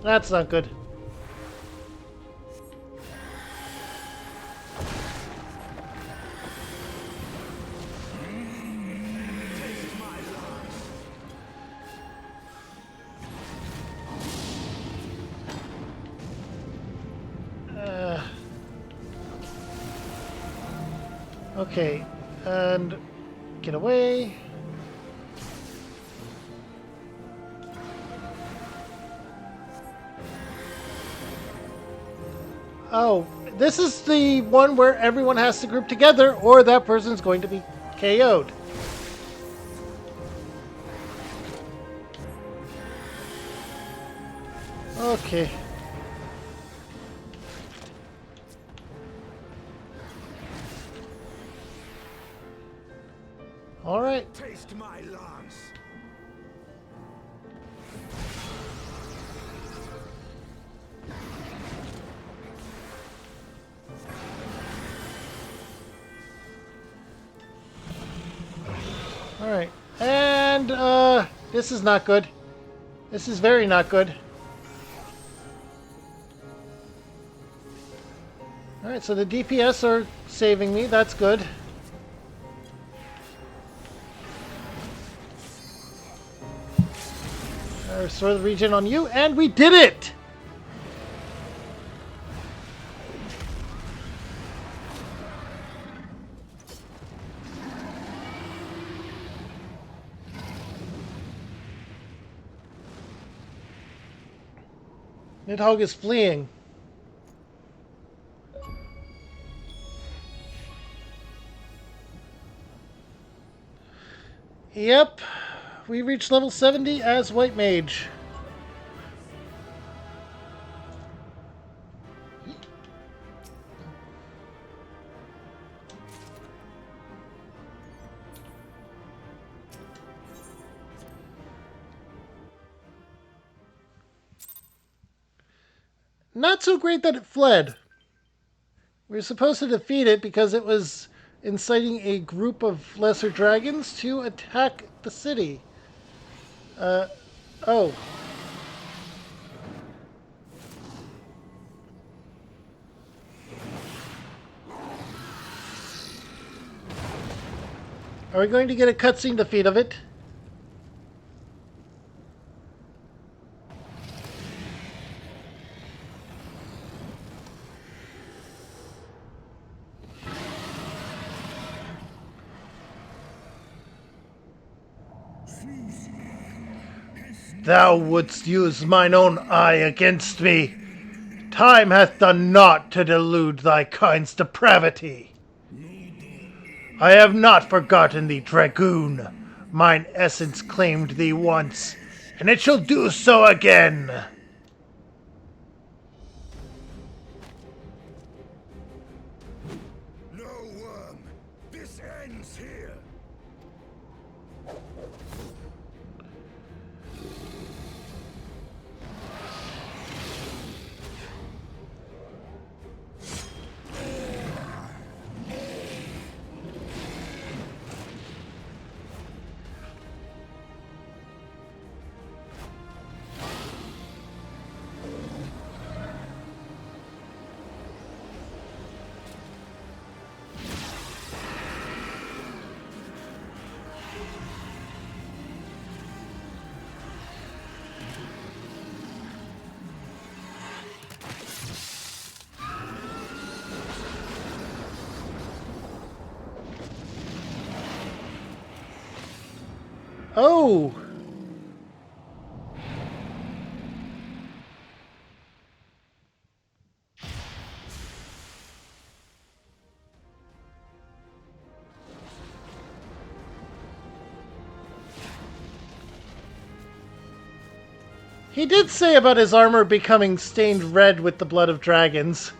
[SPEAKER 1] That's not good. Okay, and get away. Oh, this is the one where everyone has to group together or that person's going to be KO'd. Okay. All right.
[SPEAKER 5] Taste my lance.
[SPEAKER 1] All right. And this is not good. This is very not good. All right, so the DPS are saving me. That's good. Restore the regen on you, and we did it! Nidhogg is fleeing. Yep, we reached level 70 as White Mage. Not so great that it fled. We were supposed to defeat it because it was inciting a group of lesser dragons to attack the city. Oh. Are we going to get a cutscene defeat of it? Thou wouldst use mine own eye against me. Time hath done naught to delude thy kind's depravity. I have not forgotten thee, dragoon. Mine essence claimed thee once, and it shall do so again.
[SPEAKER 10] No, Wyrm. This ends here.
[SPEAKER 1] Oh! He did say about his armor becoming stained red with the blood of dragons.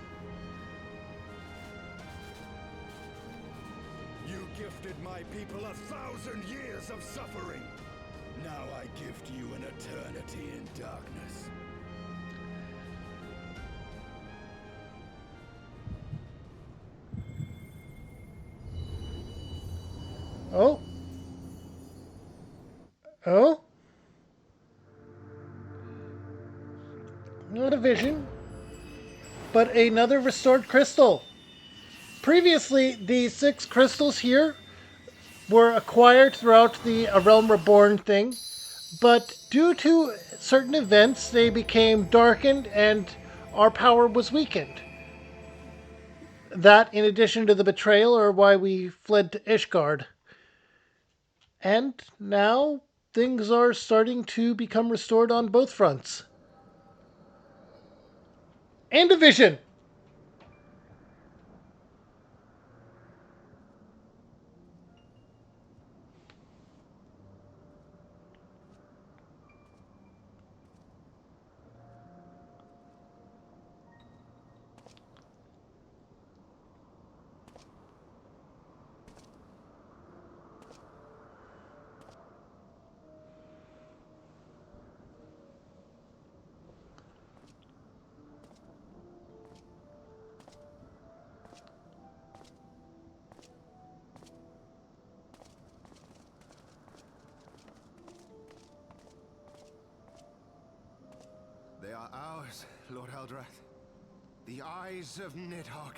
[SPEAKER 10] You gifted my people 1,000 years of suffering. Now I gift you an eternity in darkness.
[SPEAKER 1] Oh. Oh. Not a vision, but another restored crystal. Previously, the 6 crystals here were acquired throughout the A Realm Reborn thing, but due to certain events, they became darkened and our power was weakened. That, in addition to the betrayal, are why we fled to Ishgard. And now things are starting to become restored on both fronts. And a vision!
[SPEAKER 11] They are ours, Lord Eldrath. The eyes of Nidhog.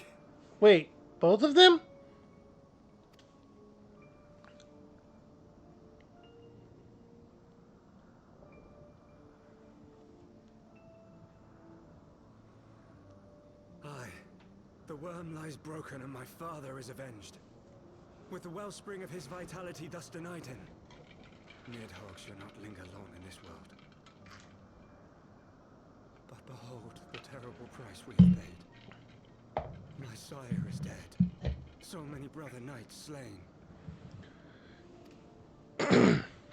[SPEAKER 1] Wait, both of them?
[SPEAKER 5] Aye. The worm lies broken and my father is avenged. With the wellspring of his vitality thus denied him, Nidhogg shall not linger long in this world. But behold the terrible price we have paid. My sire is dead. So many brother knights slain.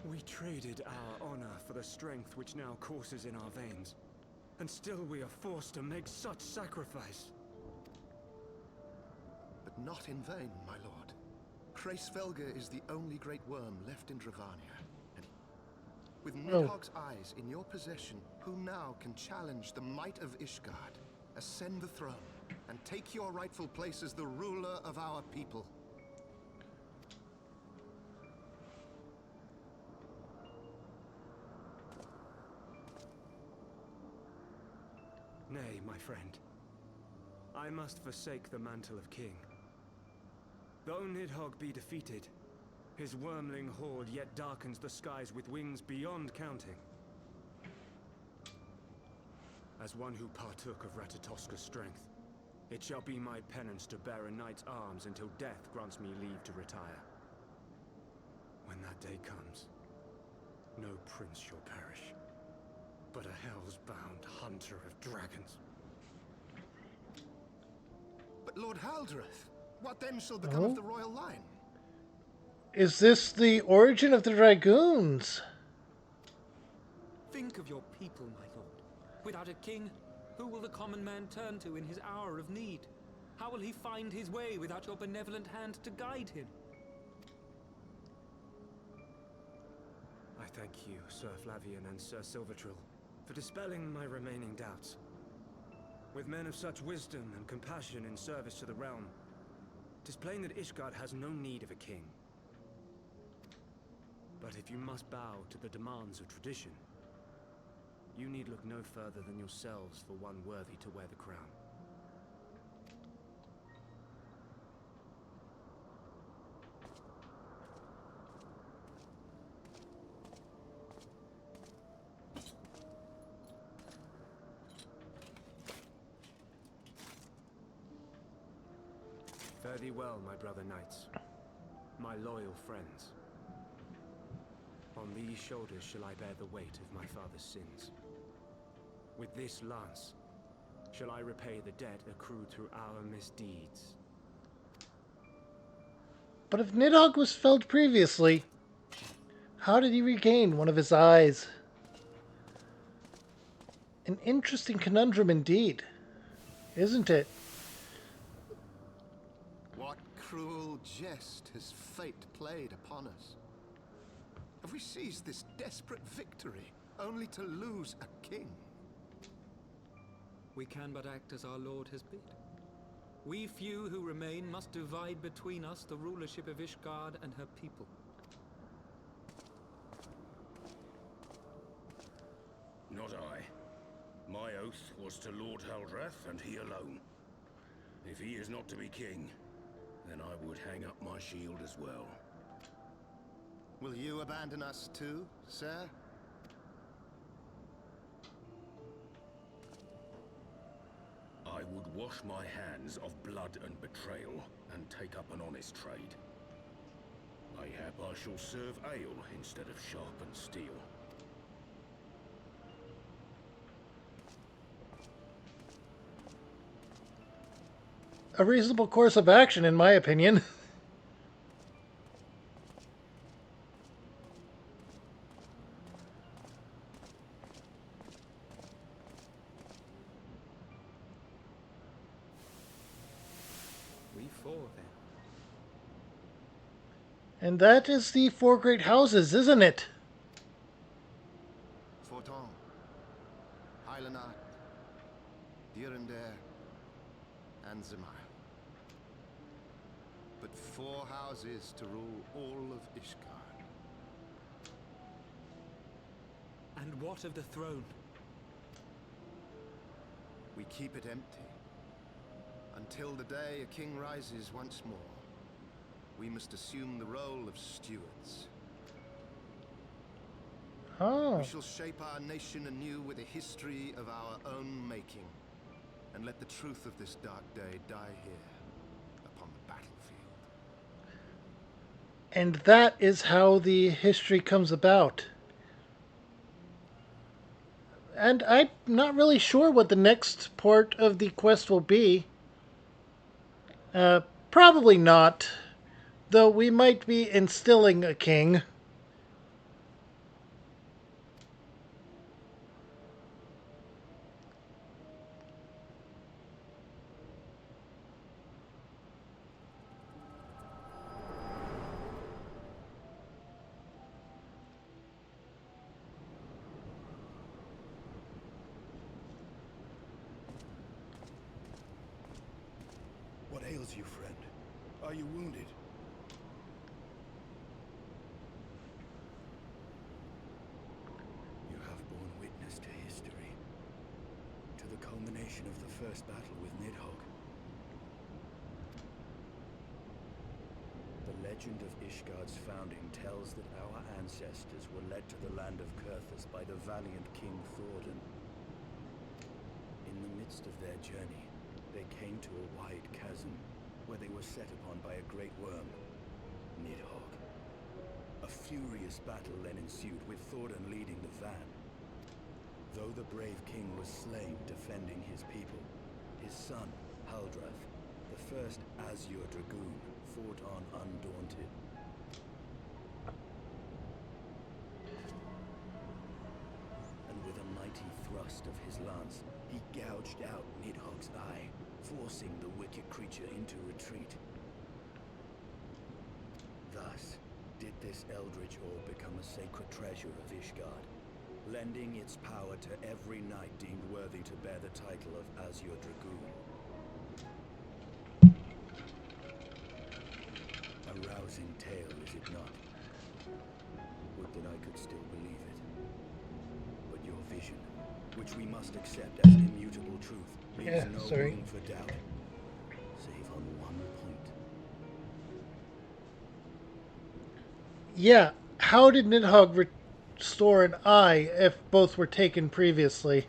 [SPEAKER 5] We traded our honor for the strength which now courses in our veins. And still we are forced to make such sacrifice.
[SPEAKER 11] But not in vain, my lord. Hraesvelgr is the only great worm left in Dravania. And with Nidhogg's eyes in your possession, who now can challenge the might of Ishgard, ascend the throne, and take your rightful place as the ruler of our people?
[SPEAKER 5] Nay, my friend. I must forsake the mantle of king. Though Nidhogg be defeated, his wormling horde yet darkens the skies with wings beyond counting. As one who partook of Ratatoska's strength, it shall be my penance to bear a knight's arms until death grants me leave to retire. When that day comes, no prince shall perish, but a hell's-bound hunter of dragons.
[SPEAKER 11] But Lord Haldreth, what then shall become of the royal line?
[SPEAKER 1] Is this the origin of the dragoons?
[SPEAKER 12] Think of your people, my lord. Without a king, who will the common man turn to in his hour of need? How will he find his way without your benevolent hand to guide him?
[SPEAKER 5] I thank you, Sir Flavian and Sir Silvertrill, for dispelling my remaining doubts. With men of such wisdom and compassion in service to the realm, 'tis plain that Ishgard has no need of a king. But if you must bow to the demands of tradition, you need look no further than yourselves for one worthy to wear the crown. Fare thee well, my brother knights, my loyal friends. On these shoulders shall I bear the weight of my father's sins. With this lance shall I repay the debt accrued through our misdeeds.
[SPEAKER 1] But if Nidhogg was felled previously, how did he regain one of his eyes? An interesting conundrum indeed, isn't it?
[SPEAKER 11] What cruel jest has fate played upon us? Have we seized this desperate victory only to lose a king?
[SPEAKER 12] We can but act as our lord has bid. We few who remain must divide between us the rulership of Ishgard and her people.
[SPEAKER 3] Not I. My oath was to Lord Haldrath, and he alone. If he is not to be king, then I would hang up my shield as well.
[SPEAKER 11] Will you abandon us too, sir?
[SPEAKER 3] I would wash my hands of blood and betrayal, and take up an honest trade. Mayhap I shall serve ale instead of sharpened steel.
[SPEAKER 1] A reasonable course of action, in my opinion.
[SPEAKER 12] We four, then.
[SPEAKER 1] And that is the four great houses, isn't it?
[SPEAKER 11] Forton, Heilenart, Dyrendare, and Zemile. But 4 houses to rule all of Ishgard.
[SPEAKER 12] And what of the throne?
[SPEAKER 11] We keep it empty. Until the day a king rises once more, we must assume the role of stewards.
[SPEAKER 1] Oh.
[SPEAKER 11] We shall shape our nation anew with a history of our own making, and let the truth of this dark day die here, upon the battlefield.
[SPEAKER 1] And that is how the history comes about. And I'm not really sure what the next part of the quest will be. Probably not. Though we might be instilling a king.
[SPEAKER 10] What ails you, friend? Are you wounded? You have borne witness to history, to the culmination of the first battle with Nidhog. The legend of Ishgard's founding tells that our ancestors were led to the land of Kurthus by the valiant King Thordan. In the midst of their journey, they came to a wide chasm where they were set upon by a great worm, Nidhog. A furious battle then ensued, with Thordan leading the van. Though the brave king was slain defending his people, his son, Haldrath, the first Azure Dragoon, fought on undaunted. And with a mighty thrust of his lance, he gouged out Nidhogg's eye, forcing the wicked creature into retreat. Thus did this eldritch orb become a sacred treasure of Ishgard, lending its power to every knight deemed worthy to bear the title of Azure Dragoon. A rousing tale, is it not? Would that I could still believe it. But your vision, which we must accept as immutable truth, leaves no room for doubt, save on one point.
[SPEAKER 1] Yeah, how did Nidhogg restore an eye if both were taken previously?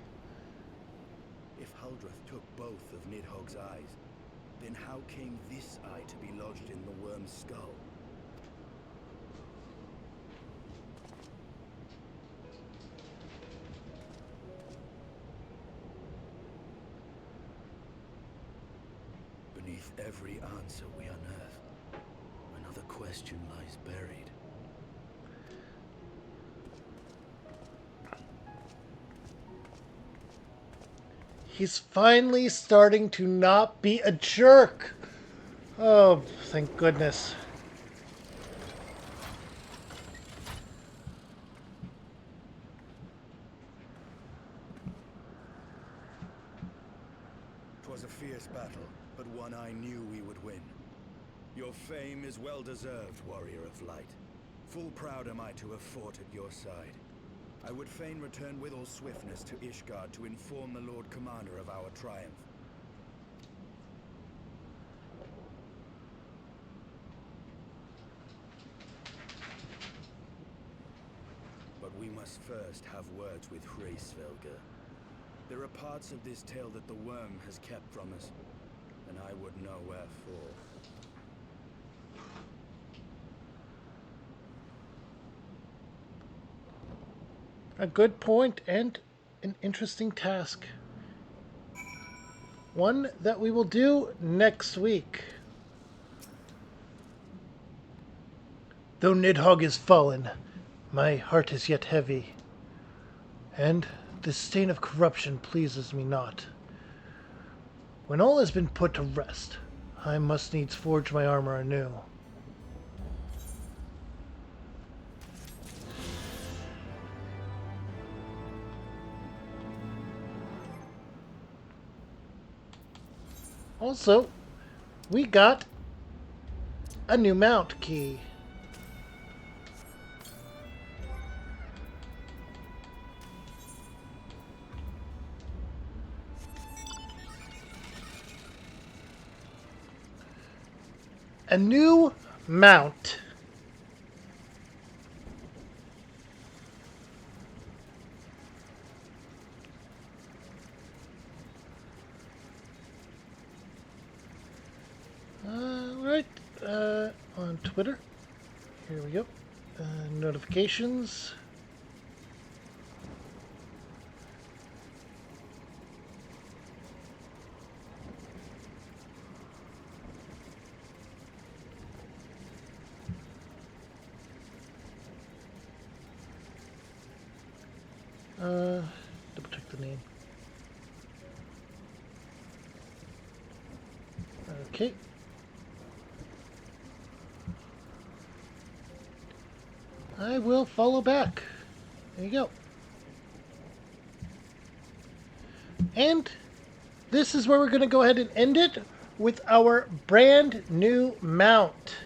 [SPEAKER 10] If Haldrath took both of Nidhogg's eyes, then how came this eye to be lodged in the worm's skull? Beneath every answer we unearth, another question lies buried.
[SPEAKER 1] He's finally starting to not be a jerk. Oh, thank goodness.
[SPEAKER 10] 'Twas a fierce battle, but one I knew we would win. Your fame is well deserved, warrior of light. Full proud am I to have fought at your side. I would fain return with all swiftness to Ishgard to inform the Lord Commander of our triumph. But we must first have words with Hraesvelgr. There are parts of this tale that the worm has kept from us, and I would know wherefore.
[SPEAKER 1] A good point and an interesting task. One that we will do next week. Though Nidhogg is fallen, my heart is yet heavy, and this stain of corruption pleases me not. When all has been put to rest, I must needs forge my armor anew. Also, we got a new mount key. A new mount. Right, on Twitter. Here we go. Notifications. Double check the name. Okay. I will follow back. There you go. And this is where we're going to go ahead and end it with our brand new mount.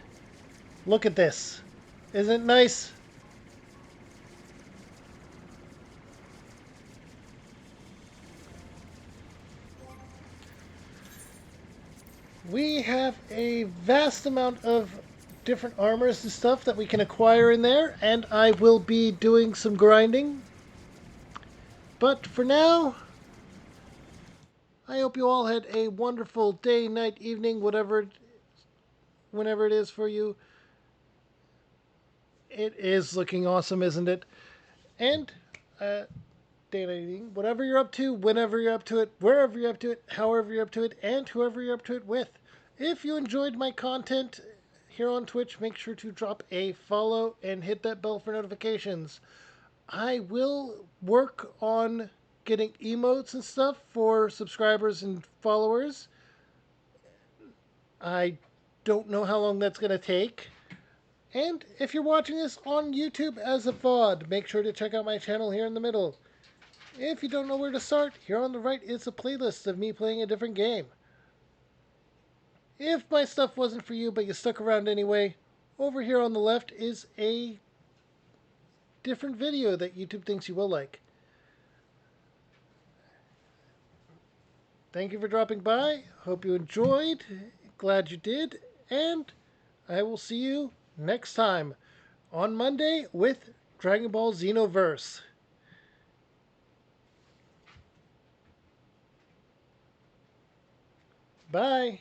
[SPEAKER 1] Look at this. Isn't it nice? We have a vast amount of different armors and stuff that we can acquire in there, and I will be doing some grinding. But for now, I hope you all had a wonderful day, night, evening, whenever it is for you. It is looking awesome, isn't it? And day, night, evening, whatever you're up to, whenever you're up to it, wherever you're up to it, however you're up to it, and whoever you're up to it with. If you enjoyed my content here on Twitch, make sure to drop a follow and hit that bell for notifications. I will work on getting emotes and stuff for subscribers and followers. I don't know how long that's going to take. And if you're watching this on YouTube as a VOD, make sure to check out my channel here in the middle. If you don't know where to start, here on the right is a playlist of me playing a different game. If my stuff wasn't for you, but you stuck around anyway, over here on the left is a different video that YouTube thinks you will like. Thank you for dropping by. Hope you enjoyed. Glad you did. And I will see you next time on Monday with Dragon Ball Xenoverse. Bye.